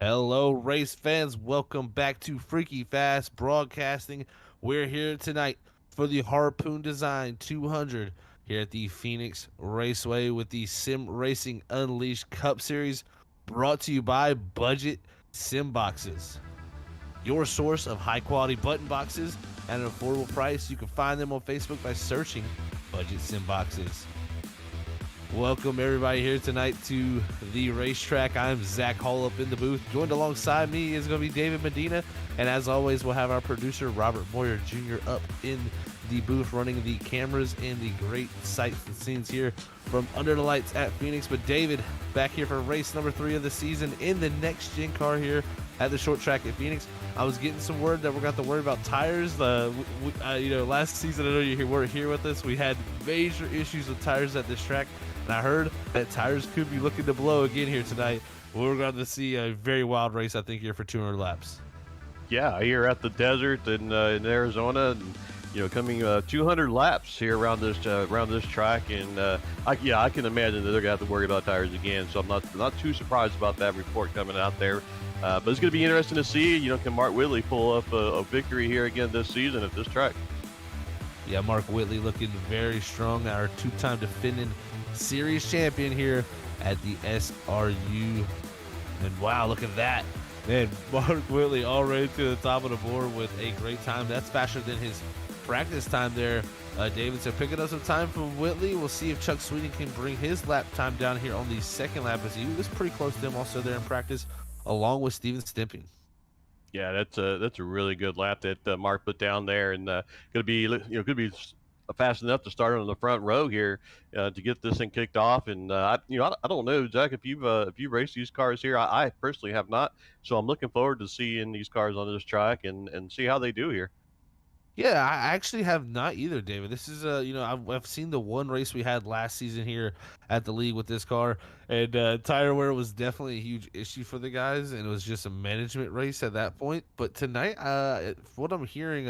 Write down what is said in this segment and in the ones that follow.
Hello, race fans. Welcome back to Freaky Fast Broadcasting. We're here tonight for the Harpoon Design 200 here at the Phoenix Raceway with the Sim Racing Unleashed Cup Series brought to you by Budget Sim Boxes. Your source of high quality button boxes at an affordable price. You can find them on Facebook by searching Budget Sim Boxes. Welcome everybody here tonight to the racetrack. I'm Zach Hall up in the booth. Joined alongside me is going to be David Medina, and as always, we'll have our producer Robert Moyer Jr. up in the booth running the cameras and the great sights and scenes here from under the lights at Phoenix. But David, back here for race number 3 of the season in the next gen car here at the short track at Phoenix. I was getting some word that we're going to have to worry about tires. Last season, I know you were here with us. We had major issues with tires at this track. And I heard that tires could be looking to blow again here tonight. We're going to see a very wild race, I think, here for 200 laps. Yeah, here at the desert in Arizona, and coming 200 laps here around this track, and I can imagine that they're gonna have to worry about tires again. So I'm not too surprised about that report coming out there. But it's gonna be interesting to see. Can Mark Whitley pull up a victory here again this season at this track? Yeah, Mark Whitley looking very strong. Our two-time defending series champion here at the SRU. And wow, look at that. Man, Mark Whitley already to the top of the board with a great time. That's faster than his practice time there, David. So picking up some time from Whitley. We'll see if Chuck Sweeting can bring his lap time down here on the second lap, as he was pretty close to him also there in practice, along with Steven Stimping. Yeah, that's a really good lap that Mark put down there, and gonna be fast enough to start on the front row here to get this thing kicked off. And I don't know, Zach, if you've raced these cars here. I personally have not, so I'm looking forward to seeing these cars on this track and see how they do here. Yeah, I actually have not either, David. This is I've seen the one race we had last season here at the league with this car, and tire wear was definitely a huge issue for the guys, and it was just a management race at that point. But tonight, what I'm hearing,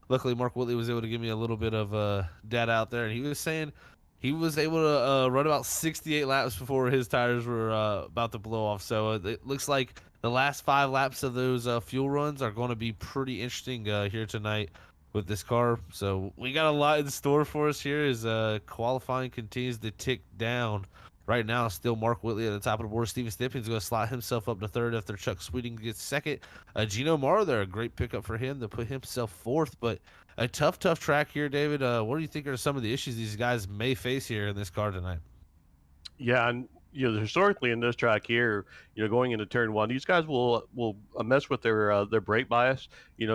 luckily Mark Whitley was able to give me a little bit of data out there, and he was saying he was able to run about 68 laps before his tires were about to blow off. So it looks like the last 5 laps of those fuel runs are going to be pretty interesting here tonight with this car. So we got a lot in store for us here as qualifying continues to tick down. Right now, still Mark Whitley at the top of the board. Steven Stipping's going to slot himself up to third after Chuck Sweeting gets second. Gino Morrow there, a great pickup for him to put himself fourth. But a tough track here, David. What do you think are some of the issues these guys may face here in this car tonight? Yeah, and historically in this track here, going into turn one, these guys will mess with their brake bias.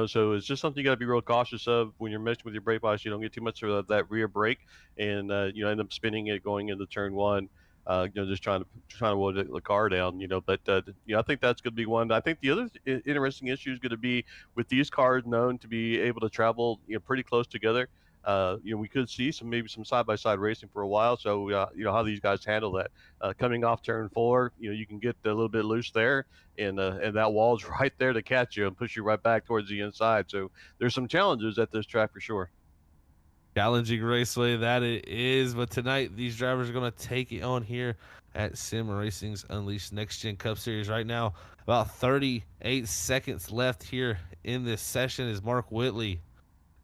So it's just something you got to be real cautious of when you're messing with your brake bias. You don't get too much of that rear brake, and end up spinning it going into turn one. Just trying to hold the car down. But I think that's going to be one. I think the other interesting issue is going to be with these cars known to be able to travel pretty close together. We could see maybe some side by side racing for a while. So how these guys handle that. Coming off turn four, you can get a little bit loose there, and that wall's right there to catch you and push you right back towards the inside. So there's some challenges at this track for sure. Challenging raceway that it is, but tonight these drivers are going to take it on here at Sim Racing's Unleashed Next Gen Cup Series. Right now, about 38 seconds left here in this session as Mark Whitley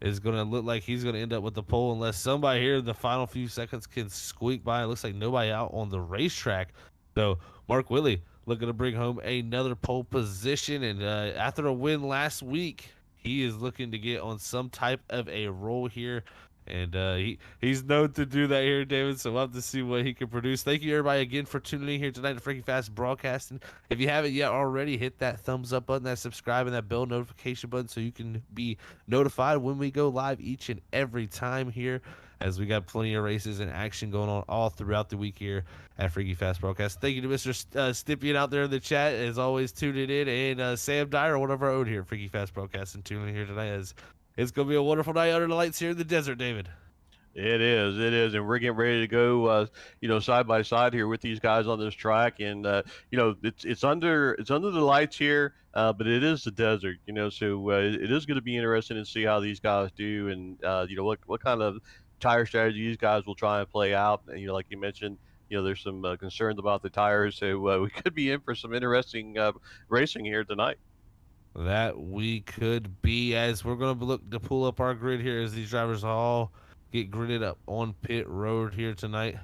is going to look like he's going to end up with the pole unless somebody here in the final few seconds can squeak by. It looks like nobody out on the racetrack. So Mark Whitley looking to bring home another pole position, and after a win last week, he is looking to get on some type of a roll here. And he's known to do that here, David. So we'll have to see what he can produce. Thank you, everybody, again for tuning in here tonight to Freaky Fast Broadcasting. If you haven't yet already, hit that thumbs up button, that subscribe, and that bell notification button so you can be notified when we go live each and every time here, as we got plenty of races and action going on all throughout the week here at Freaky Fast Broadcast. Thank you to Mr. Stippian out there in the chat, as always, tuning in, and Sam Dyer, one of our own here at Freaky Fast Broadcasting, tuning in here tonight as it's going to be a wonderful night under the lights here in the desert, David. It is, and we're getting ready to go, side by side here with these guys on this track, and it's under the lights here, but it is the desert, so it is going to be interesting to see how these guys do, and what kind of tire strategy these guys will try and play out. And, like you mentioned, there's some concerns about the tires, so we could be in for some interesting racing here tonight. That we could be, as we're going to look to pull up our grid here as these drivers all get gridded up on pit road here tonight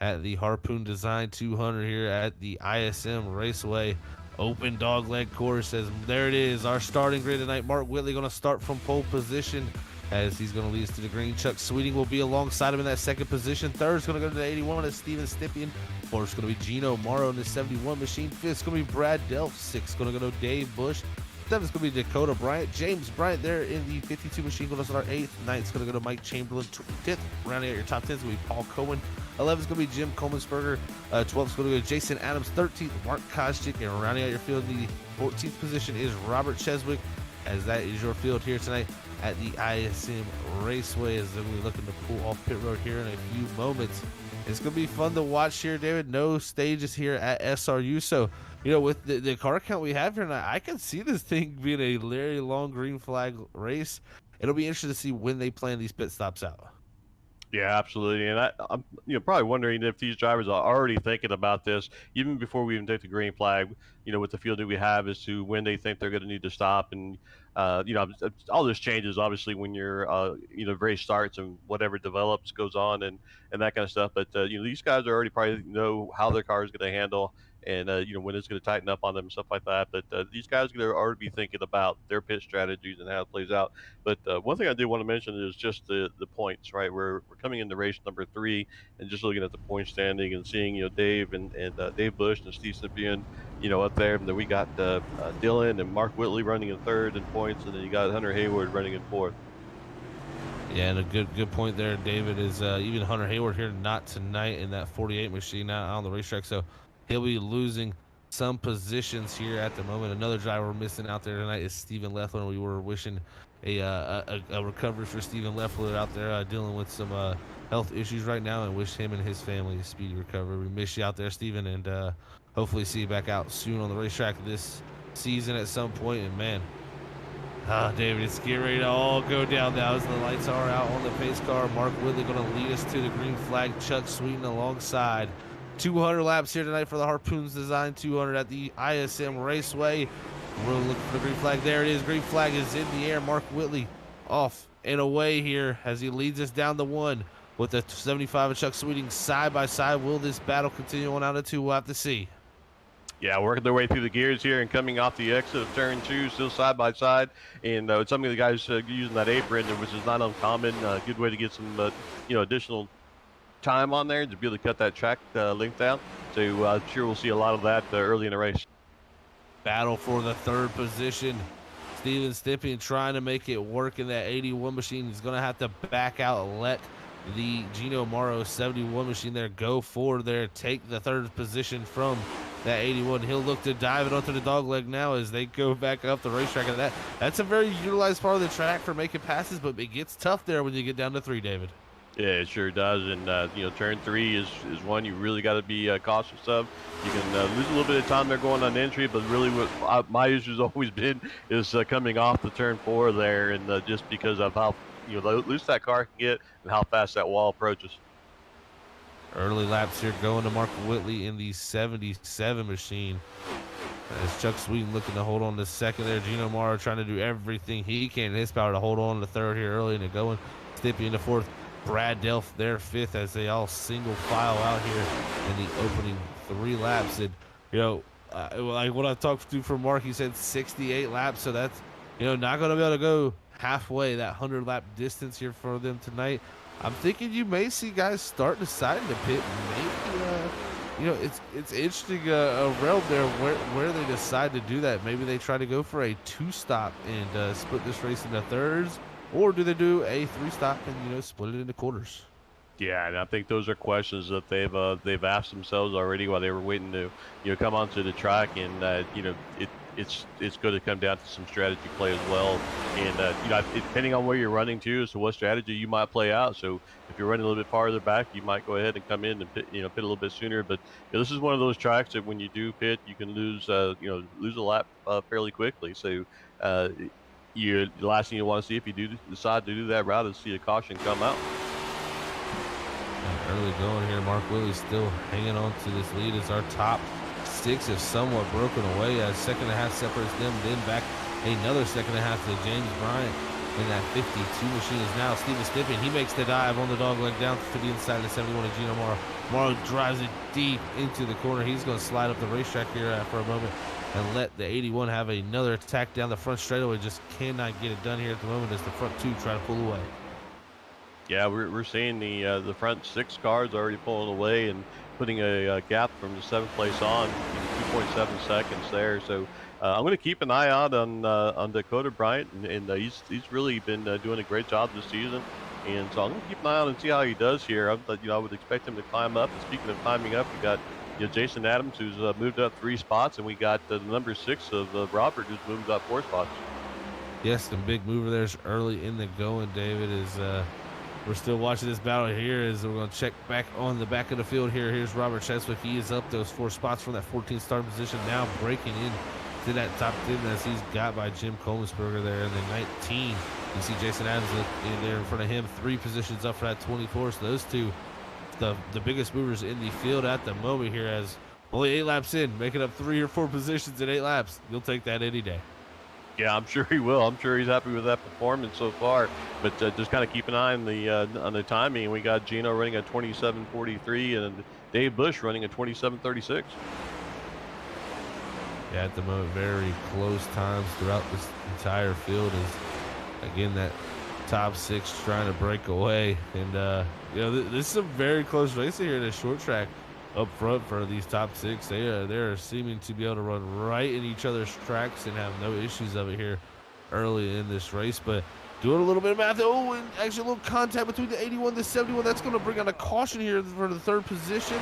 at the Harpoon Design 200 here at the ISM Raceway Open Dogleg Course. As there it is, our starting grid tonight. Mark Whitley going to start from pole position as he's going to lead us to the green. Chuck Sweeting will be alongside him in that second position. Third is going to go to the 81 as Steven Stippian. Fourth is going to be Gino Morrow in the 71 machine. Fifth is going to be Brad Delph. Sixth is going to go to Dave Bush. Seventh is going to be Dakota Bryant. James Bryant there in the 52 machine going to start eighth. Ninth is going to go to Mike Chamberlain. Fifth, rounding out your top 10 is going to be Paul Cohen. 11th is going to be Jim Coleman-Sperger. 12th is going to go to Jason Adams. 13th, Mark Koschik. And rounding out your field in the 14th position is Robert Cheswick, as that is your field here tonight at the ISM Raceway, as we're looking to pull off pit road here in a few moments. It's going to be fun to watch here, David. No stages here at SRU. So, with the car count we have here tonight, I can see this thing being a very long green flag race. It'll be interesting to see when they plan these pit stops out. Yeah, absolutely. And I'm probably wondering if these drivers are already thinking about this even before we even take the green flag. With the field that we have, as to when they think they're going to need to stop. And all this changes obviously when your race starts and whatever develops goes on and that kind of stuff. But these guys already probably know how their car is going to handle, and when it's going to tighten up on them and stuff like that. But these guys are going to already be thinking about their pit strategies and how it plays out. But one thing I do want to mention is just the points, right? We're coming into race number 3, and just looking at the point standing and seeing Dave and Dave Bush and Steve Stippian up there, and then we got Dylan and Mark Whitley running in third in points, and then you got Hunter Hayward running in fourth. Yeah, and a good point there, David, is even Hunter Hayward here not tonight in that 48 machine out on the racetrack, so he'll be losing some positions here at the moment. Another driver missing out there tonight is Stephen Leffler. We were wishing a recovery for Stephen Leffler out there dealing with some health issues right now, and wish him and his family a speedy recovery. We miss you out there, Stephen, and hopefully see you back out soon on the racetrack this season at some point. And man, David, it's getting ready to all go down now as the lights are out on the pace car. Mark Whitley going to lead us to the green flag. Chuck Sweeten alongside. 200 laps here tonight for the Harpoons Design 200 at the ISM Raceway. We're looking for the green flag. There it is. Green flag is in the air. Mark Whitley off and away here as he leads us down the 1 with the 75 and Chuck Sweeting side by side. Will this battle continue on out of 2? We'll have to see. Yeah, working their way through the gears here and coming off the exit of turn 2, still side by side. And it's something the guys using that apron, which is not uncommon. Good way to get some, additional time on there to be able to cut that track length down. So I'm sure we'll see a lot of that early in the race. Battle for the third position. Steven Stippian trying to make it work in that 81 machine. He's going to have to back out and let the Gino Morrow 71 machine there go forward there, take the third position from that 81. He'll look to dive it onto the dog leg now as they go back up the racetrack. And that's a very utilized part of the track for making passes, but it gets tough there when you get down to 3, David. Yeah, it sure does. And, turn 3 is one you really got to be cautious of. You can lose a little bit of time there going on entry, but really what my issue has always been is coming off the turn 4 there, and just because of how loose that car can get and how fast that wall approaches. Early laps here going to Mark Whitley in the 77 machine. As Chuck Sweeten looking to hold on to second there. Gino Morrow trying to do everything he can in his power to hold on to third here early and going. Stippy in the fourth. Brad Delph there fifth as they all single file out here in the opening 3 laps. And, like what I talked to from Mark, he said 68 laps. So that's, not going to be able to go halfway that 100 lap distance here for them tonight. I'm thinking you may see guys start deciding to pit. Maybe, it's interesting a realm there where they decide to do that. Maybe they try to go for a 2-stop and split this race into thirds, or do they do a 3-stop and split it into quarters? Yeah, and I think those are questions that they've asked themselves already while they were waiting to come onto the track, and it's going to come down to some strategy play as well, and depending on where you're running to, so what strategy you might play out. So if you're running a little bit farther back, you might go ahead and come in and pit a little bit sooner. But this is one of those tracks that when you do pit, you can lose a lap fairly quickly. So the last thing you want to see if you do decide to do that route is see a caution come out. early going here. Mark Willie's still hanging on to this lead as our top six have somewhat broken away as second and a half separates them. Then back another second and a half to James Bryant. In that 52 machine is now Steven Stipping. He makes the dive on the dog leg down to the inside of the 71 of Gino Morrow. Morrow drives it deep into the corner. He's going to slide up the racetrack here for a moment and let the 81 have another attack down the front straightaway. Just cannot get it done here at the moment as the front two try to pull away. Yeah, we're seeing the front six cars already pulling away and putting a gap from the seventh place on, 2.7 seconds there. So I'm going to keep an eye out on Dakota Bryant, and he's really been doing a great job this season. And so I'm going to keep an eye out and see how he does here. I would expect him to climb up. And speaking of climbing up, we got Jason Adams, who's moved up 3 spots, and we got the number 6 of Robert, who's moved up 4 spots. Yes, the big mover there's early in the going, David, is we're still watching this battle here as we're going to check back on the back of the field here. Here's Robert Cheswick. He is up those 4 spots from that 14th start position, now breaking in to that top 10 as he's got by Jim Kolmsberger there in the 19. You see Jason Adams in there in front of him, 3 positions up for that 24. So those two, the biggest movers in the field at the moment here, as only 8 laps in, making up 3 or 4 positions in 8 laps. You'll take that any day. Yeah, I'm sure he will. I'm sure he's happy with that performance so far. But just kind of keep an eye on the timing. We got Gino running a 27:43 and Dave Bush running a 27:36. Yeah, at the moment, very close times throughout this entire field. Is again that top 6 trying to break away, and this is a very close race here in a short track. Up front for these top 6, they're seeming to be able to run right in each other's tracks and have no issues of it here early in this race. But doing a little bit of math, and actually a little contact between the 81 and the 71. That's going to bring on a caution here for the 3rd position,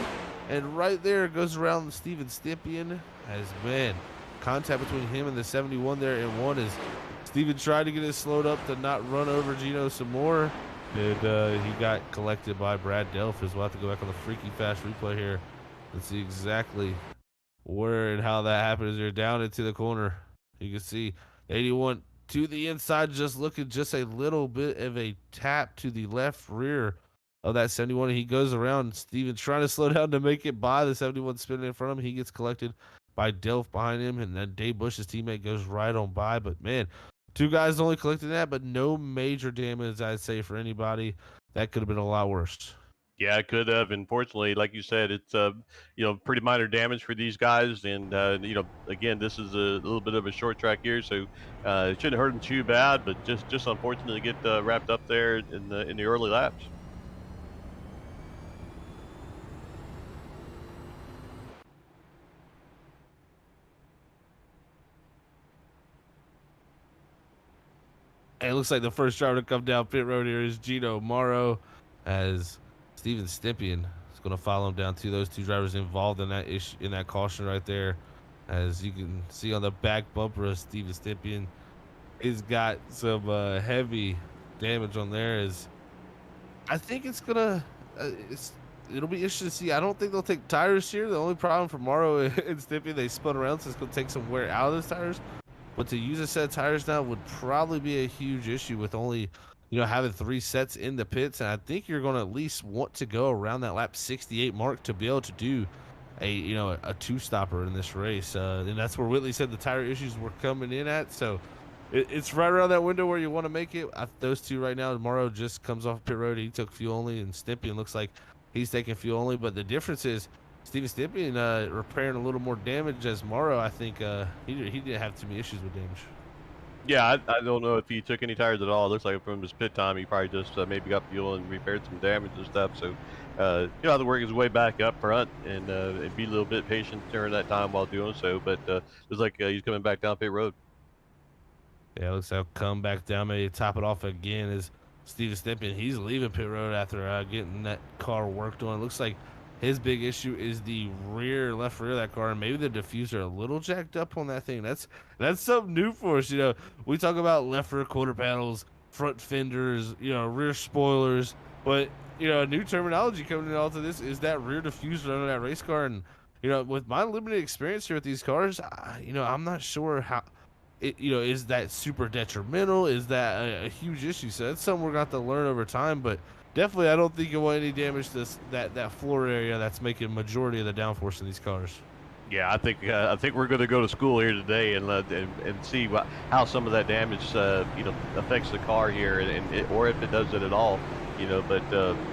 and right there it goes around Steven Stippian. As man, contact between him and the 71 there, and one is Steven tried to get it slowed up to not run over Gino some more. And he got collected by Brad Delph as we'll have to go back on the Freaky Fast replay here and see exactly where and how that happened as they're down into the corner. You can see 81 to the inside, just looking just a little bit of a tap to the left rear of that 71. And he goes around, Steven trying to slow down to make it by the 71 spinning in front of him. He gets collected by Delph behind him, and then Dave Bush's teammate goes right on by. But man, 2 guys only collected that, but no major damage, I'd say, for anybody. That could have been a lot worse. Yeah, it could have. Unfortunately, like you said, it's pretty minor damage for these guys. And again, this is a little bit of a short track here, so it shouldn't hurt them too bad. But just unfortunate to get wrapped up there in the early laps. And it looks like the first driver to come down pit road here is Gino Morrow, as Steven Stippian is going to follow him down to those 2 drivers involved in that caution right there. As you can see on the back bumper of Steven Stippian, he's got some heavy damage on there. As I think it's gonna, it'll be interesting to see. I don't think they'll take tires here. The only problem for Morrow and Stippian, they spun around, so it's going to take some wear out of those tires. But to use a set of tires now would probably be a huge issue with only, having 3 sets in the pits. And I think you're going to at least want to go around that lap 68 mark to be able to do a 2-stopper in this race. And that's where Whitley said the tire issues were coming in at. So it's right around that window where you want to make it. Those 2 right now, Morrow just comes off pit road. He took fuel only, and Stippian looks like he's taking fuel only. But the difference is Steven Stippian repairing a little more damage, as Morrow, I think he didn't have too many issues with damage. Yeah, I don't know if he took any tires at all. It looks like from his pit time, he probably just maybe got fuel and repaired some damage and stuff. So, he'll have to work his way back up front and be a little bit patient during that time while doing so. But looks like he's coming back down pit road. Yeah, looks like he'll come back down, maybe top it off again as Steven Stippian. He's leaving pit road after getting that car worked on. It looks like his big issue is the left rear of that car, and maybe the diffuser a little jacked up on that thing. That's something new for us. We talk about left rear quarter panels, front fenders, rear spoilers, but a new terminology coming into this is that rear diffuser under that race car. And with my limited experience here with these cars, I'm not sure how is that super detrimental? Is that a huge issue? So that's something we're going to have to learn over time. But definitely, I don't think you want any damage to that floor area that's making majority of the downforce in these cars. Yeah, I think we're going to go to school here today and see how some of that damage affects the car here or if it does it at all. But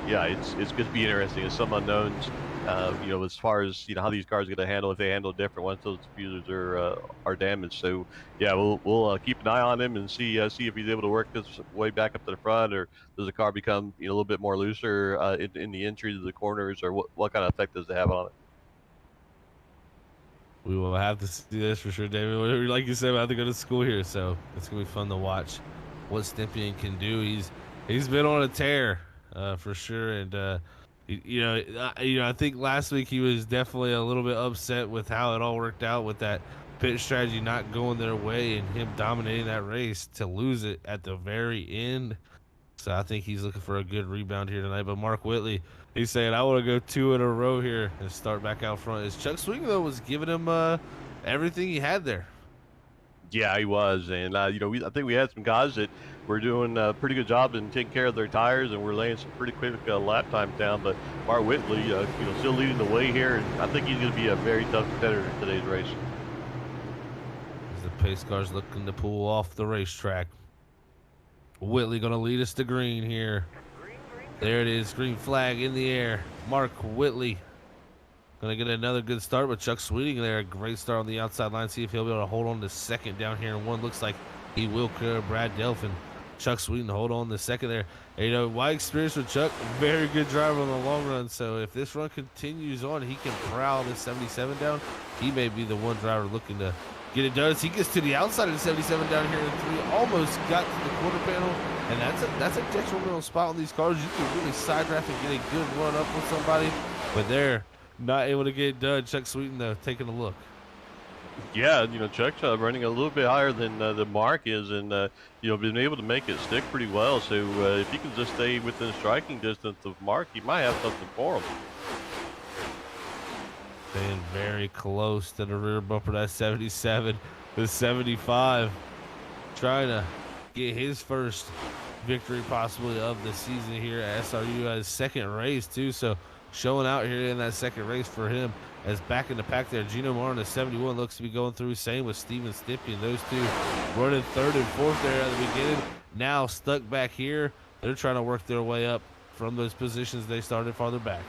yeah, it's going to be interesting. There's some unknowns. As far as how these cars are going to handle if they handle different once those diffusers are damaged. So yeah, we'll keep an eye on him and see if he's able to work his way back up to the front, or does the car become a little bit more looser in the entry to the corners, or what kind of effect does it have on it? We will have to see this for sure, David. Like you said, we have to go to school here, so it's gonna be fun to watch what Stympian can do. He's been on a tear for sure, and I think last week he was definitely a little bit upset with how it all worked out with that pit strategy not going their way and him dominating that race to lose it at the very end. So I think he's looking for a good rebound here tonight. But Mark Whitley, he's saying, I want to go 2 in a row here and start back out front. As Chuck Swing, though, was giving him everything he had there. Yeah, he was, and I think we had some guys that were doing a pretty good job in taking care of their tires, and we're laying some pretty quick lap times down. But Mark Whitley, still leading the way here, and I think he's going to be a very tough competitor in today's race. As the pace cars looking to pull off the racetrack. Whitley going to lead us to green here. There it is, green flag in the air. Mark Whitley going to get another good start, but Chuck Sweeting there, a great start on the outside line. See if he'll be able to hold on to second down here in one. Looks like he will clear Brad Delphin. Chuck Sweeting hold on the second there. And, my experience with Chuck, very good driver on the long run. So if this run continues on, he can prowl this 77 down. He may be the one driver looking to get it done. As he gets to the outside of the 77 down here in 3, almost got to the quarter panel. And that's a detrimental spot on these cars. You can really side draft and get a good run up with somebody, but they're not able to get it done. Chuck Sweeten, though, taking a look. Yeah, Chuck's running a little bit higher than the mark is, and been able to make it stick pretty well. So if he can just stay within striking distance of Mark, he might have something for him. Staying very close to the rear bumper. That 77, the 75, trying to get his first victory possibly of the season here at SRU, his second race too. So showing out here in that second race for him as back in the pack there. Gino Marr in the 71 looks to be going through. Same with Steven Stympian. Those two running third and fourth there at the beginning. Now stuck back here. They're trying to work their way up from those positions they started farther back.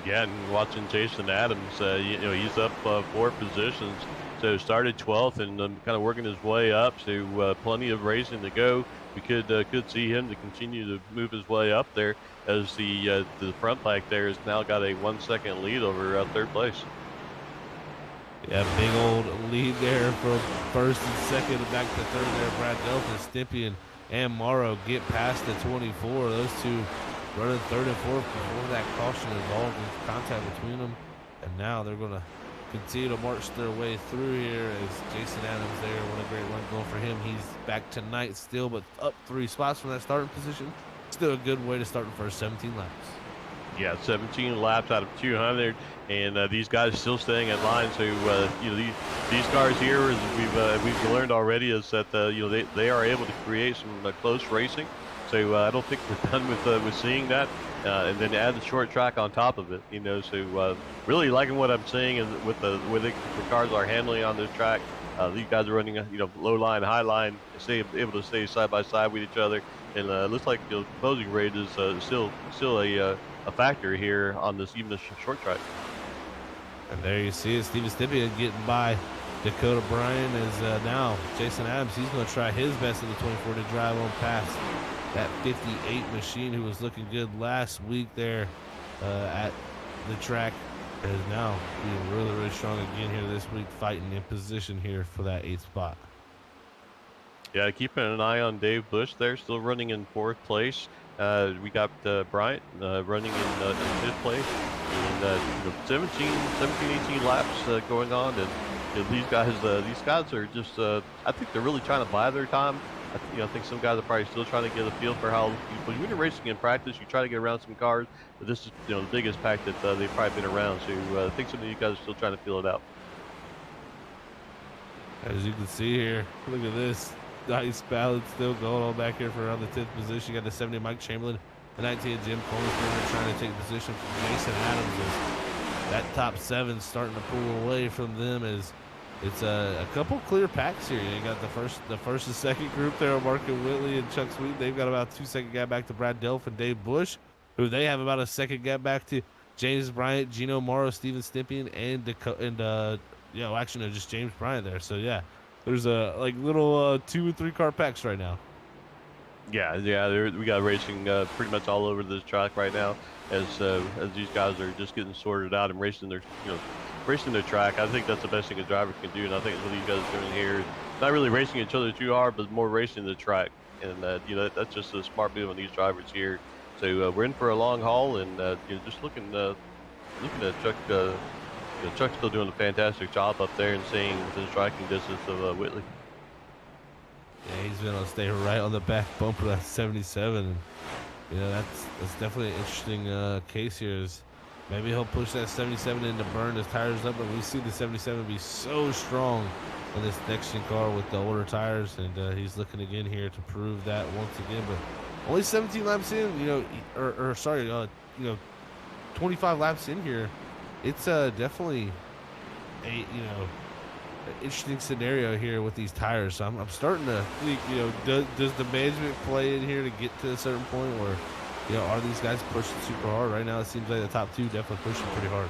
Yeah, and watching Jason Adams, he's up 4 positions. So started 12th and kind of working his way up. So plenty of racing to go. We could see him to continue to move his way up there, as the front pack there has now got a 1 second lead over third place. Yeah, big old lead there from first and second and back to third there. Brad Delphin, Stympian, and Morrow get past the 24. Those two running third and fourth before that caution involved in contact between them. And now they're going to continue to march their way through here as Jason Adams there. What a great run going for him. He's back tonight still, but up 3 spots from that starting position. Still a good way to start the first 17 laps. Yeah, 17 laps out of 200, and these guys still staying in line. So these cars here, as we've learned already, is that they are able to create some close racing. So I don't think we're done with seeing that, and then add the short track on top of it. So really liking what I'm seeing is with the way the cars are handling on this track. These guys are running low line, high line, able to stay side by side with each other, and looks like the closing rate is still a factor here on this short track. And there you see it, Steven Stympian getting by Dakota Bryan as now Jason Adams, he's going to try his best in the 24 to drive on past that 58 machine who was looking good last week there at the track, is now being really, really strong again here this week, fighting in position here for that 8th spot. Yeah, keeping an eye on Dave Bush there, still running in 4th place. We got Bryant running in 5th place, and 17, 18 laps going on, and these guys are just I think they're really trying to buy their time. I think some guys are probably still trying to get a feel for how, when you're racing in practice, you try to get around some cars, but this is the biggest pack that they've probably been around. So I think some of you guys are still trying to feel it out. As you can see here, look at this. Nice balance still going on back here for around the 10th position. You got the 70 Mike Chamberlain the 19 Jim Koenigsberger trying to take position from Jason Adams as that top 7 starting to pull away from them as it's a couple clear packs here. You got the first and second group there, Markin Whitley and Chuck Sweet. They've got about 2-second gap back to Brad Delph and Dave Bush, who they have about a second gap back to James Bryant, Gino Morrow, Steven Stippian, actually no, just James Bryant there. So yeah, there's a little 2 or 3 car packs right now. Yeah, we got racing pretty much all over this track right now, as these guys are just getting sorted out and racing their track. I think that's the best thing a driver can do, and I think that's what these guys are doing here. Not really racing each other too hard, but more racing the track, and that's just a smart move on these drivers here. So we're in for a long haul, and just looking at Chuck. Chuck's still doing a fantastic job up there and staying within striking distance of Whitley. Yeah, he's been able to stay right on the back bumper of that 77. And, that's definitely an interesting case here. Is maybe he'll push that 77 in to burn his tires up, but we see the 77 be so strong in this next gen car with the older tires, and he's looking again here to prove that once again. But only 17 laps in, 25 laps in here. It's definitely a interesting scenario here with these tires. So I'm starting to think, does the management play in here to get to a certain point where, are these guys pushing super hard? Right now, it seems like the top 2 definitely pushing pretty hard.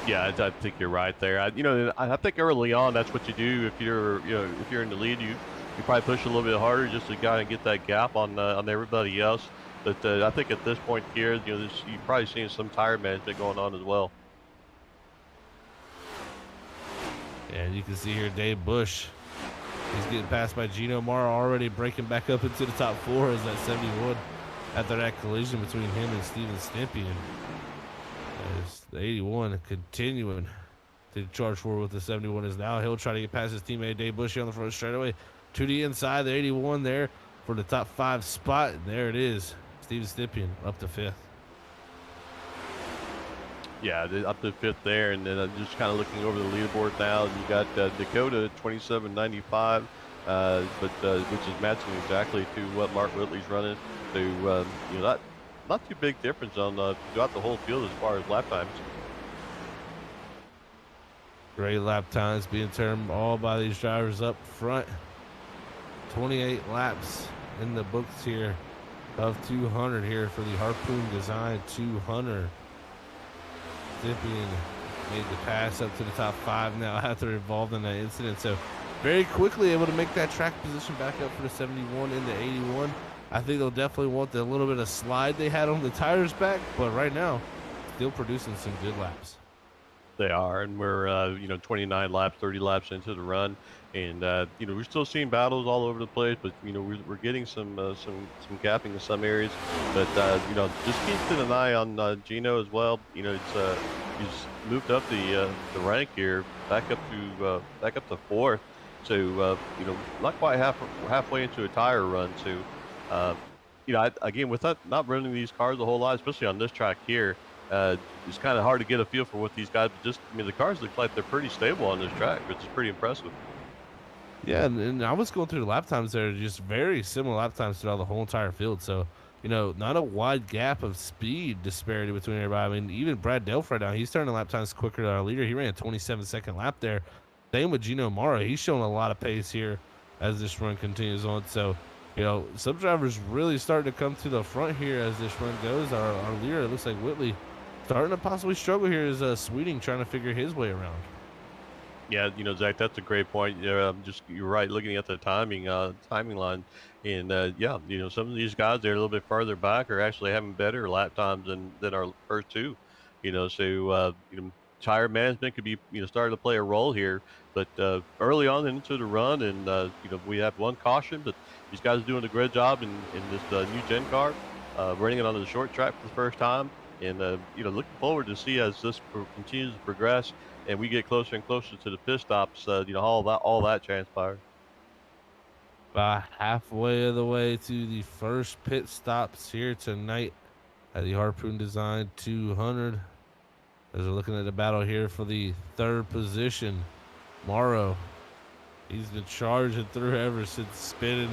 Yeah, I think you're right there. I think early on that's what you do if you're in the lead. You probably push a little bit harder just to kind of get that gap on everybody else. But I think at this point here, you're probably seeing some tire management going on as well. And you can see here Dave Bush. He's getting passed by Gino Morrow, already breaking back up into the top 4 as that 71 after that collision between him and Steven Stippian. As the 81 continuing to charge forward with the 71 is now. He'll try to get past his teammate Dave Bush here on the front straightaway. To the inside, the 81 there for the top 5 spot. And there it is. Steven Stippian up to 5th. Yeah, up to 5th there, and then just kind of looking over the leaderboard now. You got Dakota 27.95, which is matching exactly to what Mark Whitley's running. So not too big difference on throughout the whole field as far as lap times. Great lap times being turned all by these drivers up front. 28 laps in the books here of 200 here for the Harpoon Design 200. Stippian made the pass up to the top 5 now after involved in that incident. So very quickly able to make that track position back up for the 71 and the 81. I think they'll definitely want the little bit of slide they had on the tires back, but right now, still producing some good laps. They are, and we're 29 laps, 30 laps into the run, and we're still seeing battles all over the place, but we're getting some gapping in some areas, but just keeping an eye on Gino as well. He's moved up the rank here, back up to 4th, so not quite halfway into a tire run. So again, with not running these cars a whole lot, especially on this track here. It's kind of hard to get a feel for what these guys, but the cars look like they're pretty stable on this track, which is pretty impressive. Yeah, and I was going through the lap times there, just very similar lap times throughout the whole entire field. So, not a wide gap of speed disparity between everybody. I mean, even Brad Delph right now, he's turning lap times quicker than our leader. He ran a 27-second lap there. Same with Gino Morrow. He's showing a lot of pace here as this run continues on. So, some drivers really starting to come to the front here as this run goes. Our leader, it looks like Whitley, starting to possibly struggle here is Sweeting trying to figure his way around. Yeah, Zach, that's a great point. You're right. Looking at the timing line, and some of these guys they're a little bit farther back are actually having better lap times than our first 2. So tire management could be starting to play a role here. But early on into the run, and we have one caution, but these guys are doing a great job in this new gen car, running it on the short track for the first time. And looking forward to see as this continues to progress and we get closer and closer to the pit stops. All that transpires. About halfway of the way to the first pit stops here tonight at the Harpoon Design 200. As we're looking at the battle here for the 3rd position, Morrow He's been charging through ever since spinning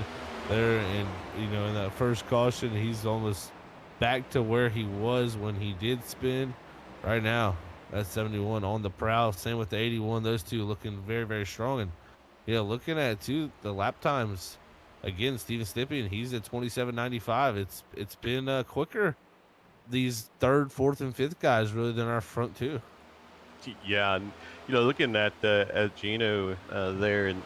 there, and in that first caution, he's almost back to where he was when he did spin. Right now, that's 71 on the prowl. Same with the 81. Those two looking very, very strong. And looking at too the lap times. Again, Steven Stippian, he's at 27:95. It's been quicker these third, fourth, and fifth guys really than our front two. Yeah, and looking at Gino there, and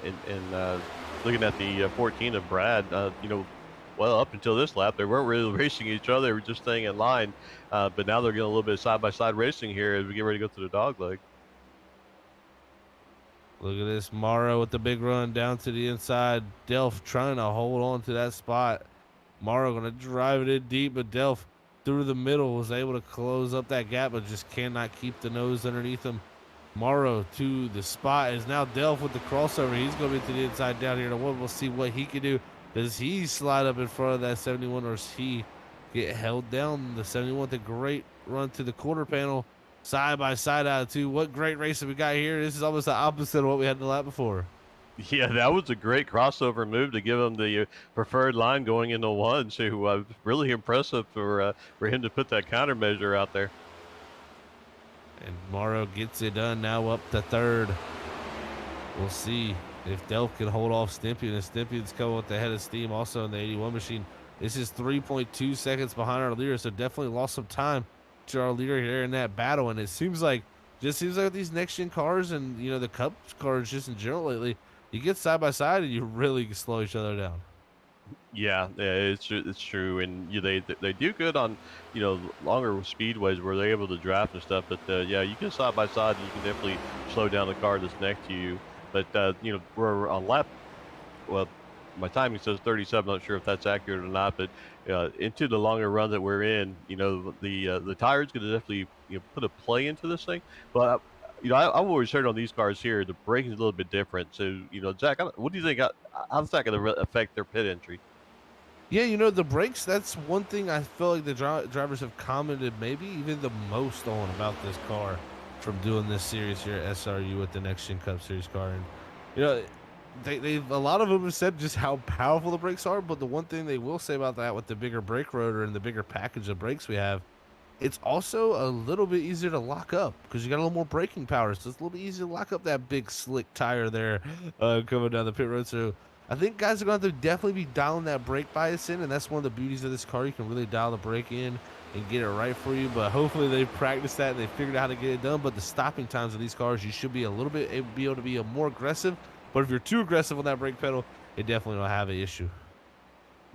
looking at the 14 of Brad, well, up until this lap, they weren't really racing each other; they were just staying in line. But now they're getting a little bit side by side racing here as we get ready to go to the dog leg. Look at this. Morrow with the big run down to the inside. Delph trying to hold on to that spot. Morrow going to drive it in deep, but Delph through the middle was able to close up that gap, but just cannot keep the nose underneath him. Morrow to the spot is now Delph with the crossover. He's going to be to the inside down here. We'll see what he can do. Does he slide up in front of that 71 or does he get held down? The 71 with a great run to the quarter panel. Side by side out of two. What great racing we got here. This is almost the opposite of what we had in the lap before. Yeah, that was a great crossover move to give him the preferred line going into one. So really impressive for him to put that countermeasure out there. And Morrow gets it done now up to third. We'll see if Delph can hold off Stimpian. And Stimpian's coming with the head of steam also in the 81 machine. This is 3.2 seconds behind our leader, so definitely lost some time to our leader here in that battle. And it seems like these next gen cars and the Cup cars just in general lately, you get side by side and you really slow each other down. Yeah, it's true, and they do good on longer speedways where they're able to draft and stuff. But yeah, you can side by side, and you can definitely slow down the car that's next to you. But we're on lap. Well, my timing says 37. Not sure if that's accurate or not, but into the longer run that we're in, the tire's going to definitely put a play into this thing. But I've always heard on these cars here the braking is a little bit different. So Zach, what do you think? How's that going to affect their pit entry? Yeah, the brakes, that's one thing I feel like the drivers have commented maybe even the most on about this car from doing this series here at SRU with the Next Gen Cup Series car. And, you know, they've a lot of them have said just how powerful the brakes are, but the one thing they will say about that with the bigger brake rotor and the bigger package of brakes we have, it's also a little bit easier to lock up because you got a little more braking power. So it's a little bit easier to lock up that big slick tire there coming down the pit road. So I think guys are going to have to definitely be dialing that brake bias in. And that's one of the beauties of this car. You can really dial the brake in and get it right for you. But hopefully they practiced that and they figured out how to get it done. But the stopping times of these cars, you should be a little bit be able to be a more aggressive. But if you're too aggressive on that brake pedal, it definitely will have an issue.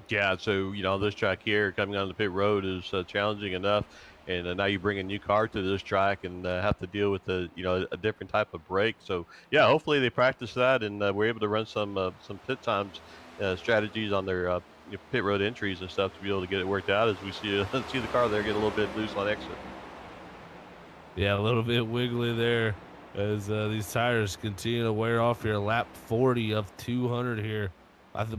Yeah, so this track here coming on the pit road is challenging enough, and now you bring a new car to this track and have to deal with a different type of brake. So yeah, hopefully they practice that and we're able to run some pit times strategies on their pit road entries and stuff to be able to get it worked out as we see see the car there get a little bit loose on exit. Yeah, a little bit wiggly there as these tires continue to wear off here. Lap 40 of 200 here.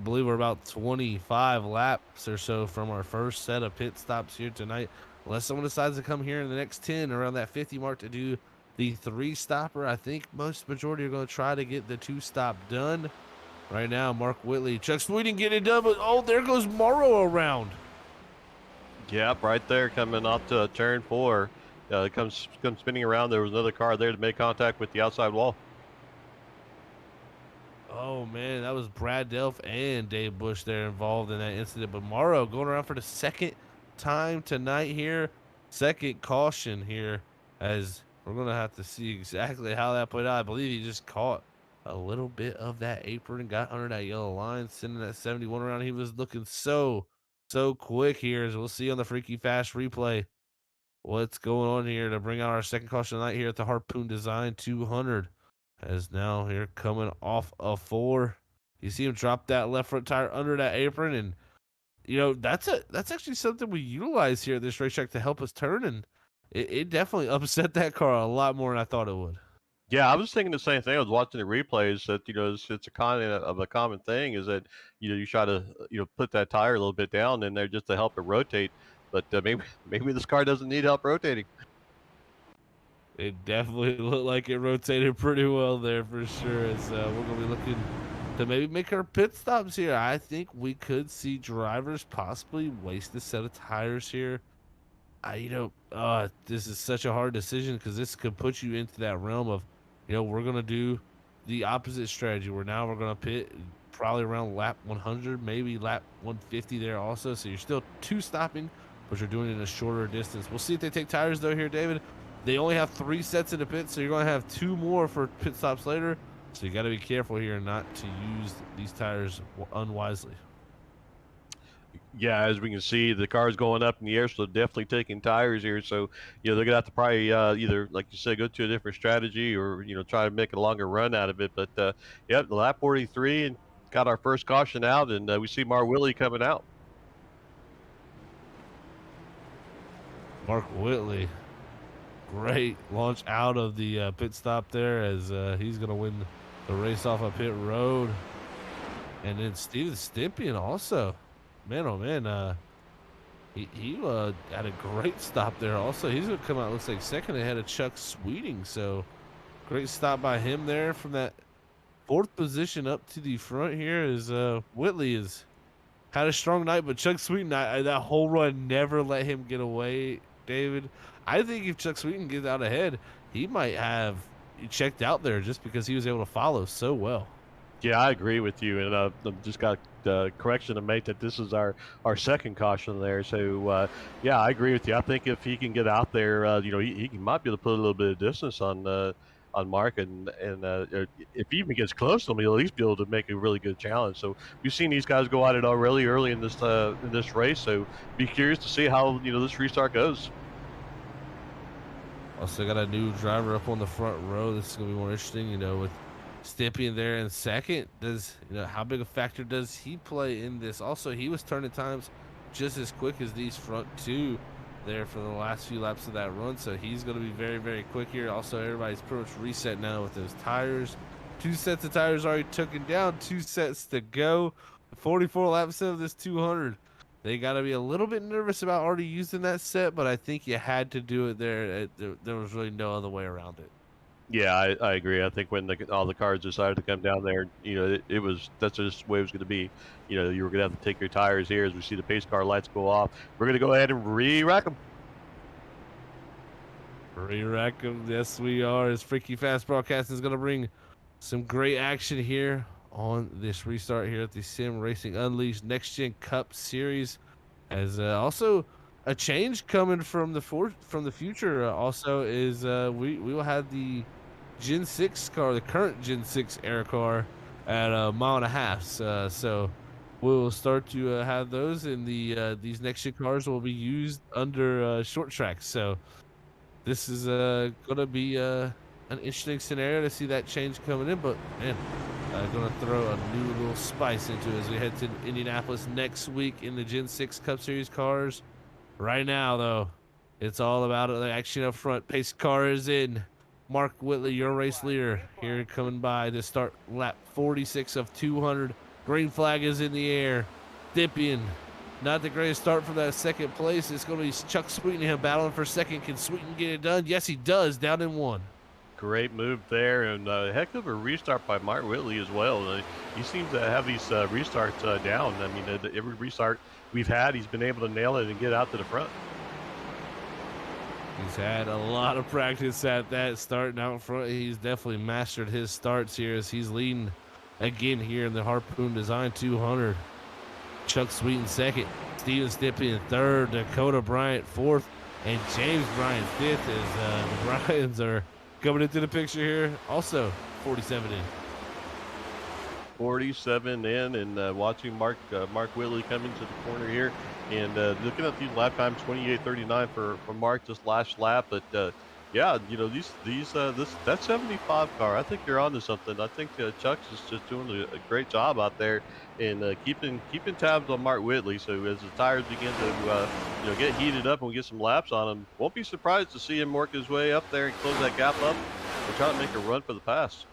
Believe we're about 25 laps or so from our first set of pit stops here tonight. Unless someone decides to come here in the next 10 around that 50 mark to do the three stopper. I think most majority are going to try to get the two stop done. Right now, Mark Whitley, Chuck Sweeting getting it done, but oh, there goes Morrow around. Yep, right there coming off to turn four. Comes spinning around. There was another car there to make contact with the outside wall. Oh man, that was Brad Delph and Dave Bush there involved in that incident. But Morrow going around for the second time tonight here. Second caution here, as we're gonna have to see exactly how that played out. I believe he just caught a little bit of that apron and got under that yellow line, sending that 71 around. He was looking so quick here, as we'll see on the Freaky Fast replay what's going on here to bring out our second caution tonight here at the Harpoon Design 200. As now here coming off a four. You see him drop that left front tire under that apron, and that's actually something we utilize here at this racetrack to help us turn, and it definitely upset that car a lot more than I thought it would. Yeah, I was thinking the same thing. I was watching the replays that it's a kind of a common thing is that you try to put that tire a little bit down in there just to help it rotate, but maybe maybe this car doesn't need help rotating. It definitely looked like it rotated pretty well there for sure. As we're gonna be looking to maybe make our pit stops here. I think we could see drivers possibly waste a set of tires here. This is such a hard decision because this could put you into that realm of, we're gonna do the opposite strategy where now we're gonna pit probably around lap 100, maybe lap 150 there also. So you're still two stopping, but you're doing it in a shorter distance. We'll see if they take tires though here, David. They only have 3 sets in the pit, so you're gonna have 2 more for pit stops later. So you got to be careful here not to use these tires unwisely. Yeah, as we can see, the car's going up in the air, so they're definitely taking tires here. So, they're gonna have to probably either, like you said, go to a different strategy or try to make a longer run out of it. But yeah, the lap 43 and got our first caution out, and we see Mar Willie coming out. Mark Whitley, great launch out of the pit stop there as he's going to win the race off of pit road. And then Steven Stippian also. Man, oh man, he had a great stop there also. He's going to come out, looks like second ahead of Chuck Sweeting. So great stop by him there from that fourth position up to the front here as Whitley has had a strong night, but Chuck Sweeting, that whole run never let him get away, David. I think if Chuck Sweeting gets out ahead, he might have checked out there just because he was able to follow so well. Yeah, I agree with you, and I've just got correction to make that this is our second caution there. So yeah, I agree with you. I think if he can get out there, he might be able to put a little bit of distance on Mark, and if he even gets close to him, he'll at least be able to make a really good challenge. So we've seen these guys go at it already early in this race. So be curious to see how this restart goes. Also got a new driver up on the front row. This is gonna be more interesting, with Stippian there in second. How big a factor does he play in this? Also, he was turning times just as quick as these front two there for the last few laps of that run. So he's going to be very, very quick here. Also, everybody's pretty much reset now with those tires. 2 sets of tires already taken down, 2 sets to go. 44 laps of this 200. They got to be a little bit nervous about already using that set, but I think you had to do it there. There was really no other way around it. Yeah, I agree. I think when all the cars decided to come down there, that's just the way it was going to be. You were going to have to take your tires here as we see the pace car lights go off. We're going to go ahead and re-rack them. Re-rack them, yes we are. As Freaky Fast Broadcasting is going to bring some great action here on this restart here at the Sim Racing Unleashed Next Gen Cup Series. As also a change coming from the future also is we will have the Gen 6 car, the current Gen 6 air car at a 1.5 miles. So we'll start to have those in these next gen cars will be used under short tracks. So this is going to be an interesting scenario to see that change coming in. But man, going to throw a new little spice into it as we head to Indianapolis next week in the Gen 6 Cup Series cars. Right now, though, it's all about the action up front. Pace car is in. Mark Whitley, your race leader, here coming by to start lap 46 of 200. Green flag is in the air. Stippian, not the greatest start for that second place. It's going to be Chuck Sweeting battling for second. Can Sweeting get it done? Yes, he does. Down in 1. Great move there, and heck of a restart by Mark Whitley as well. He seems to have these restarts down. I mean, every restart we've had, he's been able to nail it and get out to the front. He's had a lot of practice at that starting out front. He's definitely mastered his starts here as he's leading again here in the Harpoon Design 200. Chuck Sweeting second, Steven Stippian third, Dakota Bryant fourth, and James Bryant fifth as the Bryans are coming into the picture here. Also 47 in. 47 in, and watching Mark Whitley come into the corner here, and looking at these lap times, 28:39 for Mark this last lap. But yeah, that 75 car, I think you're onto something. I think Chuck's is just doing a great job out there and keeping tabs on Mark Whitley. So as the tires begin to get heated up and we get some laps on him, won't be surprised to see him work his way up there and close that gap up and try to make a run for the pass.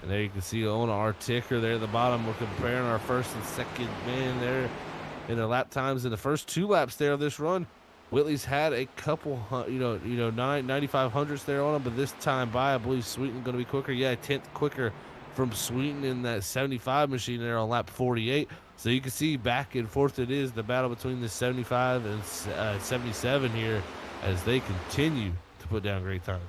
And there you can see on our ticker there at the bottom, we're comparing our first and second man there in the lap times in the first 2 laps there of this run. Whitley's had a couple, 9,500s there on him, but this time by, I believe Sweeten going to be quicker. Yeah, 10th quicker from Sweeten in that 75 machine there on lap 48. So you can see back and forth it is the battle between the 75 and 77 here as they continue to put down great times.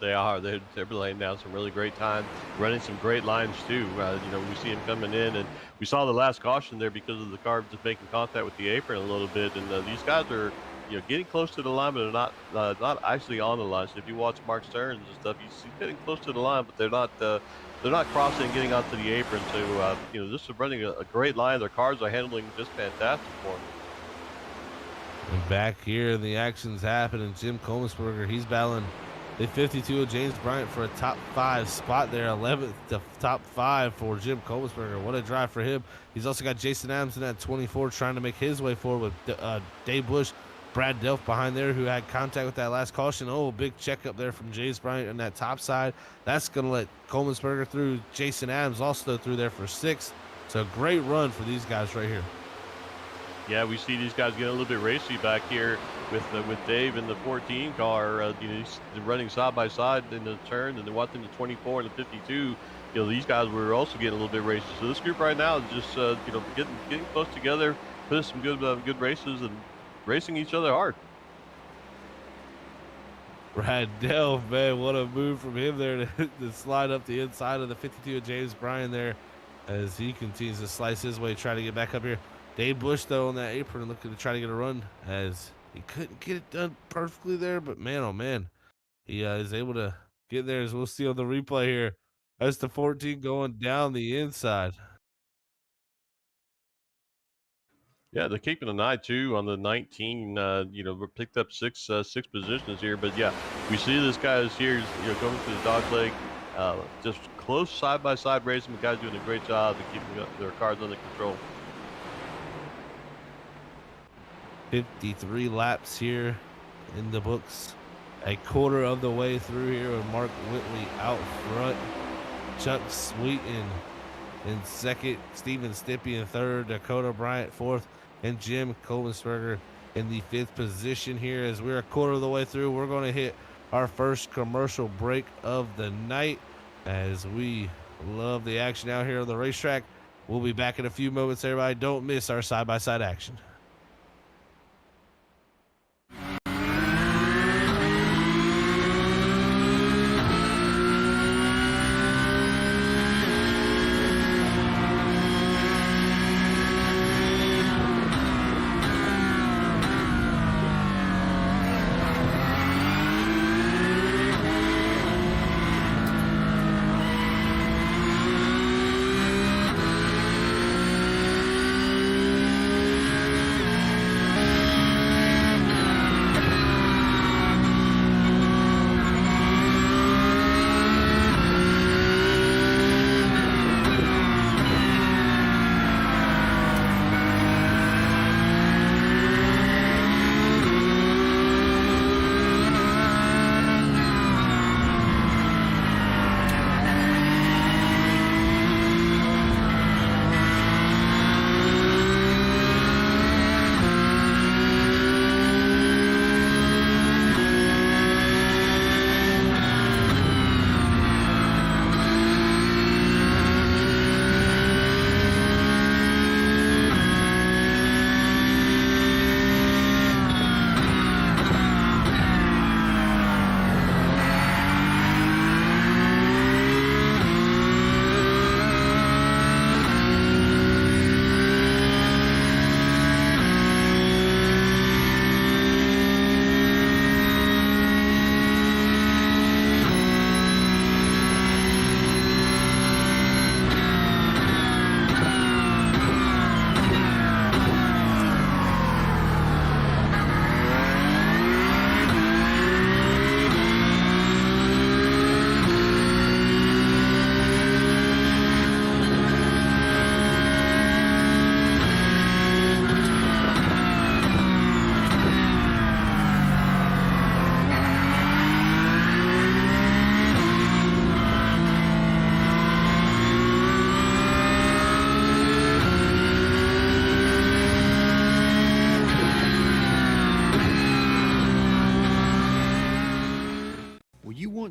They are. They're laying down some really great time, running some great lines too. We see him coming in, and we saw the last caution there because of the car just making contact with the apron a little bit. And these guys are, getting close to the line, but they're not actually on the line. So if you watch Mark Stearns and stuff, he's getting close to the line, but they're not crossing and getting onto the apron. So this is running a great line. Their cars are handling just fantastic for them. And back here, the action's happening. Jim Kolmsberger, he's battling the 52 of James Bryant for a top 5 spot there. 11th to top 5 for Jim Kolmsberger. What a drive for him. He's also got Jason Adams in that 24 trying to make his way forward with Dave Bush, Brad Delph behind there who had contact with that last caution. Oh, big checkup there from James Bryant on that top side. That's going to let Kolmsberger through. Jason Adams also through there for 6th. So great run for these guys right here. Yeah, we see these guys getting a little bit racy back here with Dave in the 14 car. He's running side by side in the turn, and then watching the 24 and the 52. These guys were also getting a little bit racy. So this group right now is just getting close together, putting some good races and racing each other hard. Brad Delph, man, what a move from him there to slide up the inside of the 52 of James Bryan there as he continues to slice his way, trying to get back up here. Dave Bush, though, on that apron, looking to try to get a run as he couldn't get it done perfectly there. But, man, oh, man, he is able to get there, as we'll see on the replay here. That's the 14 going down the inside. Yeah, they're keeping an eye, too, on the 19. Picked up six positions here. But, yeah, we see this guy is here, going through the dog leg. Just close side-by-side racing. The guy's doing a great job of keeping their cars under control. 53 laps here in the books. A quarter of the way through here with Mark Whitley out front. Chuck Sweeten in second. Steven Stippy in third. Dakota Bryant fourth. And Jim Kolmsberger in the 5th position here. As we're a quarter of the way through, we're going to hit our first commercial break of the night as we love the action out here on the racetrack. We'll be back in a few moments, everybody. Don't miss our side-by-side action.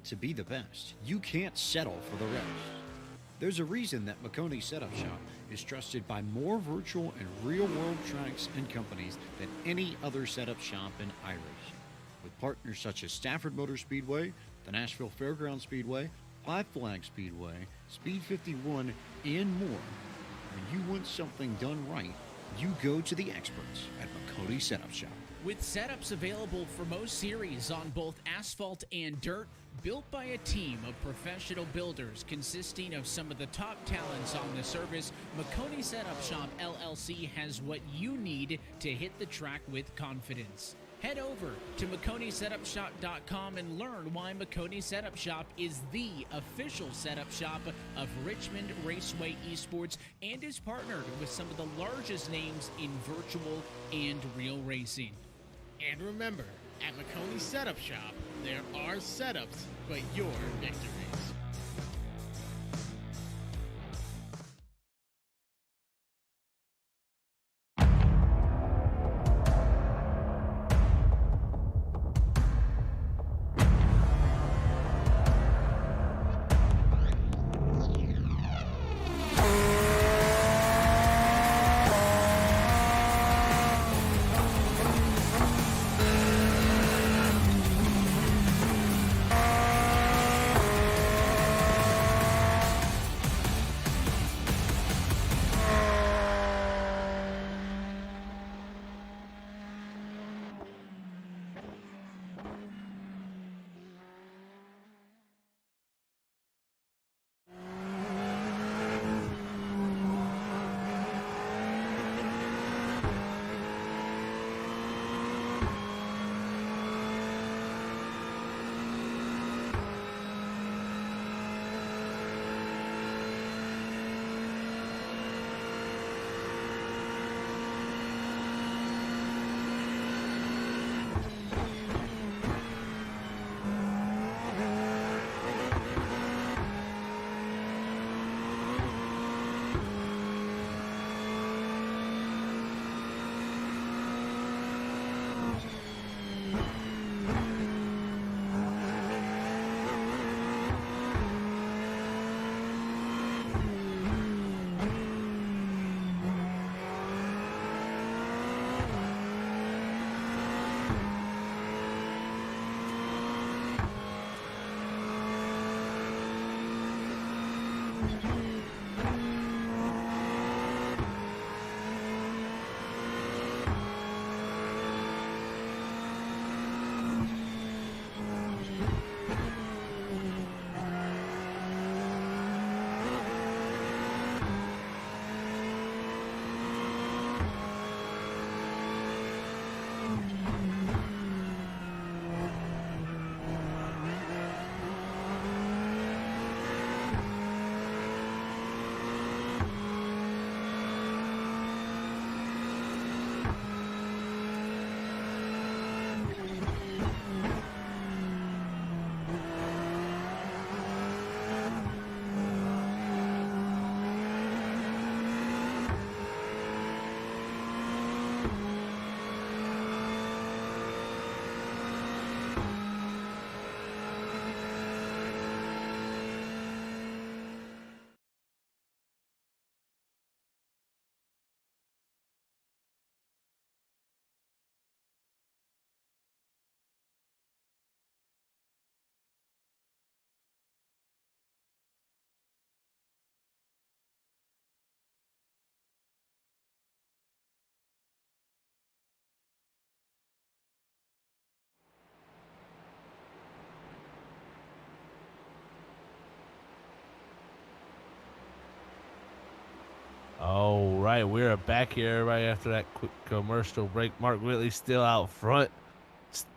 want to be the best, you can't settle for the rest. There's a reason that Makoni Setup Shop is trusted by more virtual and real-world tracks and companies than any other setup shop in iRacing. With partners such as Stafford Motor Speedway, the Nashville Fairground Speedway, Five Flag Speedway, Speed 51, and more. When you want something done right, you go to the experts at Makoni Setup Shop. With setups available for most series on both asphalt and dirt, built by a team of professional builders consisting of some of the top talents on the service, Makoni Setup Shop LLC has what you need to hit the track with confidence. Head over to MakoniSetupShop.com and learn why Makoni Setup Shop is the official setup shop of Richmond Raceway Esports and is partnered with some of the largest names in virtual and real racing. And remember, at Makoni Setup Shop, there are setups, but your victories. All right, we're back here right after that quick commercial break. Mark Whitley still out front.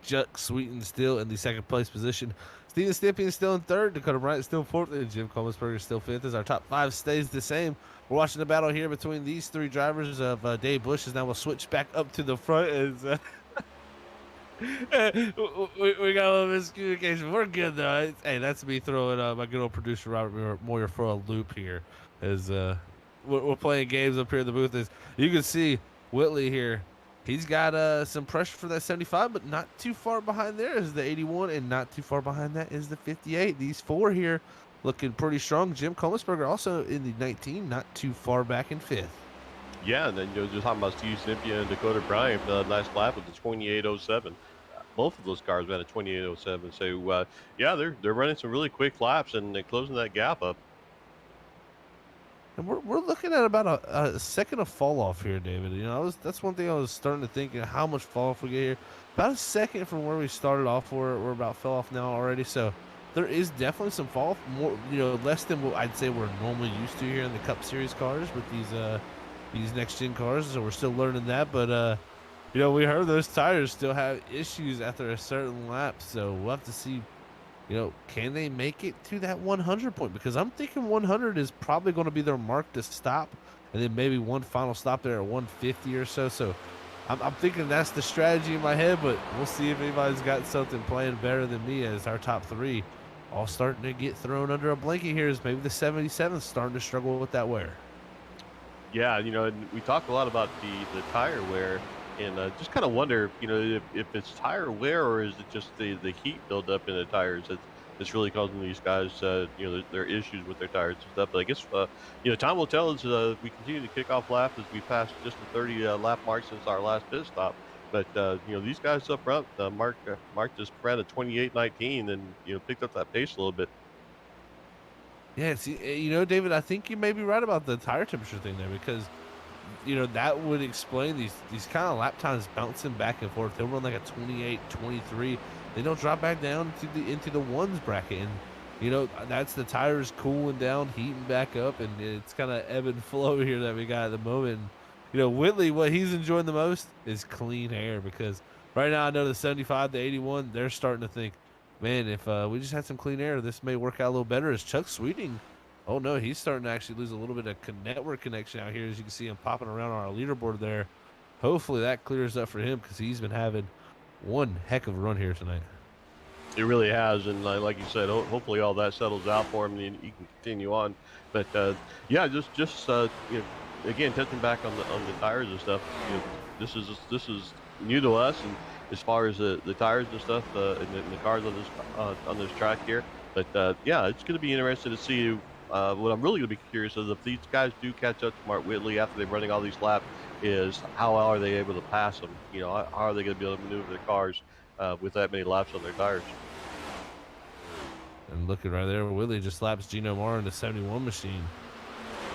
Chuck Sweeten still in the second place position. Steven Stippian still in third. Dakota Bryant still fourth. And Jim Colmesberger still fifth as our top five stays the same. We're watching the battle here between these three drivers of Dave Bush. As now we'll switch back up to the front. As, we got a little miscommunication. We're good, though. Hey, that's me throwing my good old producer, Robert Moyer, for a loop here. As we're playing games up here in the booth. As you can see, Whitley here He's got some pressure for that 75, but not too far behind there is the 81, and not too far behind that is the 58. These four here looking pretty strong. Jim Kohlensberger also in the 19, not too far back in fifth. Yeah, and then just talking about Steve Cynthia and Dakota Bryant, last lap with the 28:07. Both of those cars ran a 28:07. So yeah, they're running some really quick laps and they're closing that gap up. And we're looking at about a second of fall off here, David. You know, that's one thing I was starting to think, how much fall off we get here. About a second from where we started off. We're about fell off now already. So there is definitely some fall off, more, less than what I'd say we're normally used to here in the Cup Series cars with these next gen cars. So we're still learning that, but we heard those tires still have issues after a certain lap. So we'll have to see. Can they make it to that 100 point? Because I'm thinking 100 is probably going to be their mark to stop, and then maybe one final stop there at 150 or so. So I'm thinking that's the strategy in my head, but we'll see if anybody's got something playing better than me, as our top three all starting to get thrown under a blanket here, as maybe the 77's starting to struggle with that wear. Yeah, and we talk a lot about the tire wear, and just kind of wonder, if it's tire wear or is it just the heat buildup in the tires that's really causing these guys, their issues with their tires and stuff. But I guess, time will tell as we continue to kick off lap as we pass just the 30 lap mark since our last pit stop. But these guys up front, Mark just ran a 28:19 and picked up that pace a little bit. Yeah, see, David, I think you may be right about the tire temperature thing there, because that would explain these kind of lap times bouncing back and forth. They'll run like a 28, 23. They don't drop back down into the ones bracket, and that's the tires cooling down, heating back up, and it's kind of ebb and flow here that we got at the moment. Whitley, what he's enjoying the most is clean air, because right now I know the 75, the 81, they're starting to think, man, if we just had some clean air, this may work out a little better. As Chuck Sweeting, oh no, he's starting to actually lose a little bit of network connection out here, as you can see him popping around on our leaderboard there. Hopefully that clears up for him, because he's been having one heck of a run here tonight. It really has, and like you said, hopefully all that settles out for him and he can continue on. But yeah, just again, touching back on the tires and stuff. This is new to us, and as far as the tires and stuff and the cars on this track here. But yeah, it's going to be interesting to see. What I'm really going to be curious is if these guys do catch up to Mark Whitley after they're running all these laps, is how are they able to pass them? How are they going to be able to maneuver their cars with that many laps on their tires? And looking right there, Whitley just laps Gino Marr in the 71 machine.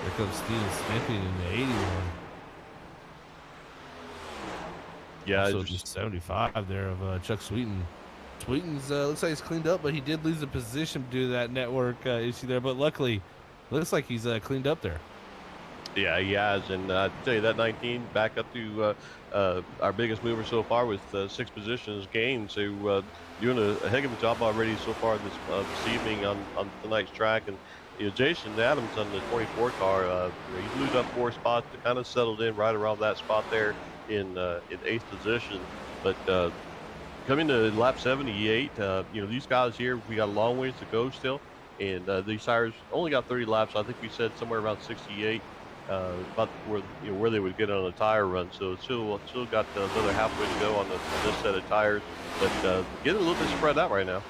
There comes Steven Smithy in the 81. Yeah, so just 75 there of Chuck Sweeten. Sweeten's looks like he's cleaned up, but he did lose a position due to that network issue there. But luckily, looks like he's cleaned up there. Yeah, he has, and I tell you, that 19 back up to our biggest mover so far with 6 positions gained. So doing a heck of a job already so far this evening on tonight's track. And Jason Adams on the 24 car, he lose up 4 spots, to kind of settled in right around that spot there in 8th position. But coming to lap 78, these guys here, we got a long ways to go still, and these tires only got 30 laps. I think we said somewhere around 68. About where they would get on a tire run, so still got another halfway to go on this set of tires, but getting a little bit spread out right now.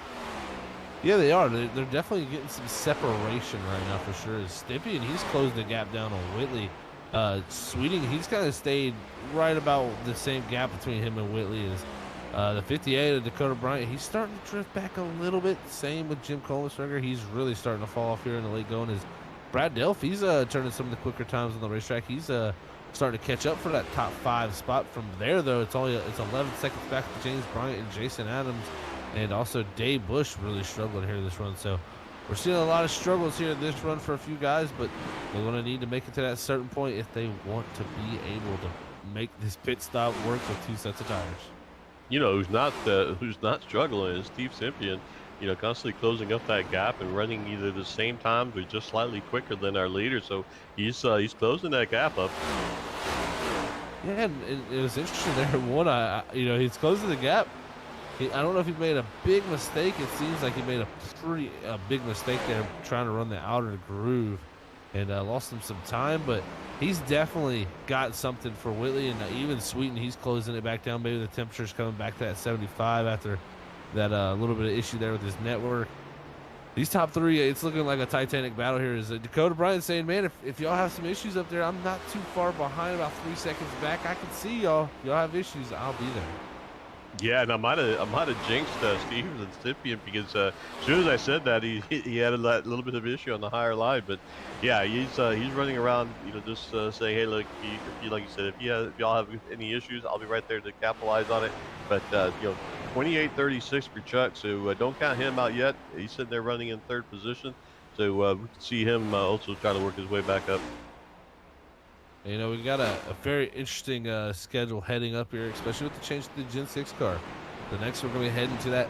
Yeah, they are. They're definitely getting some separation right now for sure. Stippy, and he's closed the gap down on Whitley. Sweeting, he's kind of stayed right about the same gap between him and Whitley. As the 58 of Dakota Bryant, he's starting to drift back a little bit. Same with Jim Kohlensberger. He's really starting to fall off here in the late going. Brad Delph, he's turning some of the quicker times on the racetrack. He's starting to catch up for that top 5 spot. From there, though, it's 11 seconds back to James Bryant and Jason Adams, and also Dave Bush really struggling here this run. So we're seeing a lot of struggles here this run for a few guys, but they're going to need to make it to that certain point if they want to be able to make this pit stop work with 2 sets of tires. Who's not struggling is Steve Simpian. Constantly closing up that gap and running either the same times or just slightly quicker than our leader. So he's closing that gap up. Yeah, and it was interesting there. He's closing the gap. I don't know if he made a big mistake. It seems like he made a big mistake there trying to run the outer groove. and lost him some time, but he's definitely got something for Whitley. And even Sweeten, he's closing it back down. Maybe the temperature's coming back to that 75 after that little bit of issue there with his network. These top three, it's looking like a Titanic battle here. Is Dakota Bryant saying, man, if y'all have some issues up there, I'm not too far behind, about 3 seconds back. I can see y'all. Y'all have issues, I'll be there. Yeah, and I might have jinxed Stevens and Stippian because as soon as I said that, he had a little bit of issue on the higher line. But yeah, he's running around, just saying, hey, look, if you like you said, if y'all have any issues, I'll be right there to capitalize on it. But 28:36 for Chuck, so don't count him out yet. He's sitting there running in third position, so we can see him also trying to work his way back up. We got a very interesting schedule heading up here, especially with the change to the Gen 6 car. The next, we're going to be heading to that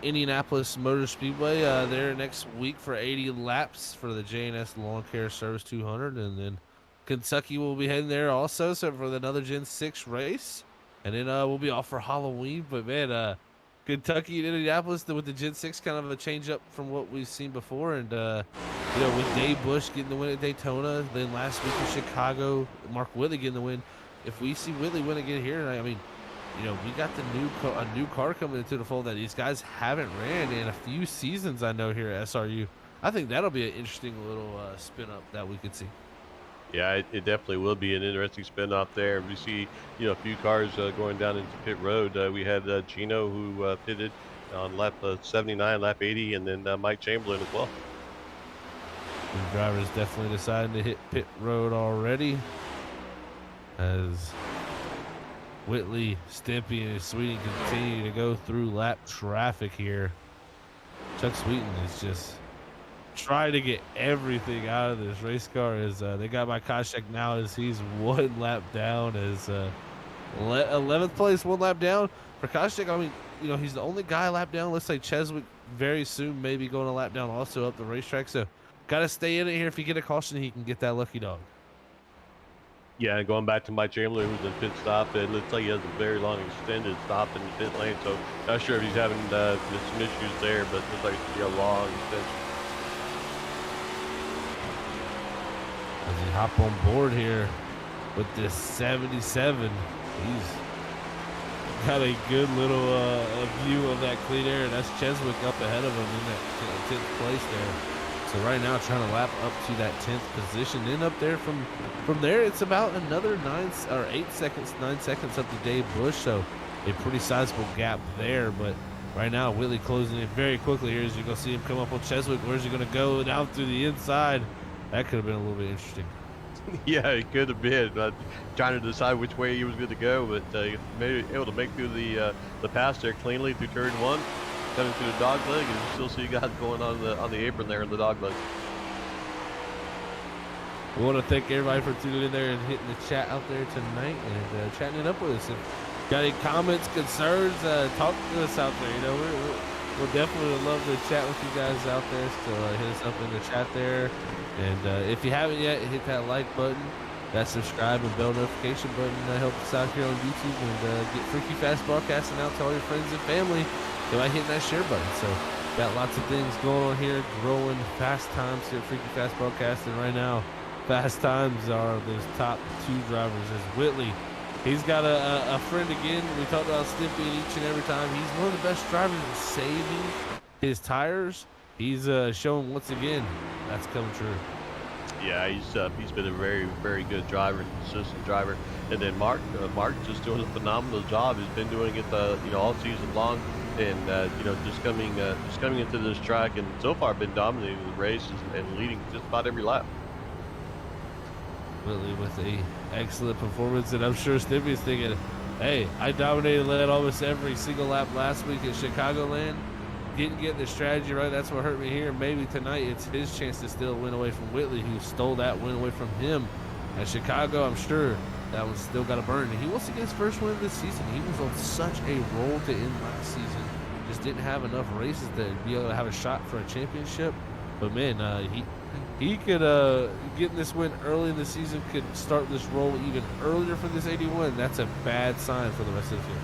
Indianapolis Motor Speedway there next week for 80 laps for the J&S Lawn Care Service 200. And then Kentucky will be heading there also, so for another Gen 6 race. And then we'll be off for Halloween. But, man, Kentucky and Indianapolis with the Gen 6 kind of a change up from what we've seen before. And, with Dave Bush getting the win at Daytona, then last week in Chicago, Mark Whitley getting the win. If we see Whitley win again here, I mean, we got a new car coming into the fold that these guys haven't ran in a few seasons, I know, here at SRU. I think that'll be an interesting little spin up that we could see. Yeah, it definitely will be an interesting spin off there. We see, a few cars going down into pit road. We had Gino who pitted on lap 79, lap 80, and then Mike Chamberlain as well. The drivers definitely deciding to hit pit road already, as Whitley, Stimpy, and Sweeten continue to go through lap traffic here. Chuck Sweeten is just trying to get everything out of this race car. As they got my Koscheck now, as he's one lap down, as 11th place, one lap down for Koscheck. I mean, he's the only guy lap down. Looks like Cheswick very soon maybe going a lap down also up the racetrack. So got to stay in it here. If you get a caution, he can get that lucky dog. Yeah, and going back to Mike Chamberlain, who's in pit stop, it looks like he has a very long extended stop in the pit lane. So not sure if he's having some issues there, but it looks like it's going to be a long extension. As he hop on board here with this 77, he's got a good little view of that clean air, and that's Cheswick up ahead of him in that 10th place there. So right now trying to lap up to that 10th position. Then up there from there, it's about another 9 seconds up to Dave Bush. So a pretty sizable gap there. But right now, Whitley closing in very quickly here as you're going to see him come up on Cheswick. Where's he going to go? Down through the inside. That could have been a little bit interesting. Yeah, it could have been. Trying to decide which way he was going to go, but able to make through the pass there cleanly through turn one. Coming through the dog leg, and you still see guys going on the apron there in the dog leg. We want to thank everybody for tuning in there and hitting the chat out there tonight and chatting it up with us. If you got any comments, concerns, talk to us out there. We'll definitely love to chat with you guys out there. So hit us up in the chat there. And if you haven't yet, hit that like button, that subscribe and bell notification button. That helps us out here on YouTube, and get Freaky Fast broadcasting out to all your friends and family by hitting that share button. So got lots of things going on here, growing fast times here at Freaky Fast Broadcasting right now. Fast times are those top two drivers. As Whitley, he's got a friend again. We talked about Stimpy each and every time. He's one of the best drivers in saving his tires. He's showing once again that's coming true. Yeah, he's been a very, very good driver, consistent driver. And then Mark just doing a phenomenal job. He's been doing it all season long. And just coming into this track, and so far been dominating the races and leading just about every lap. Whitley with a excellent performance, and I'm sure Stimpy's thinking, hey, I dominated and led almost every single lap last week at Chicagoland. Didn't get the strategy right. That's what hurt me here. Maybe tonight it's his chance to steal a win away from Whitley, who stole that win away from him at Chicago. I'm sure that one's still got to burn. And he wants to get his first win of this season. He was on such a roll to end last season. Just didn't have enough races to be able to have a shot for a championship. But man, he could get this win early in the season, could start this roll even earlier for this 81. That's a bad sign for the rest of the field.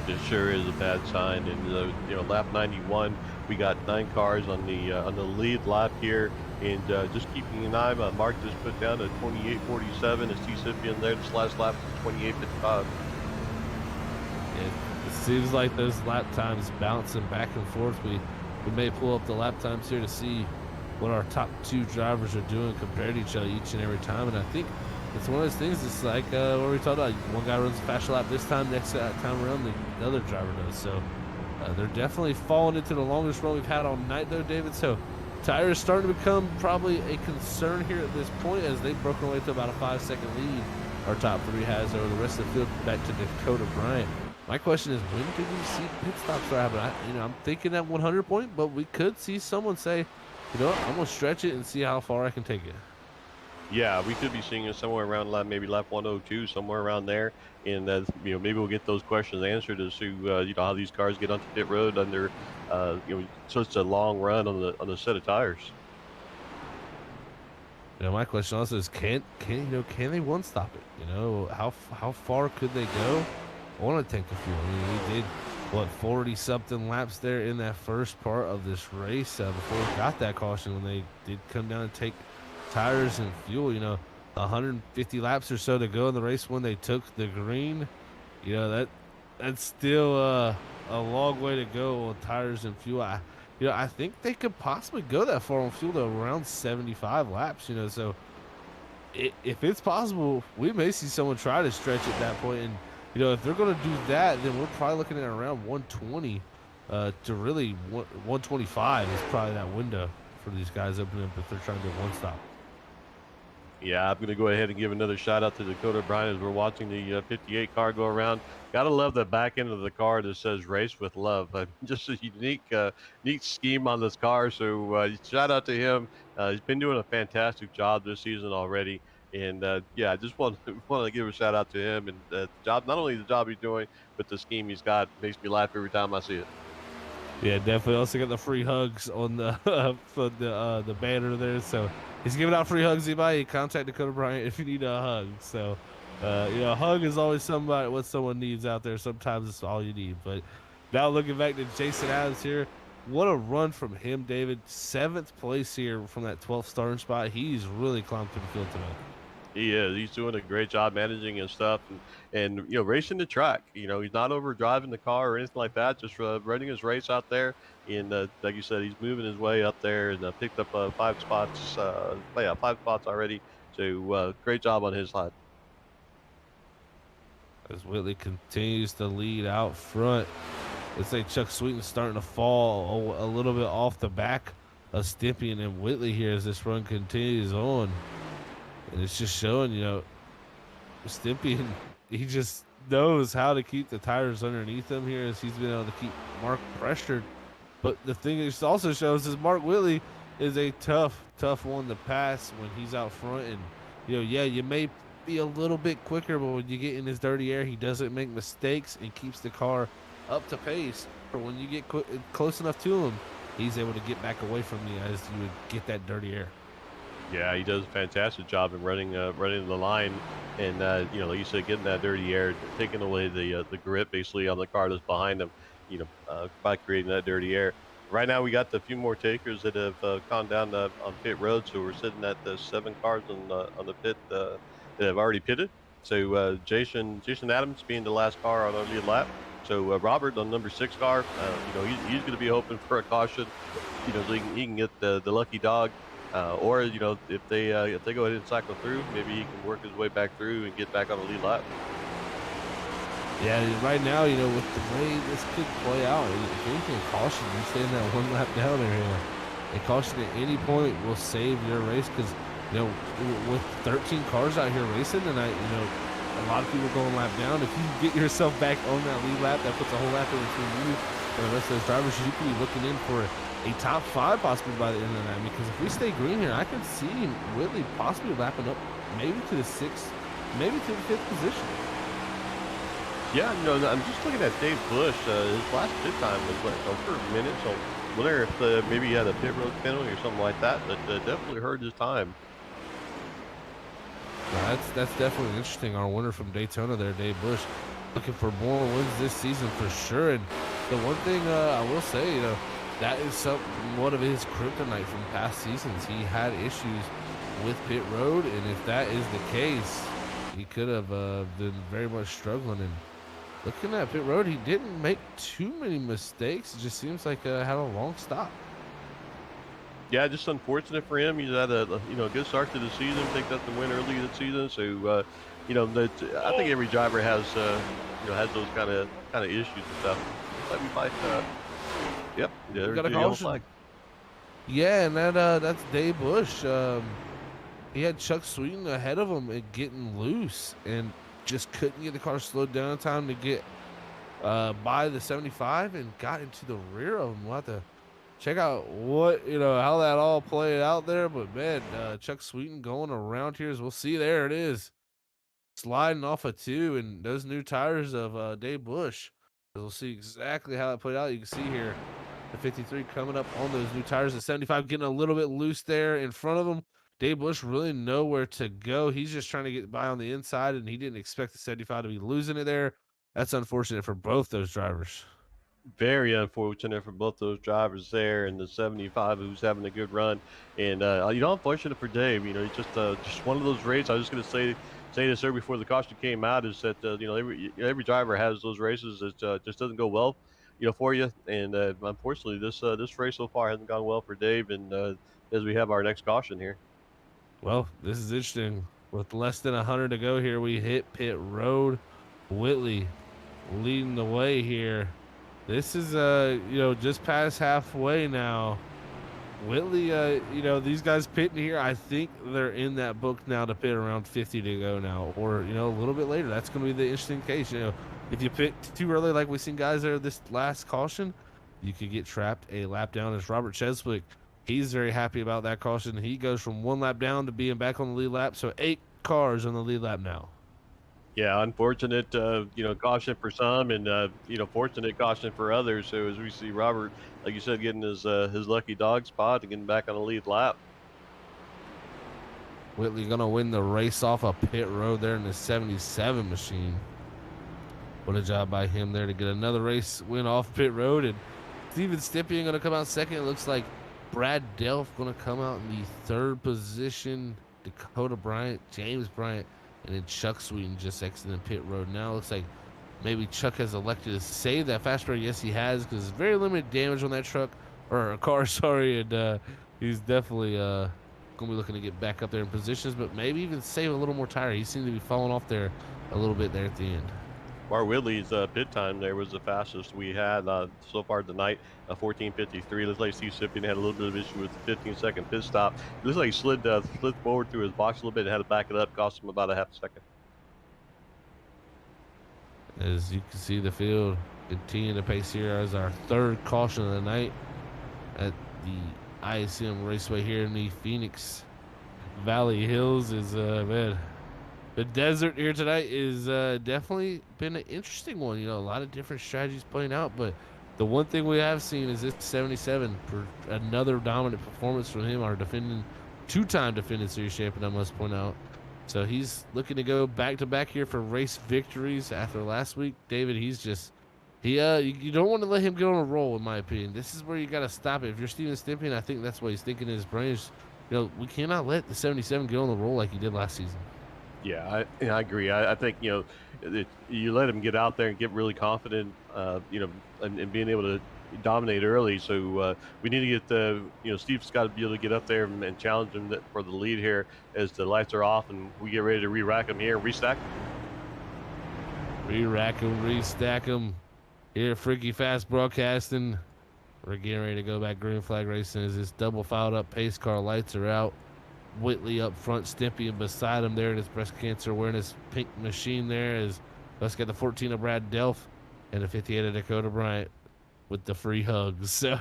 It sure is a bad sign. And lap 91, we got 9 cars on the lead lap here. And just keeping an eye, Mark just put down a 28:47 as T-Sipian there. This last lap was 28:55. It seems like those lap times bouncing back and forth. We may pull up the lap times here to see what our top two drivers are doing compared to each other each and every time. And I think it's one of those things. It's like what we talked about. One guy runs a faster lap this time, next time around the other driver does. So they're definitely falling into the longest run we've had all night, though, David. So tires starting to become probably a concern here at this point as they've broken away to about a 5-second lead. Our top three has over the rest of the field back to Dakota Bryant. My question is, when did we see pit stops start happening? I'm thinking that 100 point, but we could see someone say, you know what, I'm going to stretch it and see how far I can take it. Yeah, we could be seeing it somewhere around maybe lap 102, somewhere around there. And maybe we'll get those questions answered as to how these cars get onto pit road under such a long run on the set of tires. My question also is, can they one stop it? How far could they go on a tank of fuel? I mean, we did 40 something laps there in that first part of this race before we got that caution when they did come down and take tires and fuel. 150 laps or so to go in the race when they took the green. That's still a long way to go on tires and fuel. I think they could possibly go that far on fuel to around 75 laps, so if it's possible, we may see someone try to stretch at that point. And, if they're going to do that, then we're probably looking at around 120 to really 125 is probably that window for these guys opening up if they're trying to do one stop. Yeah, I'm going to go ahead and give another shout out to Dakota Bryant as we're watching the 58 car go around. Gotta love the back end of the car that says "Race with Love." Just a neat scheme on this car. So shout out to him. He's been doing a fantastic job this season already. And I just want to give a shout out to him and the job, not only the job he's doing, but the scheme he's got. Makes me laugh every time I see it. Yeah, definitely. Also got the free hugs on the for the banner there. So he's giving out free hugs. Anybody, contact Dakota Bryant if you need a hug. So a hug is always what someone needs out there. Sometimes it's all you need. But now looking back to Jason Adams here, what a run from him, David. 7th place here from that 12th starting spot. He's really climbed through the field today. He is. He's doing a great job managing and stuff, and racing the track. He's not over driving the car or anything like that. Just running his race out there, and like you said, he's moving his way up there and picked up 5 spots. 5 spots already. So great job on his side. As Whitley continues to lead out front, let's say Chuck Sweeten's starting to fall a little bit off the back of Stippian and Whitley here as this run continues on. And it's just showing, Stippian, he just knows how to keep the tires underneath him here as he's been able to keep Mark pressured. But the thing it also shows is Mark Whitley is a tough one to pass when he's out front. And, you may be a little bit quicker, but when you get in his dirty air, he doesn't make mistakes and keeps the car up to pace. For when you get close enough to him, he's able to get back away from you as you would get that dirty air. Yeah, he does a fantastic job in running the line, and like you said, getting that dirty air, taking away the grip basically on the car that's behind him, by creating that dirty air. Right now, we got a few more takers that have gone down on pit road, so we're sitting at the 7 cars on the pit that have already pitted. So Jason Adams being the last car on our lead lap. So Robert on number 6 car, he's going to be hoping for a caution, so he can get the lucky dog. Or if they go ahead and cycle through, maybe he can work his way back through and get back on the lead lap. Yeah, right now, with the way this could play out, if anything, caution, you stay in that 1 lap down area. A caution at any point will save your race because, with 13 cars out here racing tonight, a lot of people going lap down. If you get yourself back on that lead lap, that puts a whole lap in between you and the rest of those drivers. You could be looking in for a top 5 possibly by the end of the night, because if we stay green here, I can see Whitley possibly lapping up maybe to the 6th, maybe to the 5th position. Yeah, I'm just looking at Dave Bush. His last pit time was over a minute, so I wonder if maybe he had a pit road penalty or something like that, but definitely hurt his time. Yeah, that's definitely interesting. Our winner from Daytona there, Dave Bush, looking for more wins this season for sure. And the one thing I will say, that is one of his kryptonite from past seasons. He had issues with pit road, and if that is the case, he could have been very much struggling. And looking at pit road, he didn't make too many mistakes. It just seems like had a long stop. Yeah, just unfortunate for him. He's had a good start to the season. Picked up the win early this season, so I think every driver has has those kind of issues and stuff. Like we might, yep, yeah, We got a yellow caution. flag. Yeah, and that's Dave Bush. He had Chuck Sweeten ahead of him and getting loose, and just couldn't get the car slowed down in time to get by the 75, and got into the rear of him. We'll have to check out how that all played out there. But man, Chuck Sweeten going around here, as we'll see. There it is, sliding off of 2, and those new tires of Dave Bush. We'll see exactly how it played out. You can see here the 53 coming up on those new tires. The 75 getting a little bit loose there in front of him. Dave Bush really nowhere to go. He's just trying to get by on the inside, and he didn't expect the 75 to be losing it there. That's unfortunate for both those drivers. Very unfortunate for both those drivers there, and the 75 who's having a good run, and unfortunate for Dave. He's just one of those races. I was just going to say this here before the caution came out, is that every driver has those races that just doesn't go well, for you. And unfortunately, this race so far hasn't gone well for Dave. And as we have our next caution here. Well, this is interesting. With less than 100 to go here, we hit pit road. Whitley leading the way here. This is just past halfway now. Whitley, these guys pitting here, I think they're in that book now to pit around 50 to go now, or a little bit later. That's going to be the interesting case. If you pit too early, like we've seen guys there this last caution, you could get trapped a lap down. As Robert Cheswick, he's very happy about that caution. He goes from 1 lap down to being back on the lead lap, so 8 cars on the lead lap now. Yeah, unfortunate, caution for some, and fortunate caution for others. So as we see Robert, like you said, getting his lucky dog spot and getting back on the lead lap. Whitley gonna win the race off a pit road there in the 77 machine. What a job by him there to get another race win off pit road. And Steven Stippian gonna come out second. It looks like Brad Delph gonna come out in the 3rd position. Dakota Bryant, James Bryant, and then Chuck Sweeten just exiting pit road. Now it looks like maybe Chuck has elected to save that fast break. Yes, he has, because there's very limited damage on that truck, or car, sorry. And he's definitely going to be looking to get back up there in positions, but maybe even save a little more tire. He seemed to be falling off there a little bit there at the end. Bar Whitley's pit time there was the fastest we had so far tonight, 14:53. Looks like Steve Sippian had a little bit of issue with the 15-second pit stop. It looks like he slid forward through his box a little bit and had to back it up, cost him about a half a second. As you can see, the field continuing to pace here as our 3rd caution of the night at the ISM Raceway here in the Phoenix Valley Hills. Is man, the desert here tonight is definitely been an interesting one. A lot of different strategies playing out, but the one thing we have seen is this 77, another dominant performance from him, our two-time defending series champion, I must point out. So he's looking to go back-to-back here for race victories after last week. David, he's just you don't want to let him get on a roll, in my opinion. This is where you got to stop it. If you're Steven Stimpian, I think that's what he's thinking in his brain is, we cannot let the 77 get on the roll like he did last season. Yeah, I agree. I think, you let him get out there and get really confident, and being able to dominate early. So we need to get Steve's got to be able to get up there and challenge him for the lead here as the lights are off and we get ready to re-rack him here and restack. Re-rack him, restack him. Here, Freaky Fast Broadcasting. We're getting ready to go back green flag racing as this double filed up pace car lights are out. Whitley up front, Stimpian beside him there in his breast cancer awareness pink machine there. As let's get the 14 of Brad Delph and the 58 of Dakota Bryant with the free hugs. So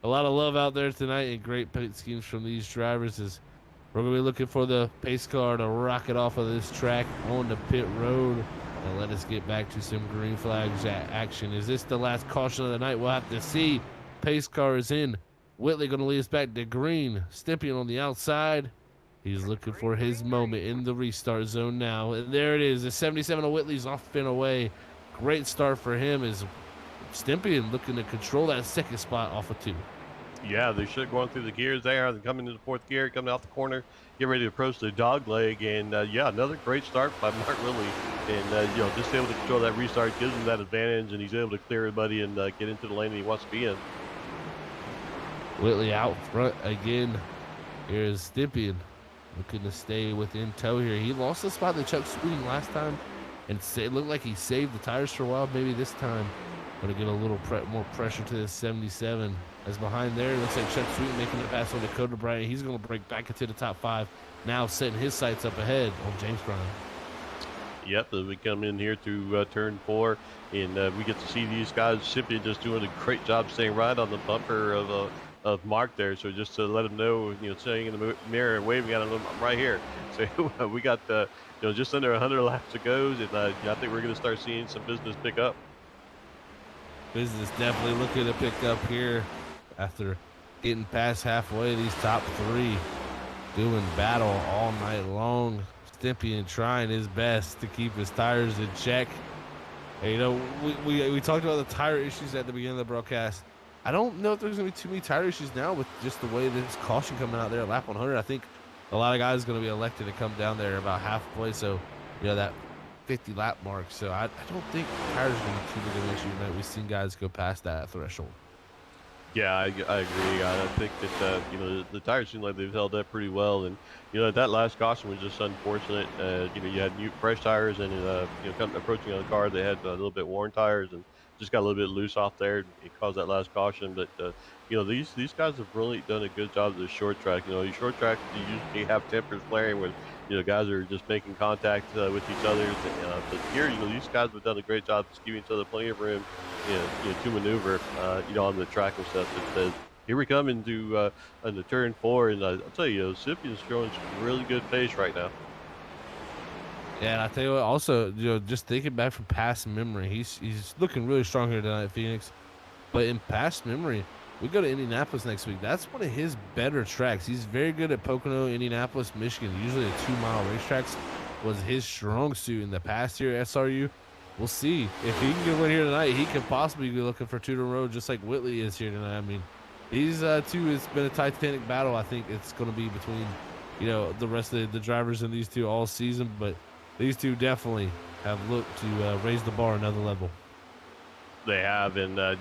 a lot of love out there tonight and great paint schemes from these drivers as we're going to be looking for the pace car to rocket off of this track on the pit road and let us get back to some green flags action. Is this the last caution of the night? We'll have to see. Pace car is in. Whitley going to lead us back to green. Stimpian on the outside. He's looking for his moment in the restart zone now. And there it is. The 77 of Whitley's off and away. Great start for him as Stympian looking to control that second spot off of 2. Yeah, they should going through the gears there. They're coming into the fourth gear, coming out the corner, get ready to approach the dog leg. And yeah, another great start by Mark Willie. And just able to control that restart gives him that advantage, and he's able to clear everybody and get into the lane that he wants to be in. Whitley out front again. Here's Stympian looking to stay within tow here. He lost the spot to Chuck Sweeting last time, and it looked like he saved the tires for a while. Maybe this time going to get a little more pressure to this 77. As behind there, it looks like Chuck Sweeting making the pass on Dakota Bryant. He's going to break back into the top 5, now setting his sights up ahead on James Bryant. Yep, as we come in here to turn 4, and we get to see these guys simply just doing a great job staying right on the bumper of Mark there. So just to let him know, staying in the mirror and waving at him, I'm right here. So we got just under 100 laps to go, and I think we're going to start seeing some business pick up. Business definitely looking to pick up here after getting past halfway. These top 3 doing battle all night long. Stympian trying his best to keep his tires in check. And, we talked about the tire issues at the beginning of the broadcast. I don't know if there's going to be too many tire issues now with just the way this caution coming out there at lap 100. I think a lot of guys are going to be elected to come down there about halfway. So, that 50 lap mark. So I don't think tires are going to be too big of an issue tonight. We've seen guys go past that threshold. Yeah, I agree. I think that the tires seem like they've held up pretty well, and that last caution was just unfortunate. You had new fresh tires, and approaching on the car, they had a little bit worn tires, and just got a little bit loose off there. It caused that last caution, but these guys have really done a good job of the short track. Your short track, you usually have tempers flaring when guys are just making contact with each other. But here, these guys have done a great job of giving each other plenty of room, to maneuver, on the track and stuff. But here we come into turn 4, and I'll tell you, Stympian's showing some really good pace right now. Yeah, and I tell you what, also, just thinking back from past memory, he's looking really strong here tonight at Phoenix. But in past memory, we go to Indianapolis next week. That's one of his better tracks. He's very good at Pocono, Indianapolis, Michigan. Usually the 2-mile racetracks was his strong suit in the past year at SRU. We'll see. If he can get one here tonight, he could possibly be looking for 2 to road just like Whitley is here tonight. I mean, these 2, it's been a titanic battle. I think it's going to be between, the rest of the drivers in these 2 all season. But these 2 definitely have looked to raise the bar another level. They have, and I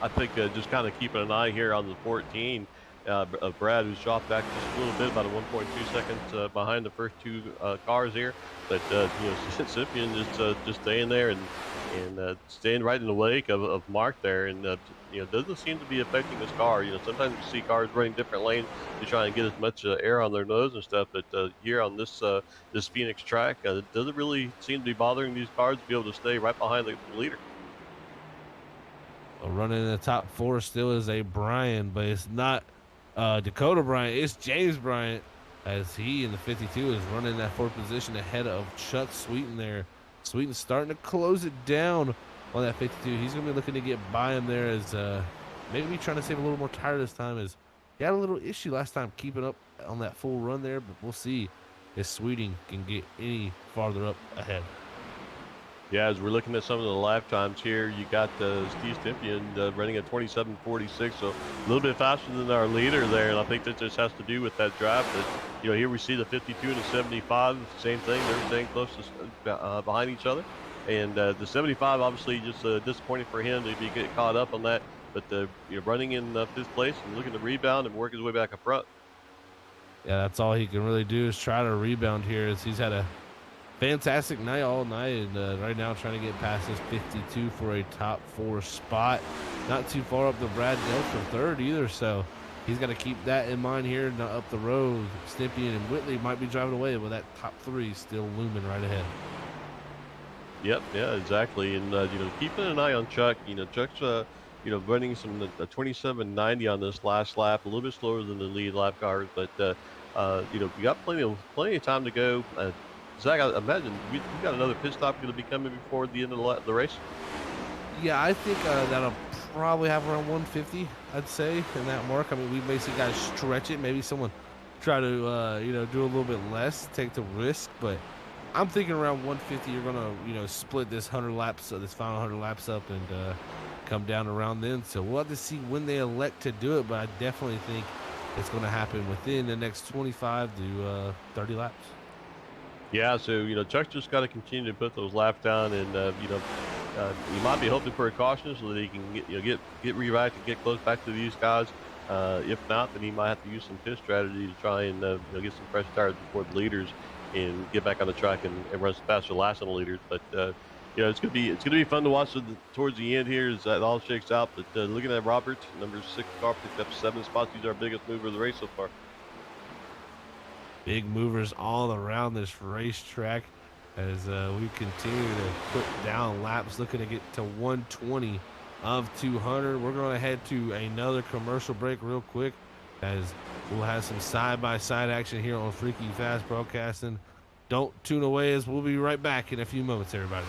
think just kind of keeping an eye here on the 14 of Brad, who's dropped back just a little bit, about a 1.2 seconds behind the first 2 cars here. But Stympian is just staying there and staying right in the wake of Mark there, and doesn't seem to be affecting his car. Sometimes you see cars running different lanes to try and get as much air on their nose and stuff, but here on this Phoenix track, it doesn't really seem to be bothering these cars to be able to stay right behind the leader. Running in the top 4 still is a Bryant, but it's not Dakota Bryant. It's James Bryant, as he in the 52 is running that 4th position ahead of Chuck Sweeting there. Sweeting's starting to close it down on that 52. He's going to be looking to get by him there, as maybe trying to save a little more tire this time, as he had a little issue last time keeping up on that full run there, but we'll see if Sweeting can get any farther up ahead. Yeah, as we're looking at some of the lap times here, you got Steve Stympian running at 27:46, so a little bit faster than our leader there, and I think that just has to do with that draft. But here we see the 52 and the 75, same thing. They're staying close to behind each other, and the 75 obviously just disappointing for him to get caught up on that. But running in 5th place and looking to rebound and work his way back up front. Yeah, that's all he can really do is try to rebound here, as he's had a fantastic night all night, and right now trying to get past this 52 for a top 4 spot. Not too far up the Brad Nelson 3rd either, so he's got to keep that in mind here. Not up the road, Stympian and Whitley might be driving away, but that top 3 still looming right ahead. Yep, yeah, exactly, and keeping an eye on Chuck. Chuck's running some 27.90 on this last lap, a little bit slower than the lead lap cars, but we got plenty of time to go. Zach, I imagine we got another pit stop going to be coming before the end of the race. Yeah, I think that'll probably have around 150, I'd say, in that mark. I mean, we basically got to stretch it. Maybe someone try to, do a little bit less, take the risk. But I'm thinking around 150, you're going to, split this 100 laps, this final 100 laps up, and come down around then. So we'll have to see when they elect to do it, but I definitely think it's going to happen within the next 25 to 30 laps. Yeah, so Chuck's just got to continue to put those laps down, and he might be hoping for a caution so that he can get re-racked and get close back to these guys. If not, then he might have to use some pit strategy to try and get some fresh tires before the leaders and get back on the track and run some faster laps on the leaders. But it's gonna be fun to watch towards the end here as that all shakes out. But looking at Robert, number 6 car, picked up 7 spots. He's our biggest mover of the race so far. Big movers all around this racetrack as we continue to put down laps, looking to get to 120 of 200. We're going to head to another commercial break real quick as we'll have some side-by-side action here on Freaky Fast Broadcasting. Don't tune away as we'll be right back in a few moments, everybody.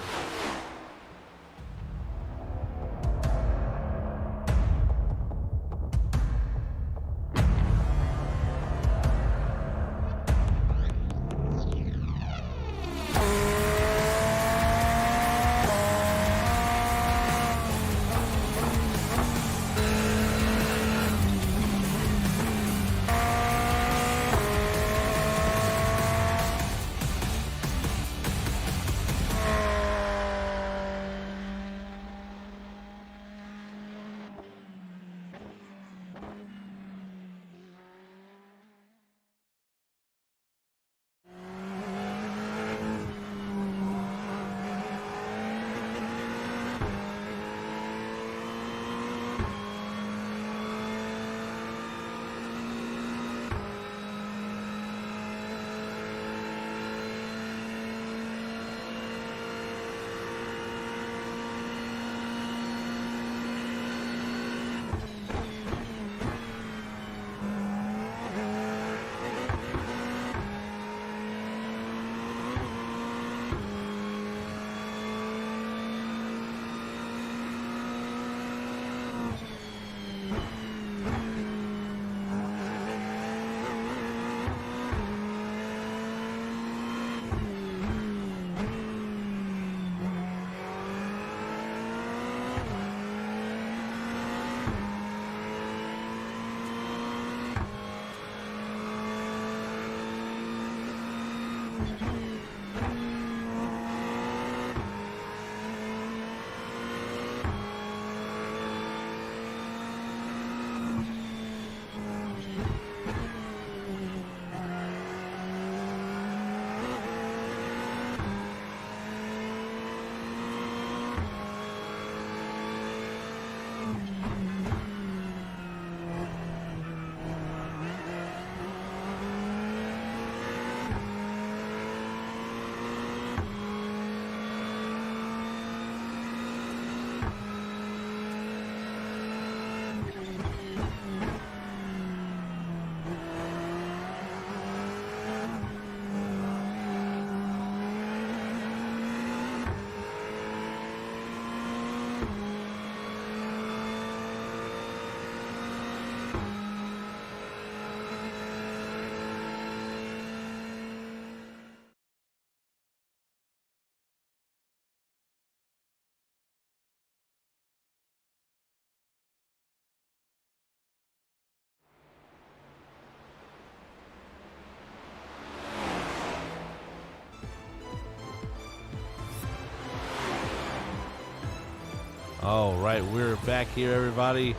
All right, we're back here, everybody.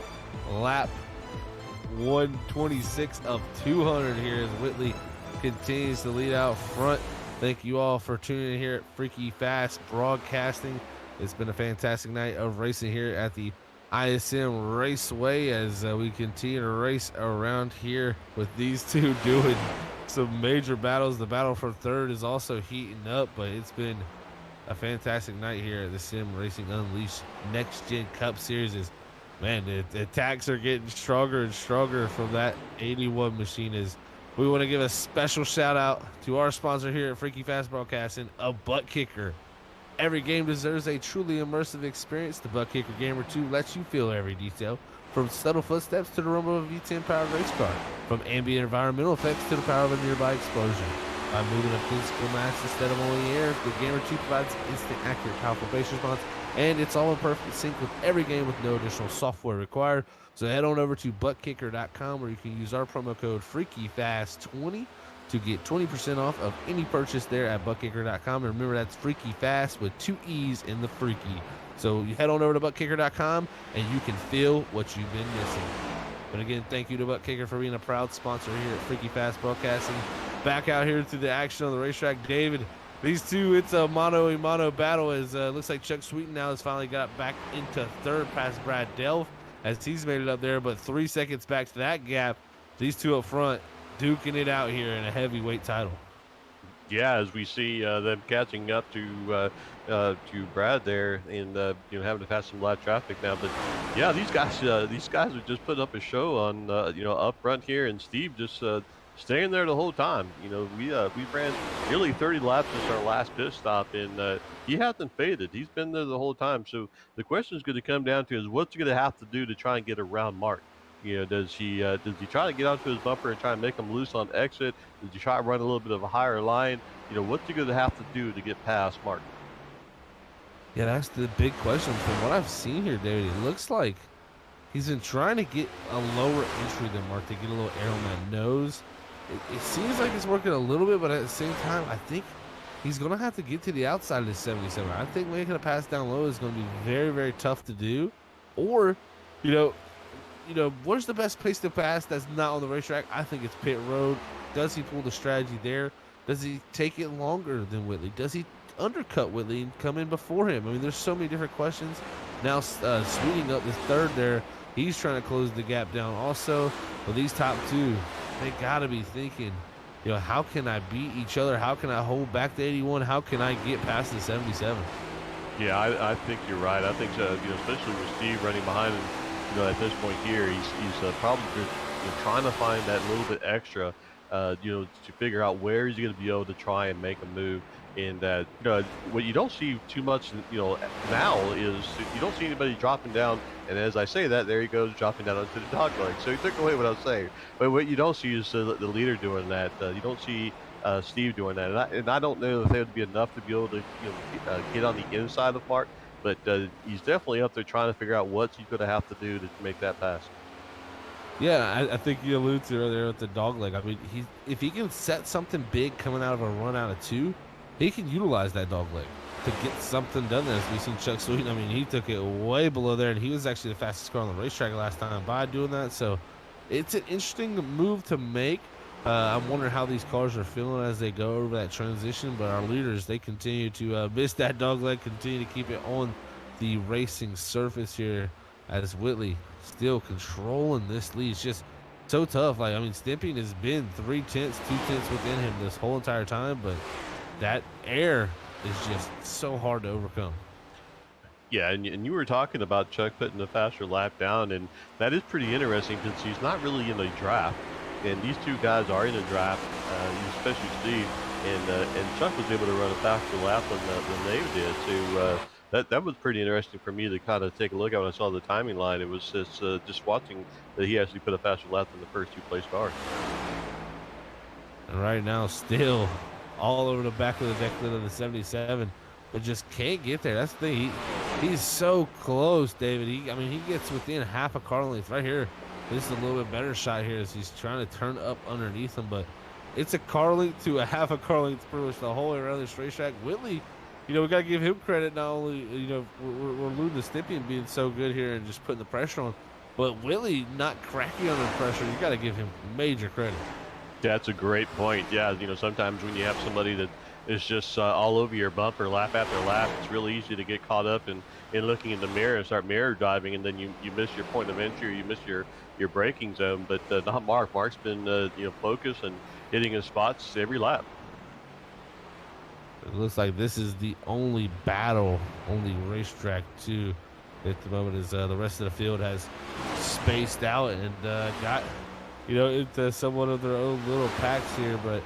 Lap 126 of 200 here as Whitley continues to lead out front. Thank you all for tuning in here at Freaky Fast Broadcasting. It's been a fantastic night of racing here at the ISM Raceway as we continue to race around here with these two doing some major battles. The battle for third is also heating up, but it's been a fantastic night here at the Sim Racing Unleashed Next Gen Cup Series. Man, the attacks are getting stronger and stronger from that 81 machine. As we want to give a special shout out to our sponsor here at Freaky Fast Broadcasting, a ButtKicker. Every game deserves a truly immersive experience. The ButtKicker Gamer 2 lets you feel every detail, from subtle footsteps to the rumble of a V10 powered race car, from ambient environmental effects to the power of a nearby explosion. by moving a physical mass instead of only air. The Gamer 2 provides instant, accurate, powerful base response, and it's all in perfect sync with every game with no additional software required. So head on over to ButtKicker.com where you can use our promo code FreakyFast20 to get 20% off of any purchase there at ButtKicker.com. And remember, that's Freaky Fast with 2 E's in the Freaky. So you head on over to ButtKicker.com and you can feel what you've been missing. But again, thank you to ButtKicker for being a proud sponsor here at Freaky Fast Broadcasting. Back out here to the action on the racetrack, David. These two, it's a mano-a-mano battle as looks like Chuck Sweeten now has finally got back into third past Brad Delph as he's made it up there, but 3 seconds back to that gap. These two up front duking it out here in a heavyweight title. Yeah, as we see them catching up to Brad there, and having to pass some live traffic now. But yeah, these guys are just putting up a show on up front here, and Steve just staying there the whole time. We ran nearly 30 laps since our last pit stop, and he hasn't faded. He's been there the whole time. So the question is going to come down to is what's he going to have to do to try and get around Mark. Does he try to get onto his bumper and try and make him loose on exit? Does he try to run a little bit of a higher line? What's he going to have to do to get past Mark? Yeah, that's the big question. From what I've seen here, David, it looks like he's been trying to get a lower entry than Mark to get a little air on that nose. It seems like it's working a little bit, but at the same time, I think he's going to have to get to the outside of the 77. I think making a pass down low is going to be very, very tough to do. Or, where's the best place to pass that's not on the racetrack? I think it's pit road. Does he pull the strategy there? Does he take it longer than Whitley? Does he undercut Whitley and come in before him? I mean, there's so many different questions. Now, Sweeting up the third there. He's trying to close the gap down also. But these top two, they got to be thinking, how can I beat each other? How can I hold back the 81? How can I get past the 77? Yeah, I think you're right. I think, especially with Steve running behind him, at this point here, he's probably just trying to find that little bit extra, to figure out where he's going to be able to try and make a move. And what you don't see too much, now is you don't see anybody dropping down. And as I say that, there he goes dropping down onto the dog leg. So he took away what I was saying. But what you don't see is the leader doing that. You don't see Steve doing that. And I don't know if that would be enough to be able to get on the inside of Mark. But he's definitely up there trying to figure out what he's going to have to do to make that pass. Yeah, I think you alluded to earlier with the dog leg. I mean, if he can set something big coming out of a run out of 2, he can utilize that dog leg to get something done there. As we've seen Chuck Sweeten, I mean, he took it way below there, and he was actually the fastest car on the racetrack last time by doing that. So it's an interesting move to make. I'm wondering how these cars are feeling as they go over that transition, but our leaders, they continue to miss that dog leg, continue to keep it on the racing surface here as Whitley still controlling this lead. It's just so tough. Stimping has been 3 tenths, 2 tenths within him this whole entire time, but that air is just so hard to overcome. Yeah, and you were talking about Chuck putting a faster lap down, and that is pretty interesting because he's not really in a draft. And these two guys are in a draft, especially Steve, and Chuck was able to run a faster lap than they did. So that was pretty interesting for me to kind of take a look at when I saw the timing line. It was just watching that he actually put a faster lap than the first 2 place cars. And right now, still all over the back of the decklet of the 77, but just can't get there. That's the thing. He's so close, David. He gets within half a car length right here. This is a little bit better shot here as he's trying to turn up underneath him, but it's a car length to a half a car length pretty much the whole way around this racetrack. Whitley, we got to give him credit. Not only, we're alluding to Stimpy being so good here and just putting the pressure on, but Whitley not cracking under pressure. You got to give him major credit. That's a great point. Yeah, sometimes when you have somebody that is just all over your bumper lap after lap, it's really easy to get caught up in looking in the mirror and start mirror driving, and then you miss your point of entry, or you miss your braking zone. But not Mark. Mark's been focused and hitting his spots every lap. It looks like this is the only racetrack too at the moment, as the rest of the field has spaced out and got into somewhat of their own little packs here. But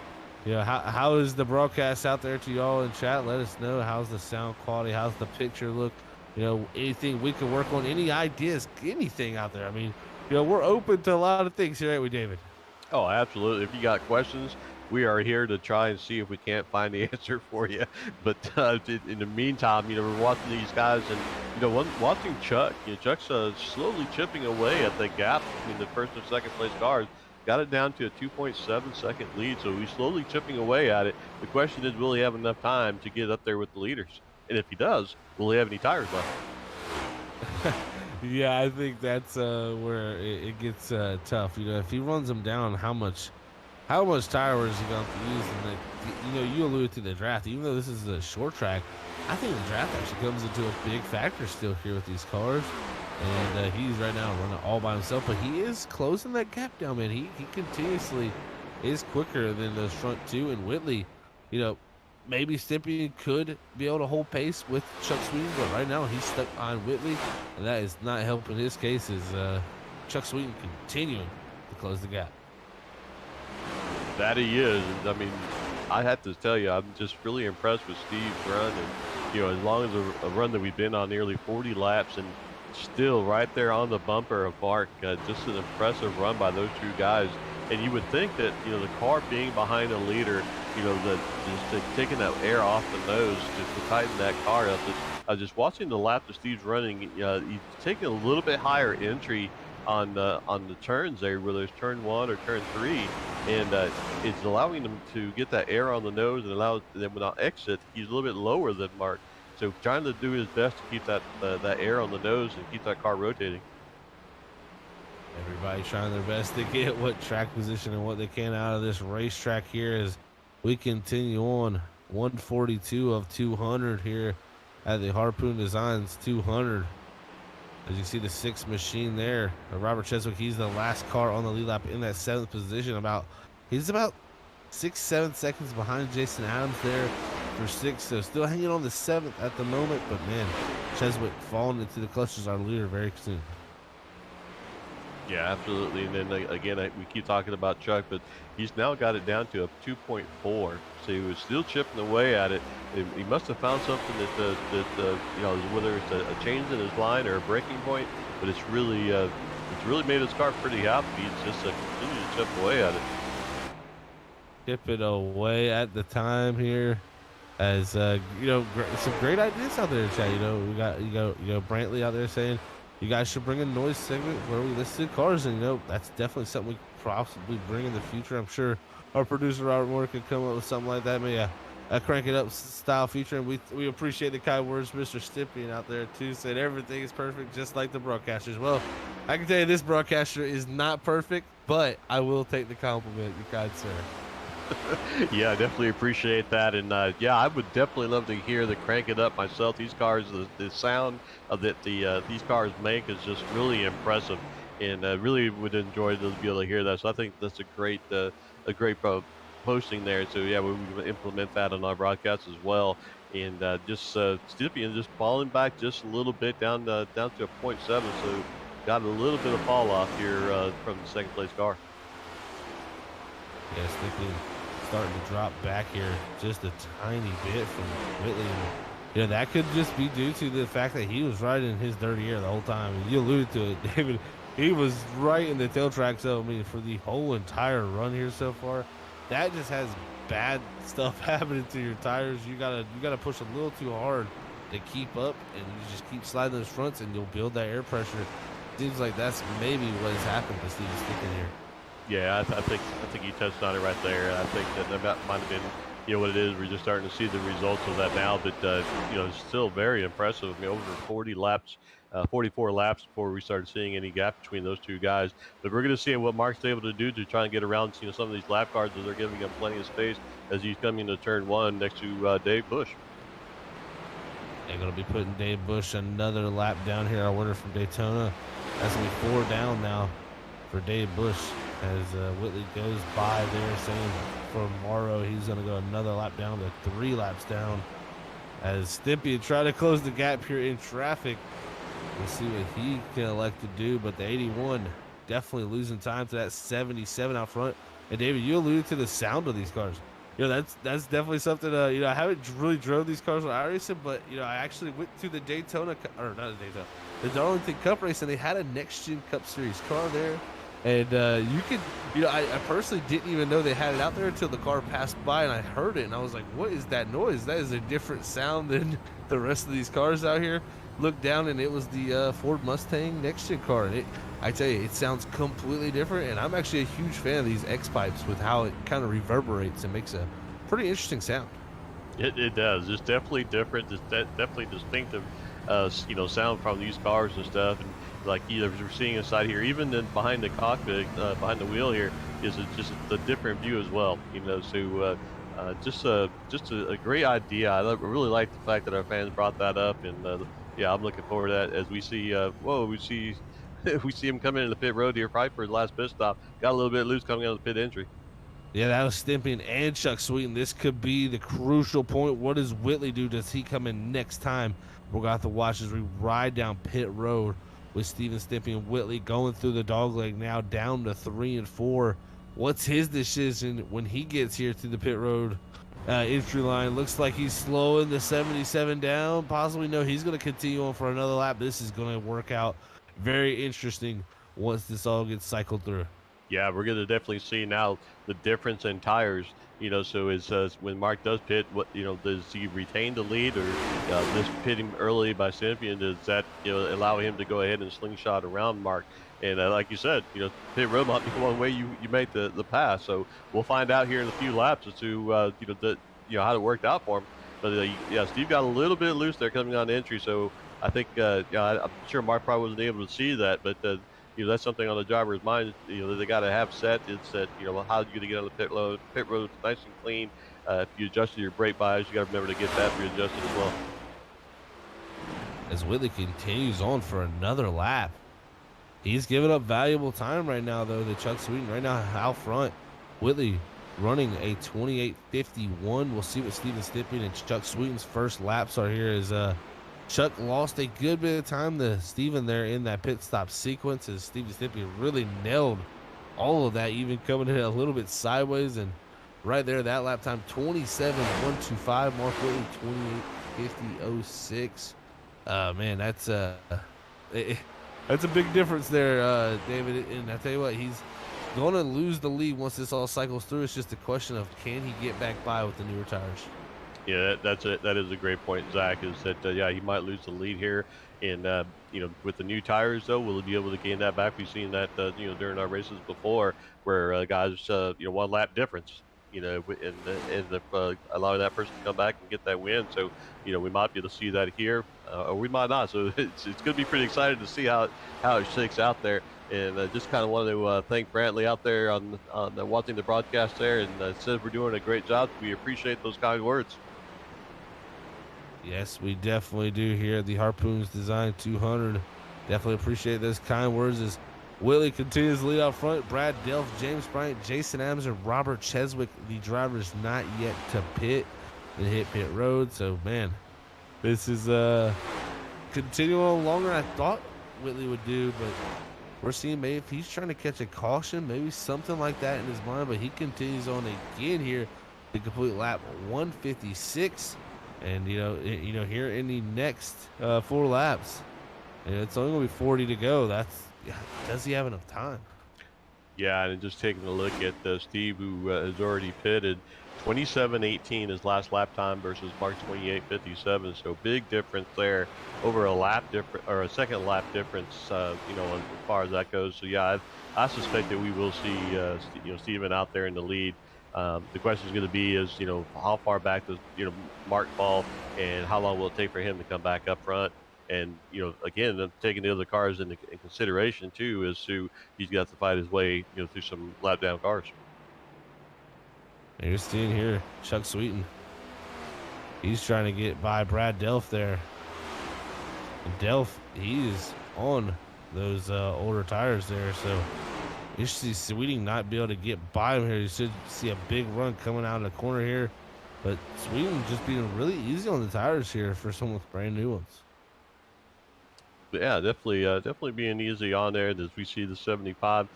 how is the broadcast out there to y'all in chat? Let us know. How's the sound quality? How's the picture look? Anything we can work on, any ideas, anything out there. I mean, we're open to a lot of things here, ain't we, David? Oh, absolutely. If you got questions, we are here to try and see if we can't find the answer for you. But in the meantime, we're watching these guys, and watching Chuck. Chuck's slowly chipping away at the gap between the first and second place cars. Got it down to a 2.7 second lead, so he's slowly chipping away at it. The question is, will he have enough time to get up there with the leaders? And if he does, will he have any tires left? Yeah, I think that's where it gets tough. If he runs them down, how much tire wear is he going to use? And you alluded to the draft. Even though this is a short track, I think the draft actually comes into a big factor still here with these cars. And he's right now running all by himself, but he is closing that gap down, man. He continuously is quicker than those front two. And Whitley, maybe Stimpy could be able to hold pace with Chuck Sweeten, but right now he's stuck behind Whitley, and that is not helping his case as Chuck Sweeten continuing to close the gap. That he is. I mean, I have to tell you, I'm just really impressed with Steve's run. And, as long as a run that we've been on nearly 40 laps and still right there on the bumper of Mark, just an impressive run by those two guys. And you would think that, the car being behind a leader, that just taking that air off the nose just to tighten that car up. Just watching the lap that Steve's running, he's taking a little bit higher entry on the turns there, whether it's turn 1 or turn 3, and it's allowing them to get that air on the nose and allow them without exit. He's a little bit lower than Mark, so trying to do his best to keep that air on the nose and keep that car rotating. Everybody trying their best to get what track position and what they can out of this racetrack here as we continue on. 142 of 200 here at the Harpoon Designs 200. As you see the 6 machine there, Robert Cheswick, he's the last car on the lead lap in that 7th position. He's about 6-7 seconds behind Jason Adams there for 6th, so still hanging on the 7th at the moment. But man, Cheswick falling into the clutches our leader very soon. Yeah, absolutely. And then again, we keep talking about Chuck, but he's now got it down to a 2.4. So he was still chipping away at it. He must have found something that whether it's a change in his line or a breaking point, but it's really made his car pretty happy. He's just continuing to chip away at it. Chip it away at the time here, as some great ideas out there, Chad. We got Brantley out there saying, you guys should bring a noise segment where we listen to cars, and that's definitely something we could possibly bring in the future. I'm sure our producer Robert Moore could come up with something like that. Maybe a crank it up style feature, and we appreciate the kind words Mr. Stippian out there too, said everything is perfect just like the broadcasters. Well, I can tell you this broadcaster is not perfect, but I will take the compliment, you kind sir. Yeah, I definitely appreciate that, and yeah, I would definitely love to hear the crank it up myself. These cars, the sound of these cars make is just really impressive, and really would enjoy to be able to hear that. So I think that's a great posting there. So yeah, we would implement that on our broadcast as well, and just Stippian just falling back just a little bit down to a 0.7. So got a little bit of fall off here from the second place car. Yeah, Stippian starting to drop back here just a tiny bit from Whitley. That could just be due to the fact that he was right in his dirty air the whole time. And you alluded to it, David. He was right in the tail track zone. I mean, for the whole entire run here so far, that just has bad stuff happening to your tires. You gotta push a little too hard to keep up, and you just keep sliding those fronts, and you'll build that air pressure. Seems like that's maybe what has happened to Steven Sticken here. Yeah, I think you touched on it right there. I think that might have been, what it is. We're just starting to see the results of that now, but it's still very impressive. I mean, over 40 laps, 44 laps before we started seeing any gap between those two guys. But we're going to see what Mark's able to do to try and get around, some of these lap cars as they're giving him plenty of space as he's coming into turn 1 next to Dave Bush. They're going to be putting Dave Bush another lap down here. I wonder from Daytona. That's going to be 4 down now for Dave Bush. As Whitley goes by there, saying for Morrow he's going to go another lap down to 3 laps down. As Stimpy try to close the gap here in traffic. We'll see what he can elect to do, but the 81 definitely losing time to that 77 out front. And David, you alluded to the sound of these cars. That's definitely something. I haven't really drove these cars on iRacing, but I actually went to the Daytona, or not the Daytona, the Darlington Cup race, and they had a Next Gen Cup Series car there. And you could, I personally didn't even know they had it out there until the car passed by and I heard it and I was like, what is that noise? That is a different sound than the rest of these cars out here. Looked down and it was the Ford Mustang next gen car. And I tell you, it sounds completely different. And I'm actually a huge fan of these X pipes with how it kind of reverberates and makes a pretty interesting sound. It does. It's definitely different. It's definitely distinctive, sound from these cars and stuff. And like we're seeing inside here, even then behind the cockpit, behind the wheel here, is just a different view as well. So just a great idea. Really like the fact that our fans brought that up, and yeah, I'm looking forward to that as we see. We see. We see him coming in the pit road here, probably for the last pit stop. Got a little bit loose coming out of the pit entry. Yeah, that was Stimpy and Chuck Sweeten. This could be the crucial point. What does Whitley do? Does he come in next time? We're going to have to watch as we ride down pit road with Steven Stimpy and Whitley going through the dogleg now down to 3 and 4. What's his decision when he gets here through the pit road entry line? Looks like he's slowing the 77 down. Possibly no, he's going to continue on for another lap. This is going to work out very interesting once this all gets cycled through. Yeah, we're going to definitely see now the difference in tires. So when Mark does pit, does he retain the lead, or this pitting early by Sympian, does that allow him to go ahead and slingshot around Mark? And like you said, pit road might be one way you make the pass. So we'll find out here in a few laps as to how it worked out for him. But yeah, Steve got a little bit loose there coming on the entry. So I think I'm sure Mark probably wasn't able to see that, but. That's something on the driver's mind, that they got to have set. It's that, how are you going to get on the pit road nice and clean. If you adjusted your brake bias, you got to remember to get that readjusted as well. As Whitley continues on for another lap. He's giving up valuable time right now, though, to Chuck Sweeten right now out front. Whitley running a 28.51. We'll see what Steven Stimpy and Chuck Sweeten's first laps are here as Chuck lost a good bit of time to Steven there in that pit stop sequence as Steven Stimpy really nailed all of that, even coming in a little bit sideways. And right there, that lap time, 27.125. Mark Whitley, 28.50.06. Man, that's a big difference there, David. And I tell you what, he's going to lose the lead once this all cycles through. It's just a question of, can he get back by with the newer tires? Yeah, that is a great point, Zach, is that, he might lose the lead here. And, with the new tires, though, will he be able to gain that back? We've seen that, during our races before where guys, one lap difference, and allowing that person to come back and get that win. So, we might be able to see that here, or we might not. So it's going to be pretty exciting to see how it shakes out there. And just kind of want to thank Brantley out there on watching the broadcast there, and says we're doing a great job. We appreciate those kind words. Yes, we definitely do here at the Harpoons Design 200. Definitely appreciate those kind words as Willie continues to lead out front. Brad Delph, James Bryant, Jason Adams, and Robert Cheswick, the drivers not yet to pit and hit pit road. So, man, this is continuing on longer than I thought Whitley would do, but we're seeing maybe if he's trying to catch a caution, maybe something like that in his mind, but he continues on again here to complete lap 156. And, here in the next 4 laps, and it's only going to be 40 to go. Does he have enough time? Yeah, and just taking a look at Steve, who has already pitted, 27.18 his last lap time versus Mark 28.57. So big difference there, over a second lap difference, as far as that goes. So yeah, I suspect that we will see Steven out there in the lead. The question is going to be is, how far back does, Mark fall, and how long will it take for him to come back up front? And, again, taking the other cars into consideration too, is he's got to fight his way, through some lap down cars. And you're seeing here Chuck Sweeten. He's trying to get by Brad Delph there. And Delph, he is on those older tires there, so you should see Sweeting not be able to get by him here. You should see a big run coming out of the corner here. But Sweeting just being really easy on the tires here for someone with brand new ones. Yeah, definitely being easy on there as we see the 75,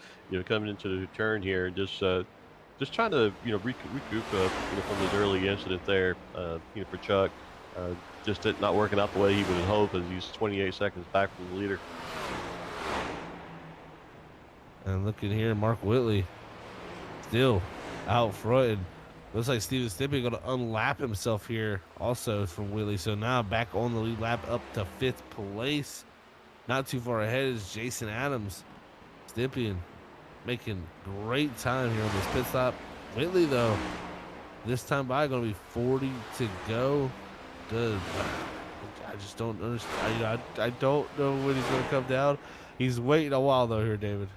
coming into the turn here, just trying to, recoup, from his early incident there, for Chuck, just it not working out the way he would have hoped as he's 28 seconds back from the leader. And looking here, Mark Whitley still out front. And looks like Steven Stimpy going to unlap himself here also from Whitley. So now back on the lead lap up to 5th place. Not too far ahead is Jason Adams. Stimpy making great time here on this pit stop. Whitley, though, this time by going to be 40 to go. I just don't understand. I don't know when he's going to come down. He's waiting a while, though, here, David.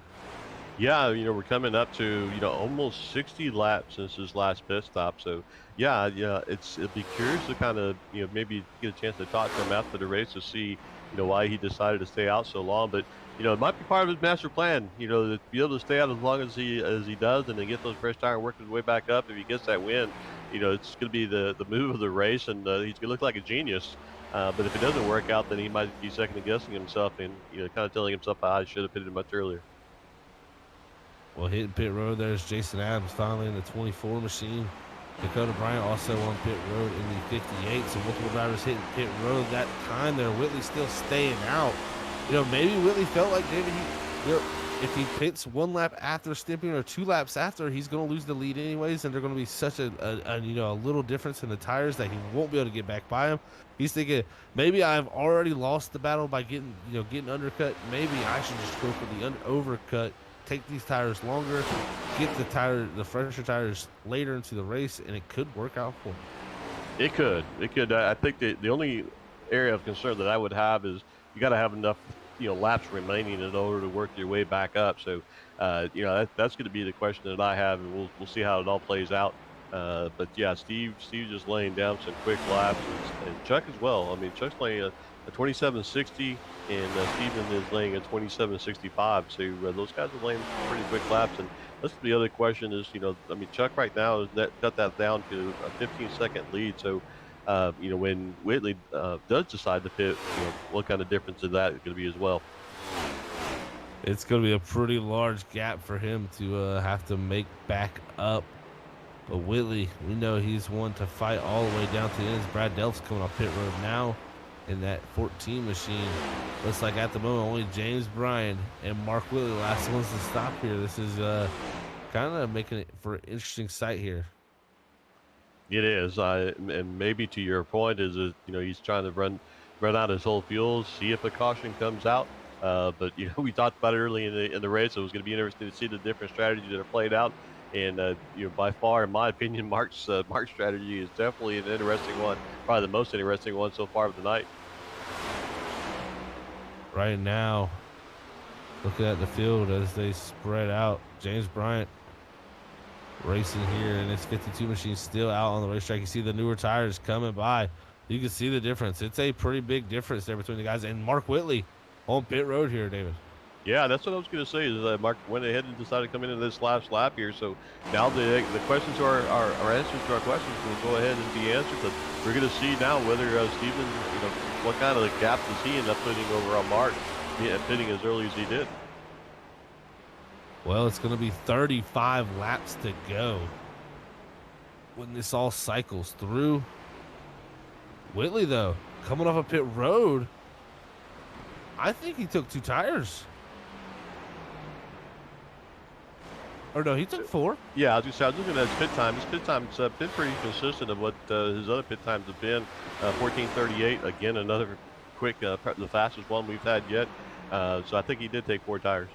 Yeah, we're coming up to, almost 60 laps since his last pit stop. So, yeah, it'd be curious to kind of, maybe get a chance to talk to him after the race to see, why he decided to stay out so long. But, it might be part of his master plan, to be able to stay out as long as he does and then get those fresh tires and work his way back up. If he gets that win, it's going to be the move of the race, and he's going to look like a genius. But if it doesn't work out, then he might be second guessing himself and, kind of telling himself, I should have pitted much earlier. Well, hitting pit road, there's Jason Adams finally in the 24 machine. Dakota Bryant also on pit road in the 58. So multiple drivers hitting pit road that time there. Whitley still staying out. Maybe Whitley felt like David, if he pits 1 lap after Stimpy or 2 laps after, he's going to lose the lead anyways, and they're going to be such a little difference in the tires that he won't be able to get back by him. He's thinking, maybe I've already lost the battle by getting undercut. Maybe I should just go for the overcut. Take these tires longer, get the fresher tires later into the race, and it could work out for him. It could. I think the only area of concern that I would have is you got to have enough, laps remaining in order to work your way back up. So, that's going to be the question that I have, and we'll see how it all plays out. But yeah, Steve just laying down some quick laps, and Chuck as well. I mean, Chuck's laying a 27.60, and Steven is laying a 27.65. So those guys are laying pretty quick laps. And that's the other question is, Chuck right now has cut that down to a 15-second lead. So, when Whitley does decide to pit, what kind of difference is that going to be as well? It's going to be a pretty large gap for him to have to make back up. But Whitley, we know he's one to fight all the way down to the end. Brad Delp's coming off pit road now in that 14 machine. Looks like at the moment only James Bryan and Mark Whitley last ones to stop here. This is kind of making it for an interesting sight here. It is, and maybe to your point is he's trying to run out his whole fuel, see if a caution comes out. But we talked about it early in the race. So it was going to be interesting to see the different strategies that are played out. And by far, in my opinion, Mark's strategy is definitely an interesting one, probably the most interesting one so far of the night. Right now, looking at the field as they spread out, James Bryant racing here in his 52 machine, still out on the racetrack. You see the newer tires coming by. You can see the difference. It's a pretty big difference there between the guys. And Mark Whitley on pit road here, David. Yeah, that's what I was going to say. Is that Mark went ahead and decided to come into this last lap here. So now the questions are our answers to our questions will go ahead and be answered. But we're going to see now whether Steven, what kind of gap does he end up putting over on Mark, pitting as early as he did. Well, it's going to be 35 laps to go when this all cycles through. Whitley, though, coming off a pit road, I think he took 2 tires. Or no, he took 4. Yeah, I was looking at his pit time. His pit time's been pretty consistent of what his other pit times have been. 14:38, again, another quick, the fastest one we've had yet. So I think he did take 4 tires.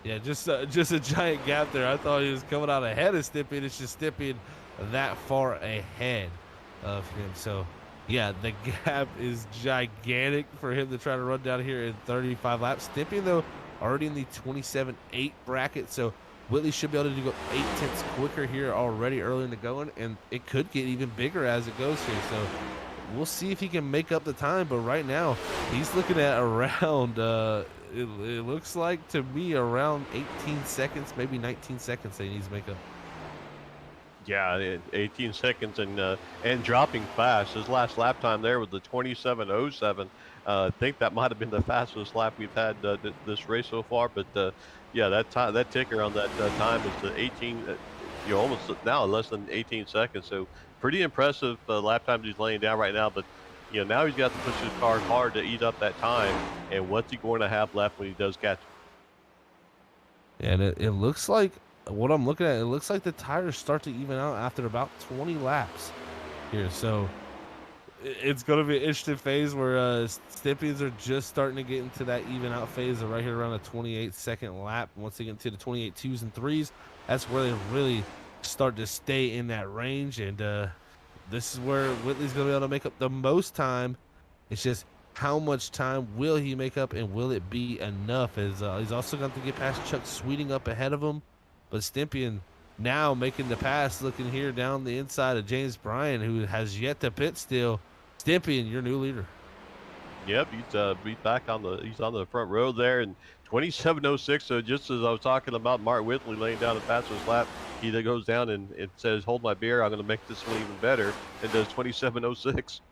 Yeah, just a giant gap there. I thought he was coming out ahead of Stimpy. It's just Stimpy that far ahead of him. So, yeah, the gap is gigantic for him to try to run down here in 35 laps. Stimpy, though, already in the 27.8 bracket. So, Whitley should be able to go 0.8 quicker here already early in the going, and it could get even bigger as it goes here. So we'll see if he can make up the time. But right now, he's looking at around, it looks like to me around 18 seconds, maybe 19 seconds that he needs to make up. Yeah, 18 seconds and dropping fast. His last lap time there was the 27:07. I think that might have been the fastest lap we've had this race so far. But yeah, that ticker on that time is the 18. Almost now less than 18 seconds. So pretty impressive lap times he's laying down right now. But now he's got to push his car hard to eat up that time. And what's he going to have left when he does catch? And it looks like what I'm looking at, it looks like the tires start to even out after about 20 laps here. So it's going to be an interesting phase where Stimpians are just starting to get into that even out phase of right here around the 28-second lap. Once they get into the 28 twos and threes, that's where they really start to stay in that range. And this is where Whitley's going to be able to make up the most time. It's just how much time will he make up, and will it be enough? As he's also going to get past Chuck Sweeting up ahead of him, but Stimpian now making the pass, looking here down the inside of James Bryan, who has yet to pit still. Stimpian, your new leader. Yep, he's back on the front row there, and 27:06. So just as I was talking about Mark Whitley laying down the fastest lap, he then goes down and says, "Hold my beer, I'm going to make this one even better," and does 27:06.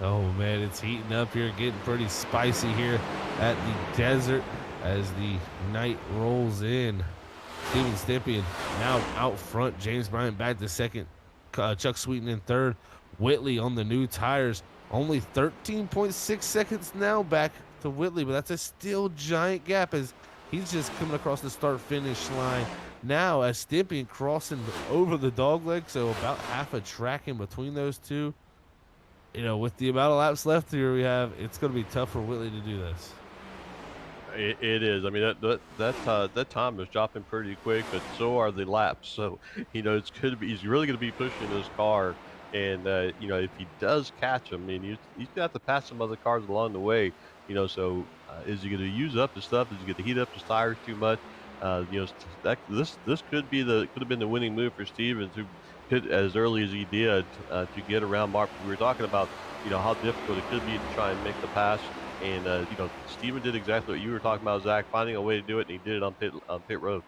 Oh man, it's heating up here, getting pretty spicy here at the desert as the night rolls in. Steven Stimpian now out front. James Bryan back to second. Chuck Sweeten in third. Whitley on the new tires. Only 13.6 seconds now back to Whitley, but that's a still giant gap as he's just coming across the start-finish line now as Stimpian crossing over the dog leg, so about half a track in between those two. You know, with the amount of laps left here we have, it's going to be tough for Whitley to do this. It is. I mean, that time is dropping pretty quick, but so are the laps. So, you know, he's really going to be pushing his car. And, you know, if he does catch him, I mean, he's going to have to pass some other cars along the way, you know. So is he going to use up the stuff? Is he going to heat up his tires too much? You know, this could have been the winning move for Steven to pit as early as he did to get around Mark. We were talking about, you know, how difficult it could be to try and make the pass. And, you know, Steven did exactly what you were talking about, Zach, finding a way to do it, and he did it on pit road.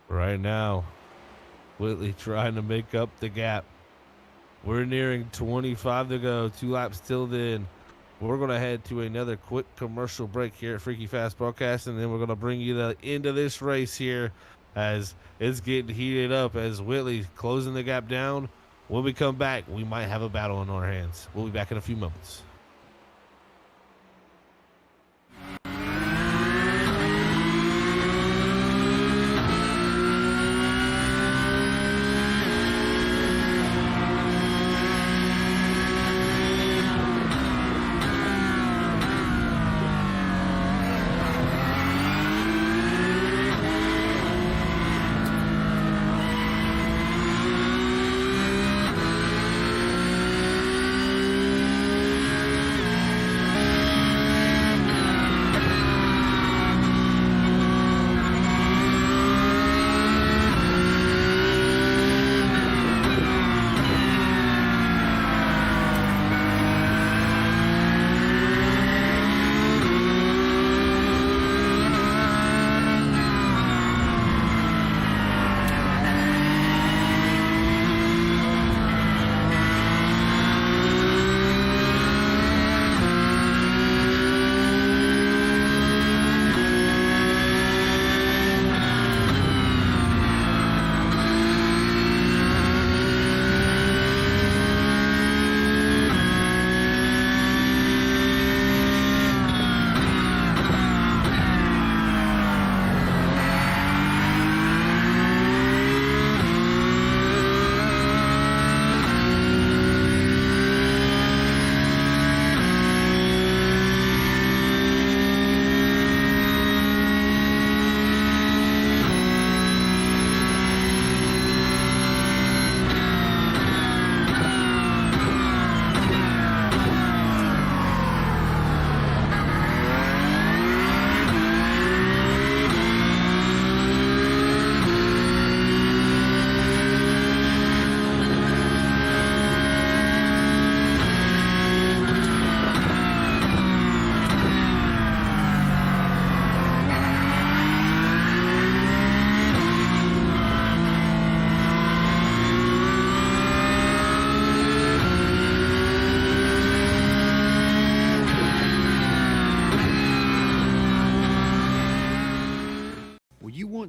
Right now, Whitley trying to make up the gap. We're nearing 25 to go, 2 laps till then. We're going to head to another quick commercial break here at Freaky Fast Broadcasting, and then we're going to bring you the end of this race here as it's getting heated up as Whitley closing the gap down. When we come back, we might have a battle in our hands. We'll be back in a few moments.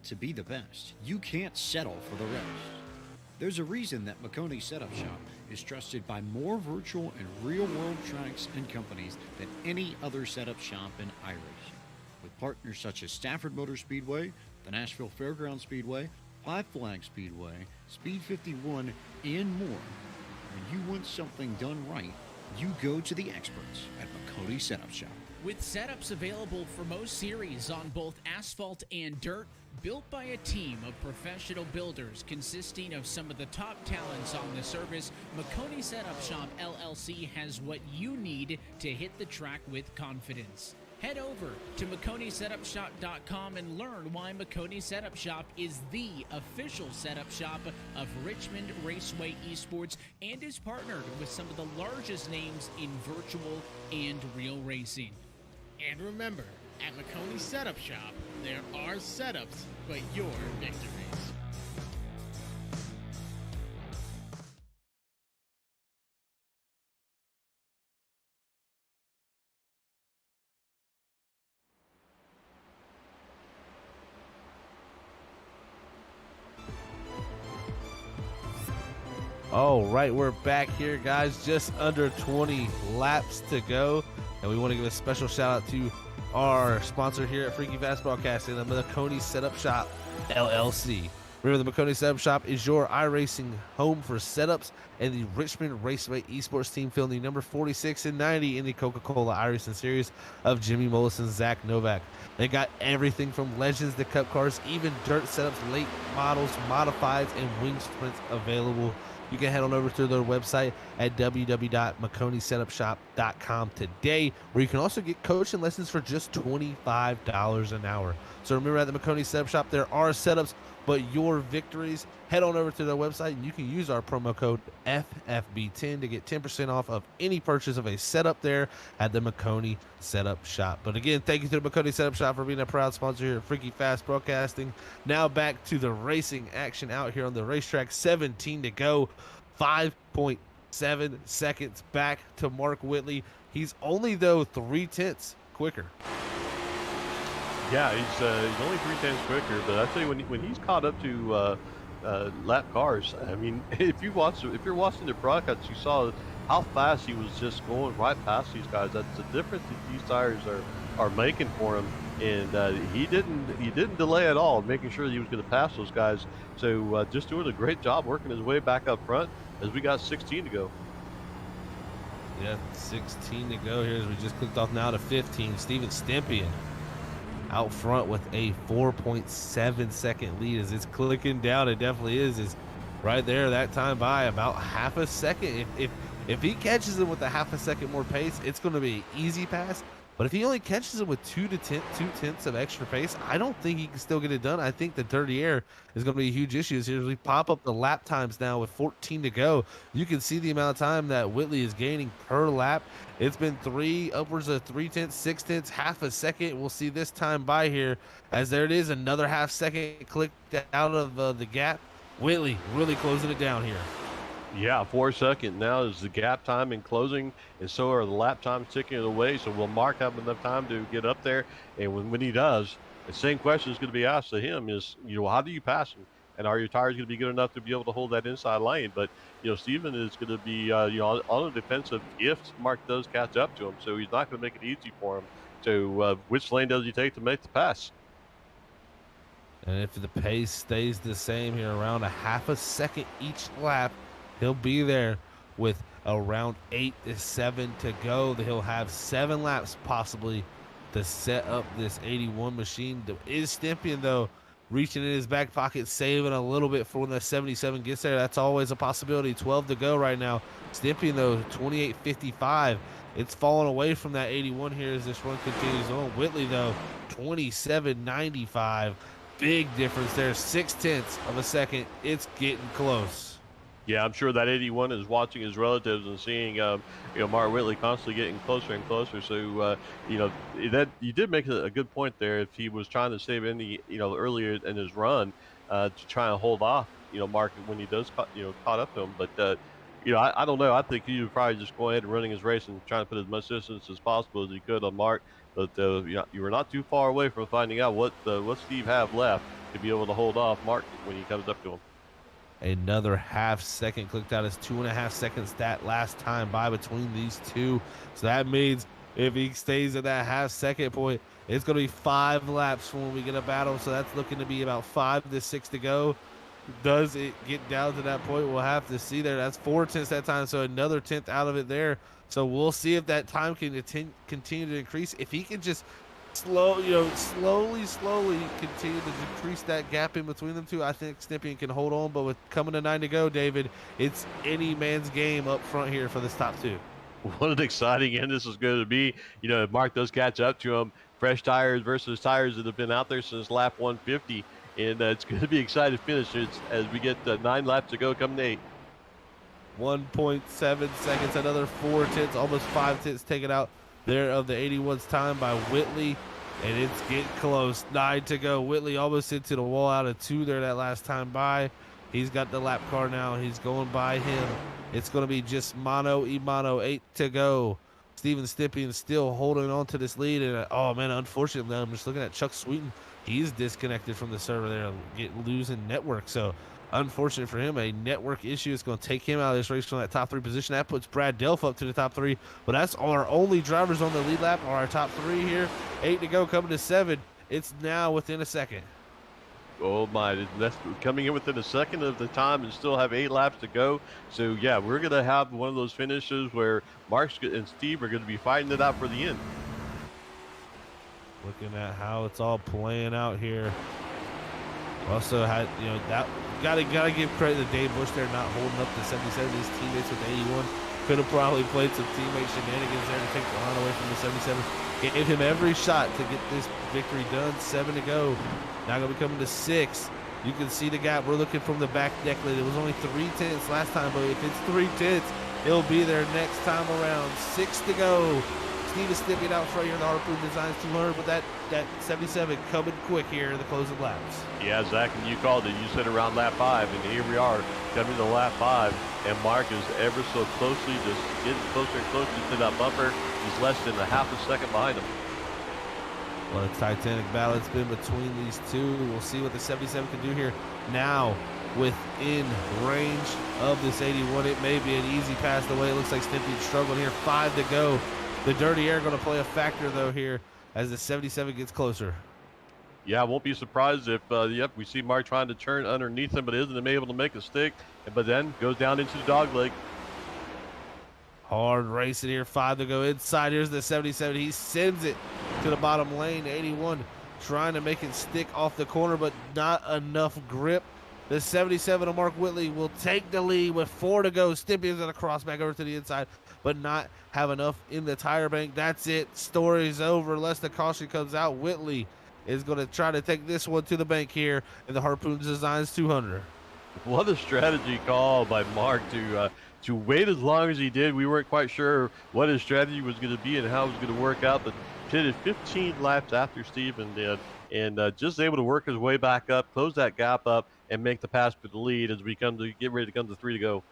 To be the best, you can't settle for the rest. There's a reason that Makoni Setup Shop is trusted by more virtual and real-world tracks and companies than any other setup shop in iRacing. With partners such as Stafford Motor Speedway, the Nashville Fairgrounds Speedway, Five Flags Speedway, Speed 51, and more. When you want something done right, you go to the experts at McConey Setup Shop. With setups available for most series on both asphalt and dirt, built by a team of professional builders consisting of some of the top talents on the service, McConey Setup Shop LLC has what you need to hit the track with confidence. Head over to McConeySetupShop.com and learn why McConey Setup Shop is the official setup shop of Richmond Raceway Esports and is partnered with some of the largest names in virtual and real racing. And remember, at McConey Setup Shop, there are setups, but your victories. All right, we're back here, guys. Just under 20 laps to go. And we want to give a special shout out to our sponsor here at Freaky Fast Broadcasting, the McConey Setup Shop LLC. Remember, the McConey Setup Shop is your iRacing home for setups, and the Richmond Raceway Esports team filling the number 46 and 90 in the Coca-Cola iRacing series of Jimmy Mullis and Zach Novak. They got everything from legends to cup cars, even dirt setups, late models, modifieds, and wing sprints available. You can head on over to their website at www.McConeySetupShop.com today, where you can also get coaching lessons for just $25 an hour. So remember, at the McConey Setup Shop, there are setups, but your victories. Head on over to their website, and you can use our promo code FFB10 to get 10% off of any purchase of a setup there at the McConey Setup Shop. But again, thank you to the McConey Setup Shop for being a proud sponsor here at Freaky Fast Broadcasting. Now back to the racing action out here on the racetrack. 17 to go. 5.7 seconds back to Mark Whitley. He's only, though, 0.3 quicker. Yeah, he's only 0.3 quicker, but I tell you, when he's caught up to lap cars, I mean, if you're watching the broadcast, you saw how fast he was just going right past these guys. That's the difference that these tires are making for him, and he didn't delay at all, making sure that he was going to pass those guys. So just doing a great job working his way back up front as we got 16 to go. Yeah, 16 to go here as we just clicked off now to 15. Steven Stempien out front with a 4.7 second lead as it's clicking down. It definitely is right there that time by about half a second. If he catches him with a half a second more pace, it's going to be an easy pass. But if he only catches him with 2 tenths of extra pace, I don't think he can still get it done. I think the dirty air is going to be a huge issue here as we pop up the lap times now with 14 to go. You can see the amount of time that Whitley is gaining per lap. It's been upwards of 3 tenths, 6 tenths, half a second. We'll see this time by here as there it is, another half second clicked out of the gap. Whitley really closing it down here. Yeah, 4 seconds now is the gap time in closing, and so are the lap times ticking away. So will Mark have enough time to get up there? And when he does, the same question is going to be asked to him: is, how do you pass him? And are your tires going to be good enough to be able to hold that inside lane? But Steven is going to be on the defensive if Mark does catch up to him. So he's not going to make it easy for him. So which lane does he take to make the pass? And if the pace stays the same here, around a half a second each lap, he'll be there with around 8 to 7 to go. He'll have 7 laps possibly to set up this 81 machine. Is Stempien, though, reaching in his back pocket, saving a little bit for when the 77 gets there? That's always a possibility. 12 to go right now. Stempien, though, 28.55. It's falling away from that 81 here as this run continues on. Whitley, though, 27.95. Big difference there. 6 tenths of a second. It's getting close. Yeah, I'm sure that 81 is watching his relatives and seeing, Mark Whitley constantly getting closer and closer. So, that you did make a good point there. If he was trying to save any, earlier in his run, to try and hold off, Mark when he does, caught up to him. But, I don't know. I think he would probably just go ahead and running his race and trying to put as much distance as possible as he could on Mark. But, you were not too far away from finding out what Steve have left to be able to hold off Mark when he comes up to him. Another half second clicked out as 2.5 seconds that last time by between these two. So that means If he stays at that half-second point, it's going to be 5 laps when we get a battle. So that's looking to be about 5 to 6 to go. Does it get down to that point? We'll have to see there. That's 4 tenths that time, so another 10th out of it there. So we'll see if that time can continue to increase. If he can just slowly continue to decrease that gap in between them two, I think Snippian can hold on. But with coming to 9 to go, David, it's any man's game up front here for this top 2. What an exciting end this is going to be. You know, if Mark does catch up to him, fresh tires versus tires that have been out there since lap 150. And it's going to be exciting finishes as we get 9 laps to go coming to 8. 1.7 seconds, another 4 tenths, almost 5 tenths taken out there of the 81's time by Whitley. And it's getting close. 9 to go. Whitley almost into the wall out of 2 there that last time by. He's got the lap car now. He's going by him. It's going to be just mano y mano. 8 to go. Steven Stippian still holding on to this lead. And, oh, man, unfortunately, I'm just looking at Chuck Sweeten. He's disconnected from the server there, losing network. So, unfortunate for him, a network issue is going to take him out of this race from that top 3 position. That puts Brad Delph up to the top 3. But that's our only drivers on the lead lap are our top 3 here. 8 to go, coming to 7. It's now within a second. Oh my, that's coming in within a second of the time and still have 8 laps to go. So yeah, we're going to have one of those finishes where Mark and Steve are going to be fighting it out for the end. Looking at how it's all playing out here. Also had, that gotta give credit to Dave Bush there not holding up the 77. His teammates with 81 could have probably played some teammate shenanigans there to take the line away from the 77. Gave him every shot to get this victory done. 7 to go. Now going to be coming to 6. You can see the gap. We're looking from the back deck lid. It was only 3 tenths last time, but if it's 3 tenths, it'll be there next time around. 6 to go. Steve is sticking out front here in the Harpoon Designs 200, but that 77 coming quick here in the closing laps. Yeah, Zach, and you called it. You said around lap 5, and here we are coming to lap 5, and Mark is ever so closely, just getting closer and closer to that bumper. He's less than a half a second behind him. Well, a titanic battle it's been between these two. We'll see what the 77 can do here. Now, within range of this 81, it may be an easy pass the way it looks like Snippy's struggling here. 5 to go. The dirty air going to play a factor, though, here as the 77 gets closer. Yeah, I won't be surprised if, we see Mark trying to turn underneath him, but isn't able to make a stick, but then goes down into the dog leg. Hard racing here, 5 to go inside. Here's the 77. He sends it to the bottom lane. 81 trying to make it stick off the corner, but not enough grip. The 77 of Mark Whitley will take the lead with 4 to go. Stimpion's going to cross back over to the inside, but not have enough in the tire bank. That's it. Story's over unless the caution comes out. Whitley is going to try to take this one to the bank here in the Harpoon Designs 200. What a strategy call by Mark to wait as long as he did. We weren't quite sure what his strategy was going to be and how it was going to work out, but pitted 15 laps after Steven did, and just able to work his way back up, close that gap up, and make the pass for the lead as we get ready to come to 3 to go.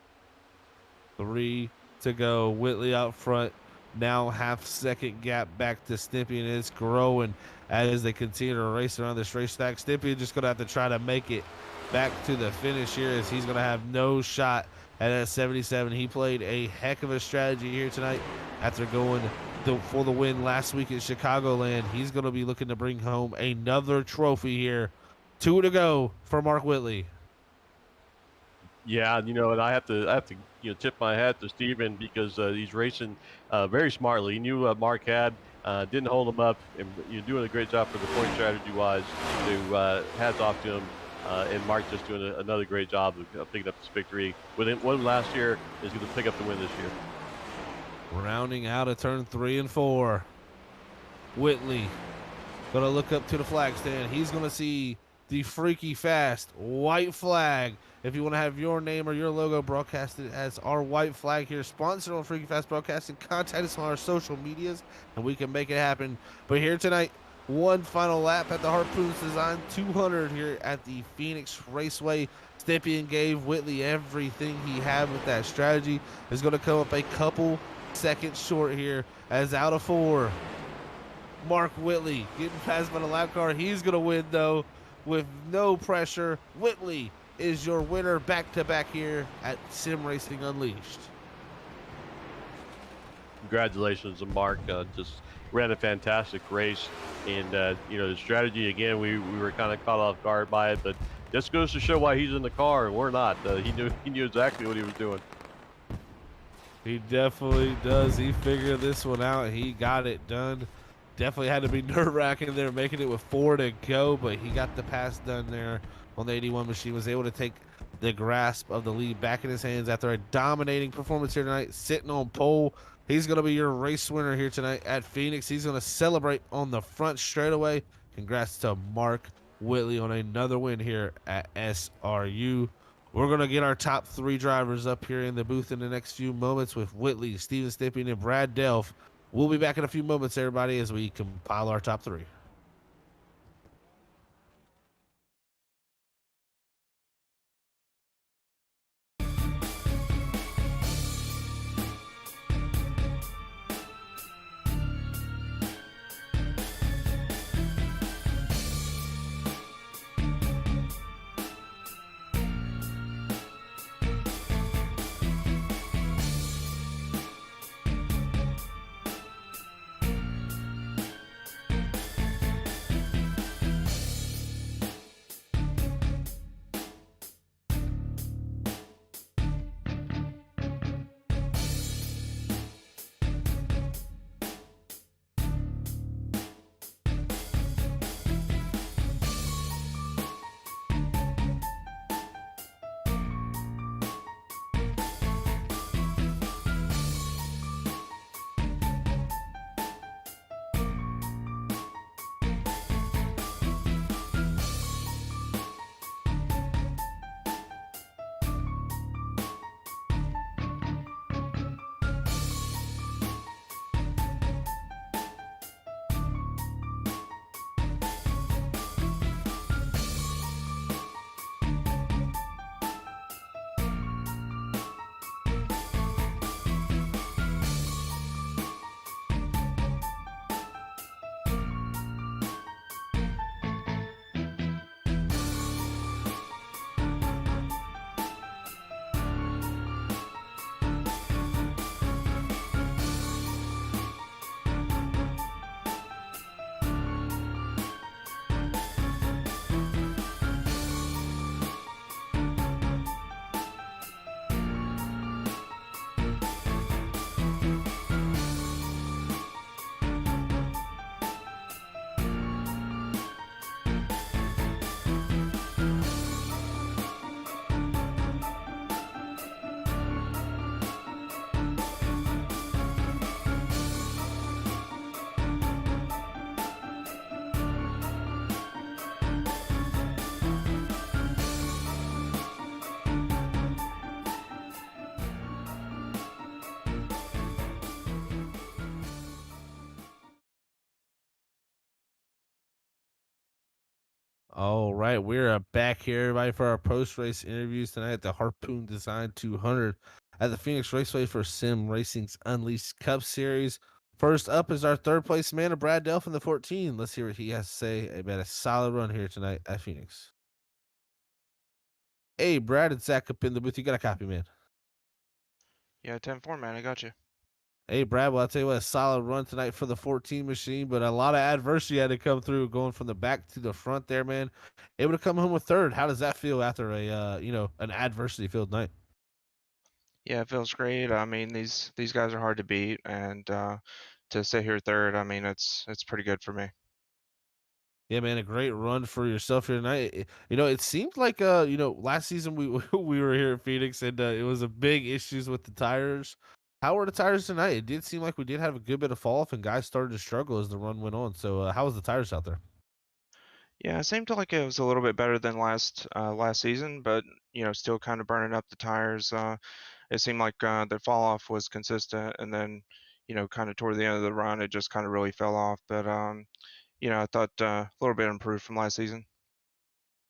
3 to go. Whitley out front. Now half-second gap back to Stimpy, and it's growing as they continue to race around this racetrack. Stimpy just going to have to try to make it back to the finish here as he's going to have no shot at that 77. He played a heck of a strategy here tonight after going for the win last week at Chicagoland. He's going to be looking to bring home another trophy here. 2 to go for Mark Whitley. Yeah, and I have to tip my hat to Steven because he's racing very smartly. He knew Mark had, didn't hold him up, and you're doing a great job for the point strategy-wise. So hats off to him. And Mark just doing another great job of picking up this victory. One last year is going to pick up the win this year. Rounding out of turn 3 and 4. Whitley going to look up to the flag stand. He's going to see the Freaky Fast white flag. If you want to have your name or your logo broadcasted as our white flag here, sponsored on Freaky Fast Broadcasting, contact us on our social medias and we can make it happen. But here tonight, one final lap at the Harpoons Design 200 here at the Phoenix Raceway. Stippian gave Whitley everything he had with that strategy. Is going to come up a couple seconds short here as out of 4. Mark Whitley getting passed by the lap car. He's going to win, though, with no pressure. Whitley is your winner back-to-back here at Sim Racing Unleashed. Congratulations to Mark. Just ran a fantastic race, and the strategy again. We were kind of caught off guard by it, but just goes to show why he's in the car and we're not. He knew exactly what he was doing. He definitely does. He figured this one out. He got it done. Definitely had to be nerve-wracking there, making it with 4 to go, but he got the pass done there on the 81 machine. Was able to take the grasp of the lead back in his hands after a dominating performance here tonight, sitting on pole. He's going to be your race winner here tonight at Phoenix. He's going to celebrate on the front straightaway. Congrats to Mark Whitley on another win here at SRU. We're going to get our top 3 drivers up here in the booth in the next few moments with Whitley, Steven Stipping, and Brad Delph. We'll be back in a few moments, everybody, as we compile our top 3. All right, we're back here, everybody, for our post-race interviews tonight at the Harpoon Design 200 at the Phoenix Raceway for Sim Racing's Unleashed Cup Series. First up is our third-place man, Brad Delph in the 14. Let's hear what he has to say about a solid run here tonight at Phoenix. Hey, Brad, it's Zach up in the booth. You got a copy, man. Yeah, 10-4, man. I got you. Hey, Brad, well, I'll tell you what, a solid run tonight for the 14 machine, but a lot of adversity had to come through going from the back to the front there, man. Able to come home with third. How does that feel after an adversity-filled night? Yeah, it feels great. I mean, these guys are hard to beat, and to sit here third, I mean, it's pretty good for me. Yeah, man, a great run for yourself here tonight. It seemed like last season we we were here at Phoenix and it was a big issues with the tires. How were the tires tonight? It did seem like we did have a good bit of fall off and guys started to struggle as the run went on. So how was the tires out there? Yeah, it seemed like it was a little bit better than last season, but still kind of burning up the tires. It seemed like the fall off was consistent, and then kind of toward the end of the run, it just kind of really fell off. But I thought a little bit improved from last season.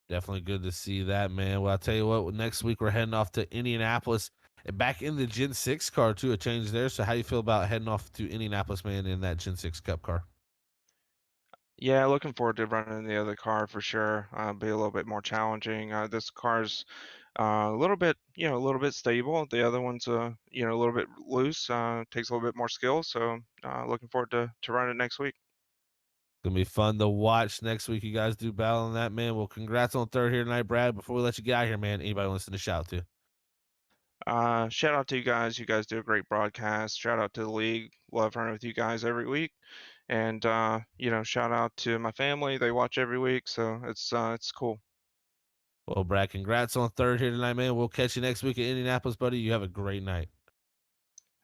Definitely good to see that, man. Well, I'll tell you what, next week we're heading off to Indianapolis and back in the Gen 6 car too, a change there. So how you feel about heading off to Indianapolis, man, in that Gen 6 Cup car? Yeah, looking forward to running the other car for sure. Be a little bit more challenging. This car's a little bit, a little bit stable. The other one's, a little bit loose. Takes a little bit more skill. So looking forward to running it next week. It's gonna be fun to watch next week. You guys do battle on that, man. Well, congrats on third here tonight, Brad. Before we let you get out of here, man, anybody wants to shout to? Shout out to you guys. You guys do a great broadcast. Shout out to the league. Love running with you guys every week. And shout out to my family. They watch every week, so it's cool. Well, Brad, congrats on third here tonight, man. We'll catch you next week in Indianapolis, buddy. You have a great night.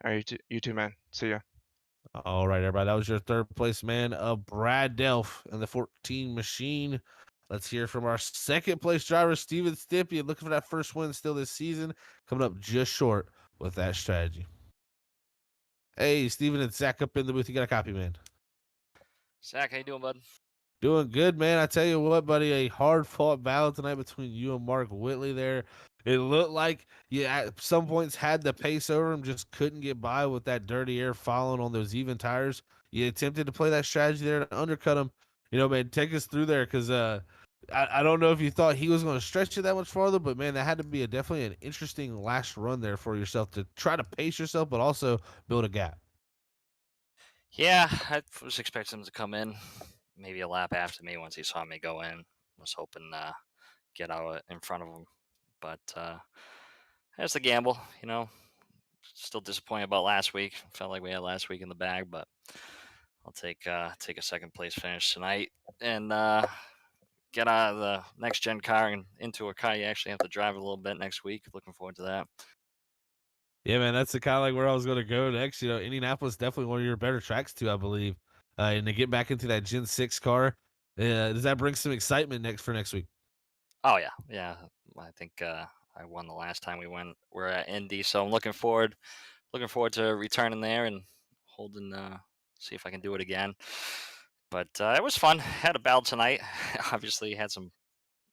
All right, you too, man. See ya. All right, everybody. That was your third place man of Brad Delph and the 14 machine. Let's hear from our second place driver, Steven Stippian, looking for that first win still this season, coming up just short with that strategy. Hey, Steven and Zach up in the booth. You got a copy, man. Zach, how you doing, bud? Doing good, man. I tell you what, buddy, a hard fought battle tonight between you and Mark Whitley there. It looked like you at some points had the pace over him, just couldn't get by with that dirty air following on those even tires. You attempted to play that strategy there to undercut him. Man, take us through there because I don't know if you thought he was going to stretch it that much farther, but man, that had to be definitely an interesting last run there for yourself to try to pace yourself, but also build a gap. Yeah, I was expecting him to come in maybe a lap after me once he saw me go in. Was hoping get out in front of him, but that's a gamble, Still disappointed about last week. Felt like we had last week in the bag, but I'll take a second place finish tonight and get out of the next gen car and into a car you actually have to drive a little bit next week. Looking forward to that. Yeah, man, that's the kind of like where I was going to go next. Indianapolis definitely one of your better tracks too, I believe. And to get back into that Gen 6 car, does that bring some excitement next week? Oh yeah. I think I won the last time we're at Indy, so I'm looking forward to returning there and holding. See if I can do it again. But it was fun. Had a battle tonight. Obviously, had some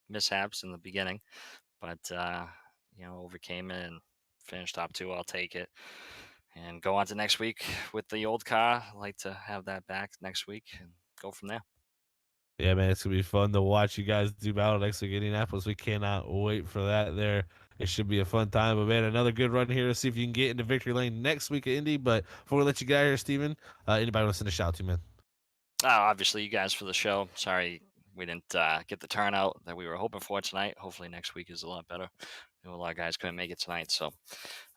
mishaps in the beginning, but overcame it and finished top two. I'll take it and go on to next week with the old car. I'd like to have that back next week and go from there. Yeah, man, it's gonna be fun to watch you guys do battle next week in Indianapolis. We cannot wait for that. There, it should be a fun time. But man, another good run here. Let's see if you can get into victory lane next week at Indy. But before we let you get out of here, Steven, anybody want to send a shout to, man? Obviously, you guys for the show. Sorry we didn't get the turnout that we were hoping for tonight. Hopefully next week is a lot better. A lot of guys couldn't make it tonight, so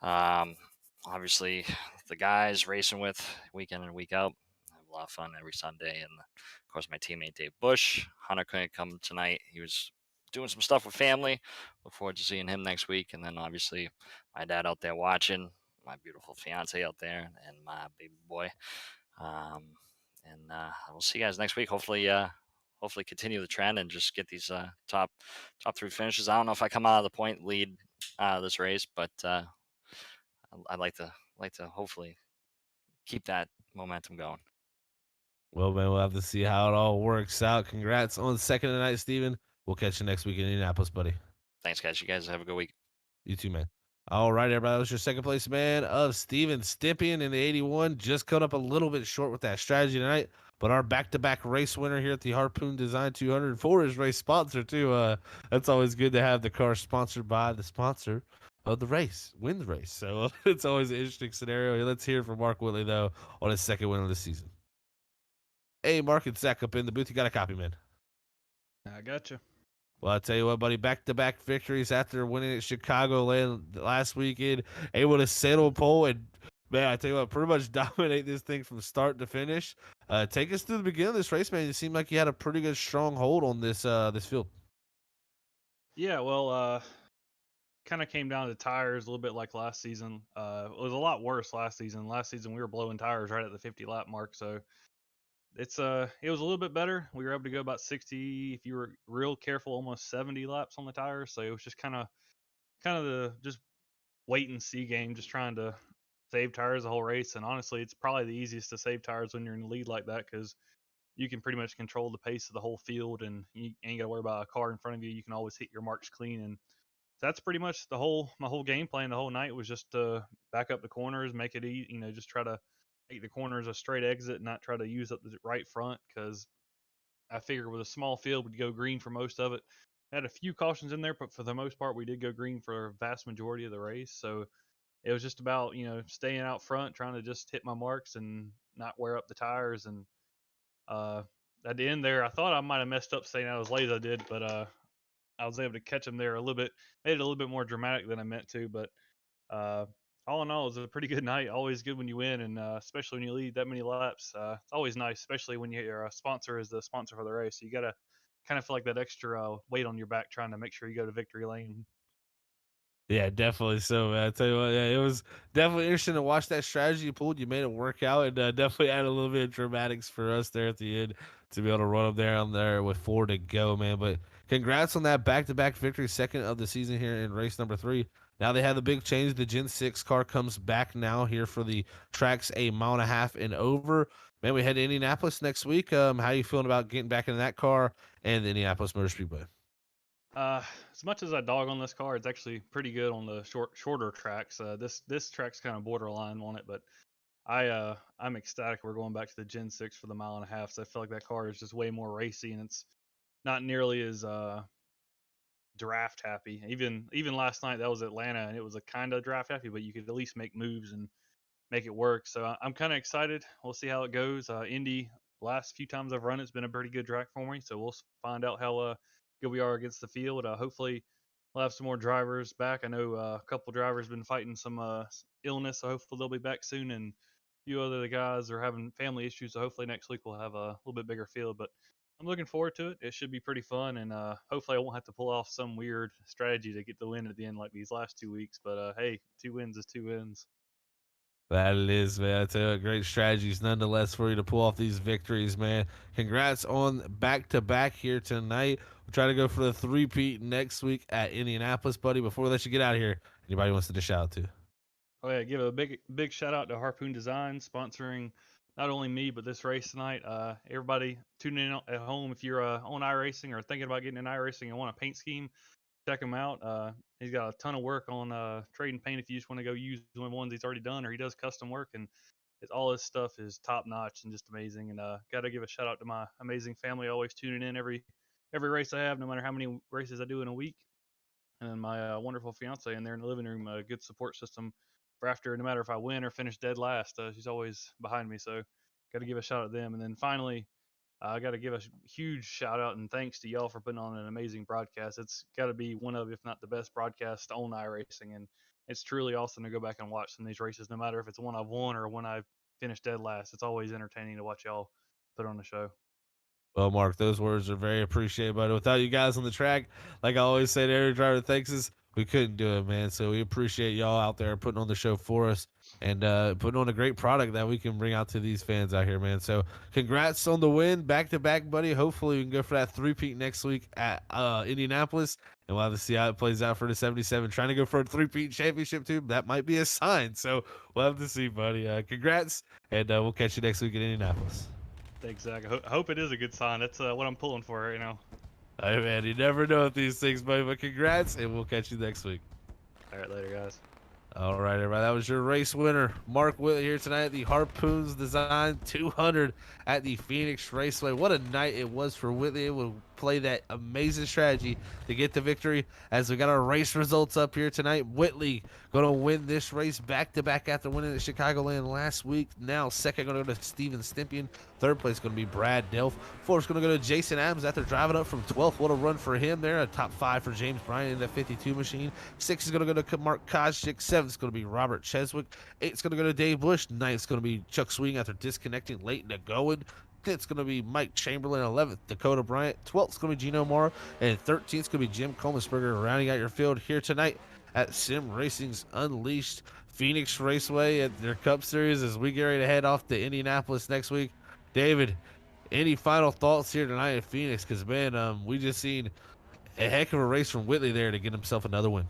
obviously the guys racing with week in and week out. I have a lot of fun every Sunday, and of course my teammate Dave Bush. Hunter couldn't come tonight. He was doing some stuff with family. Look forward to seeing him next week, and then obviously my dad out there watching, my beautiful fiance out there, and my baby boy. And we'll see you guys next week. Hopefully continue the trend and just get these top three finishes. I don't know if I come out of the point lead this race, but I'd like to hopefully keep that momentum going. Well, man, we'll have to see how it all works out. Congrats on second tonight, Steven. We'll catch you next week in Indianapolis, buddy. Thanks, guys. You guys have a good week. You too, man. All right, everybody. That was your second place man of Steven Stippian in the 81. Just cut up a little bit short with that strategy tonight. But our back-to-back race winner here at the Harpoon Design 204 is race sponsor, too. That's always good to have the car sponsored by the sponsor of the race, win the race. So it's always an interesting scenario. Let's hear from Mark Whitley, though, on his second win of the season. Hey, Mark and Zach up in the booth. You got a copy, man. I got you. Well, I tell you what, buddy, back-to-back victories after winning at Chicago last weekend, able to settle pole, and man, I tell you what, pretty much dominate this thing from start to finish. Take us through the beginning of this race, man. It seemed like you had a pretty good strong hold on this field. Yeah, well, kind of came down to tires a little bit like last season. It was a lot worse last season. Last season we were blowing tires right at the 50 lap mark, so it was a little bit better. We were able to go about 60, if you were real careful, almost 70 laps on the tires. So it was just kind of the just wait and see game, just trying to save tires the whole race. And honestly, it's probably the easiest to save tires when you're in the lead like that, because you can pretty much control the pace of the whole field, and you ain't got to worry about a car in front of you. You can always hit your marks clean, and that's pretty much my whole game plan the whole night was just to back up the corners, make it easy, just try to make the corners a straight exit, not try to use up the right front, because I figured with a small field we'd go green for most of it. had a few cautions in there, but for the most part, we did go green for a vast majority of the race. So it was just about staying out front, trying to just hit my marks and not wear up the tires. And uh, at the end there, I thought I might have messed up staying out as late as I did, but I was able to catch them there a little bit, made it a little bit more dramatic than I meant to. But uh, all in all, it was a pretty good night. Always good when you win, and especially when you lead that many laps. It's always nice, especially when your sponsor is the sponsor for the race. So you gotta kind of feel like that extra weight on your back, trying to make sure you go to victory lane. Yeah, definitely. So, man, I tell you what, yeah, it was definitely interesting to watch that strategy you pulled. You made it work out, and definitely added a little bit of dramatics for us there at the end to be able to run up there on there with 4 to go, man. But congrats on that back-to-back victory, second of the season here in race number 3. Now they have the big change. The Gen 6 car comes back now here for the tracks a mile and a half and over. Man, we head to Indianapolis next week. How you feeling about getting back into that car and the Indianapolis Motor Speedway? As much as I dog on this car, it's actually pretty good on the shorter tracks. This track's kind of borderline on it, but I'm ecstatic we're going back to the Gen 6 for the mile and a half. So I feel like that car is just way more racy, and it's not nearly as draft happy. Even last night, that was Atlanta, and it was a kind of draft happy, but you could at least make moves and make it work. So I'm kind of excited. We'll see how it goes. Indy, last few times I've run, it's been a pretty good track for me. So we'll find out how good we are against the field. Hopefully, we'll have some more drivers back. I know a couple drivers been fighting some illness, so hopefully they'll be back soon. And a few other guys are having family issues, so hopefully next week we'll have a little bit bigger field. But I'm looking forward to it. It should be pretty fun, and hopefully I won't have to pull off some weird strategy to get the win at the end like these last 2 weeks. But hey, 2 wins is 2 wins. That it is, man. I tell you what, great strategies nonetheless for you to pull off these victories, man. Congrats on back-to-back here tonight. We'll try to go for the three-peat next week at Indianapolis, buddy. Before we let you get out of here, anybody wants to shout out to? Oh yeah, give a big shout out to Harpoon Design sponsoring not only me but this race tonight. Everybody tuning in at home, if you're on iRacing or thinking about getting an iRacing and want a paint scheme, check him out. He's got a ton of work on trading paint if you just want to go use one of the ones he's already done, or he does custom work, and all his stuff is top notch and just amazing. And got to give a shout out to my amazing family, always tuning in every race I have, no matter how many races I do in a week. And then my wonderful fiance in there in the living room, a good support system for after, no matter if I win or finish dead last. She's always behind me, so got to give a shout out to them. And then finally, I got to give a huge shout out and thanks to y'all for putting on an amazing broadcast. It's got to be one of, if not the best broadcast on iRacing, and it's truly awesome to go back and watch some of these races, no matter if it's one I've won or one I've finished dead last. It's always entertaining to watch y'all put on the show. Well, Mark, those words are very appreciated, but without you guys on the track, like I always say to every driver that thanks us, we couldn't do it, man. So we appreciate y'all out there putting on the show for us and putting on a great product that we can bring out to these fans out here, man. So congrats on the win, back-to-back, buddy. Hopefully we can go for that three-peat next week at Indianapolis, and we'll have to see how it plays out for the 77. Trying to go for a three-peat championship, too. That might be a sign, so we'll have to see, buddy. Congrats, and we'll catch you next week in Indianapolis. Thanks, Zach. I hope it is a good sign. That's what I'm pulling for right now. Hey, man, you never know with these things, buddy, but congrats, and we'll catch you next week. All right, later, guys. All right, everybody, that was your race winner, Mark Whitley, here tonight at the Harpoons Design 200 at the Phoenix Raceway. What a night it was for Whitley. It will play that amazing strategy to get the victory. As we got our race results up here tonight, Whitley going to win this race back-to-back after winning at Chicagoland last week. Now second going to go to Steven Stimpian. Third place going to be Brad Delph. Fourth going to go to Jason Adams after driving up from 12th. What a run for him there. A top 5 for James Bryant in that 52 machine. 6 is going to go to Mark Kozik. 7 is going to be Robert Cheswick. 8 is going to go to Dave Bush. 9 is going to be Chuck Swing after disconnecting late in the going. 10th is going to be Mike Chamberlain. 11th, Dakota Bryant. 12th is going to be Gino Mara. And 13th is going to be Jim Kolmesberger rounding out your field here tonight at Sim Racing's Unleashed Phoenix Raceway at their Cup Series as we get ready to head off to Indianapolis next week. David, any final thoughts here tonight at Phoenix? Because, man, we just seen a heck of a race from Whitley there to get himself another win.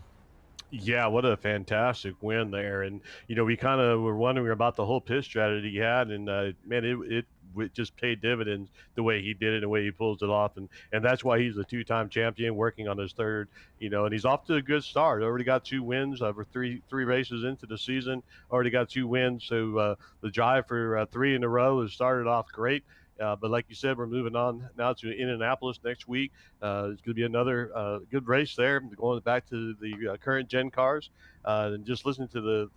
Yeah, what a fantastic win there. And, we kind of were wondering about the whole pit strategy he had. And, man, it just paid dividends the way he did it and the way he pulls it off. And that's why he's a two-time champion working on his third, and he's off to a good start. Already got 2 wins over three races into the season, already got 2 wins. So the drive for 3 in a row has started off great. But like you said, we're moving on now to Indianapolis next week. It's going to be another good race there. Going back to the current gen cars, and just listening to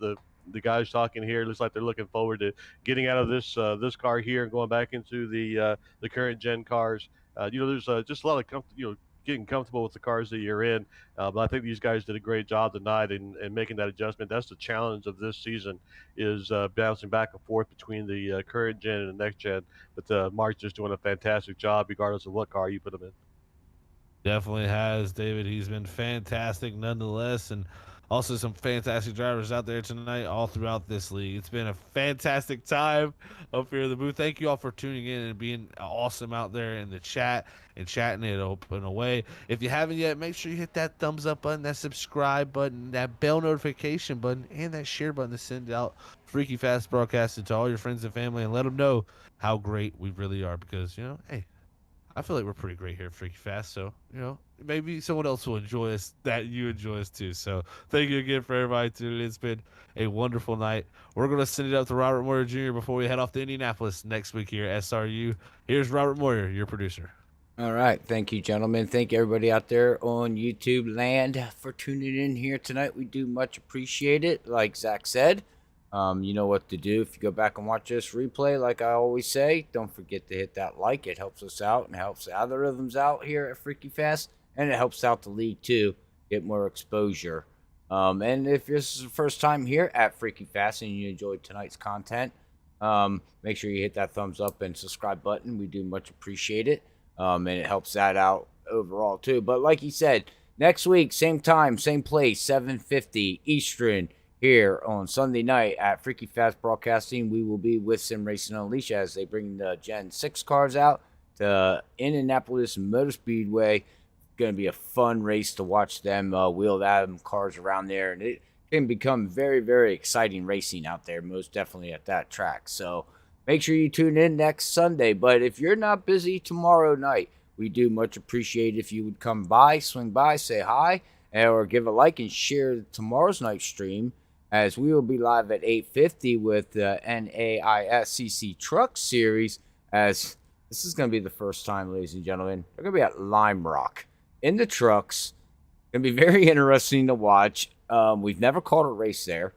the guys talking here, it looks like they're looking forward to getting out of this car here and going back into the current gen cars. There's just a lot of getting comfortable with the cars that you're in. But I think these guys did a great job tonight in making that adjustment. That's the challenge of this season, is bouncing back and forth between the current gen and the next gen. But Mark's just doing a fantastic job, regardless of what car you put him in. Definitely has, David. He's been fantastic nonetheless, and also some fantastic drivers out there tonight all throughout this league. It's been a fantastic time up here in the booth. Thank you all for tuning in and being awesome out there in the chat and chatting it open away. If you haven't yet, make sure you hit that thumbs up button, that subscribe button, that bell notification button, and that share button to send out Freaky Fast broadcasting to all your friends and family and let them know how great we really are, because, hey, I feel like we're pretty great here at Freaky Fast, so, maybe someone else will enjoy us that you enjoy us too. So thank you again for everybody tuning in. It's been a wonderful night. We're going to send it up to Robert Moyer Jr. before we head off to Indianapolis next week here at SRU. Here's Robert Moyer, your producer. All right. Thank you, gentlemen. Thank you, everybody out there on YouTube land for tuning in here tonight. We do much appreciate it. Like Zach said, you know what to do. If you go back and watch this replay, like I always say, don't forget to hit that like. It helps us out and helps the algorithms out here at Freaky Fast, and it helps out the league too, get more exposure. And if this is the first time here at Freaky Fast and you enjoyed tonight's content, make sure you hit that thumbs up and subscribe button. We do much appreciate it, and it helps that out overall too. But like he said, next week, same time, same place, 7:50 Eastern, here on Sunday night at Freaky Fast Broadcasting. We will be with Sim Racing Unleashed as they bring the Gen 6 cars out to Indianapolis Motor Speedway. Going to be a fun race to watch them wheel them cars around there, and it can become very, very exciting racing out there, most definitely at that track. So make sure you tune in next Sunday. But if you're not busy tomorrow night, we do much appreciate if you would come by, swing by, say hi, or give a like and share tomorrow's night stream, as we will be live at 8:50 with the NAISCC Truck Series, as this is going to be the first time, ladies and gentlemen, they're going to be at Lime Rock in the trucks. Going to be very interesting to watch. We've never called a race there.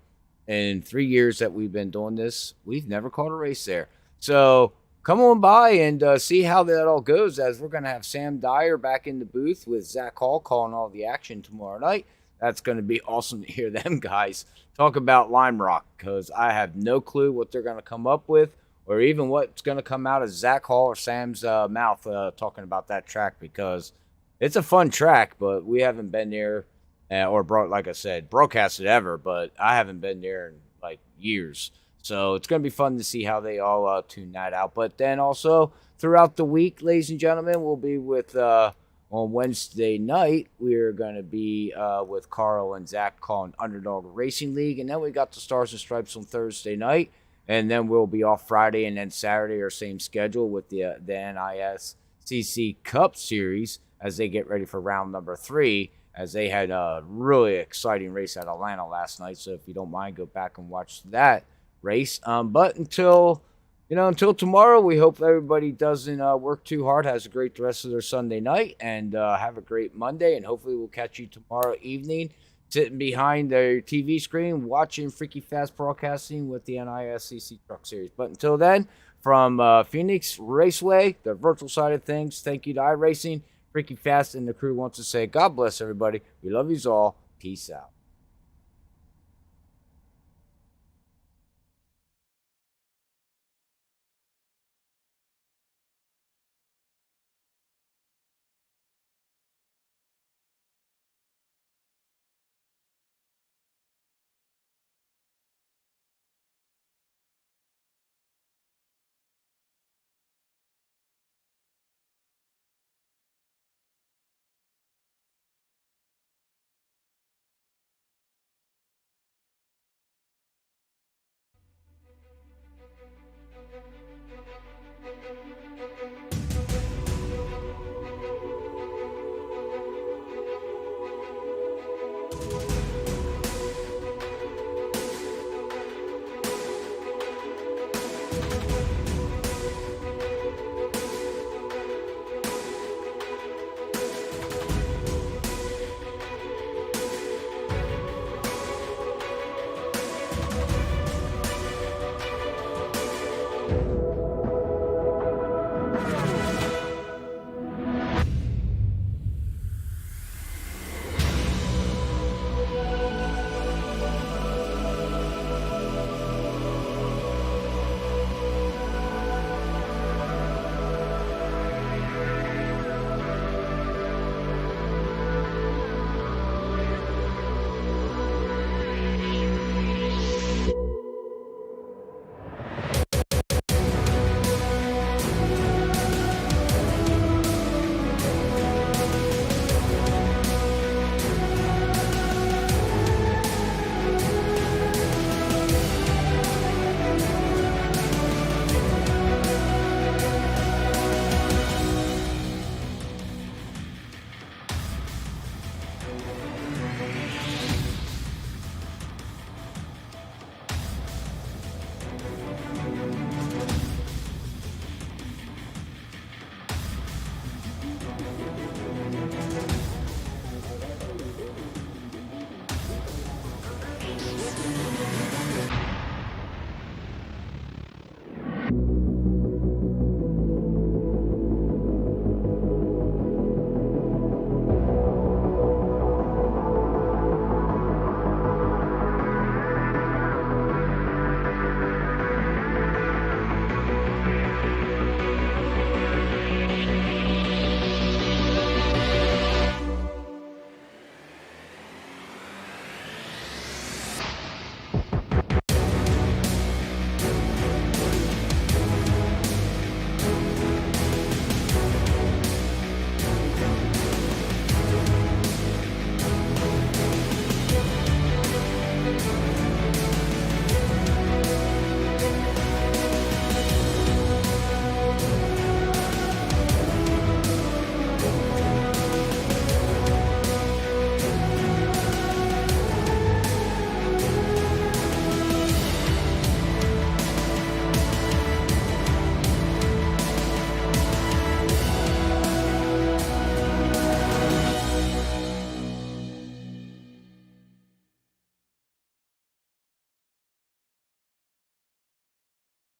In 3 years that we've been doing this, we've never called a race there. So come on by and see how that all goes, as we're going to have Sam Dyer back in the booth with Zach Hall calling all the action tomorrow night. That's going to be awesome to hear them guys talk about Lime Rock, because I have no clue what they're going to come up with, or even what's going to come out of Zach Hall or Sam's mouth talking about that track, because it's a fun track, but we haven't been there like I said, broadcasted ever, but I haven't been there in like years. So it's going to be fun to see how they all tune that out. But then also throughout the week, ladies and gentlemen, we'll be with on Wednesday night, we're going to be with Carl and Zach calling Underdog Racing League. And then we got the Stars and Stripes on Thursday night. And then we'll be off Friday, and then Saturday, our same schedule with the NISCC Cup Series as they get ready for round number 3, as they had a really exciting race at Atlanta last night. So if you don't mind, go back and watch that race. But until tomorrow, we hope everybody doesn't work too hard, has a great rest of their Sunday night, and have a great Monday. And hopefully we'll catch you tomorrow evening, sitting behind their TV screen, watching Freaky Fast Broadcasting with the NISCC Truck Series. But until then, from Phoenix Raceway, the virtual side of things, thank you to iRacing, Freaky Fast, and the crew wants to say God bless everybody. We love yous all. Peace out.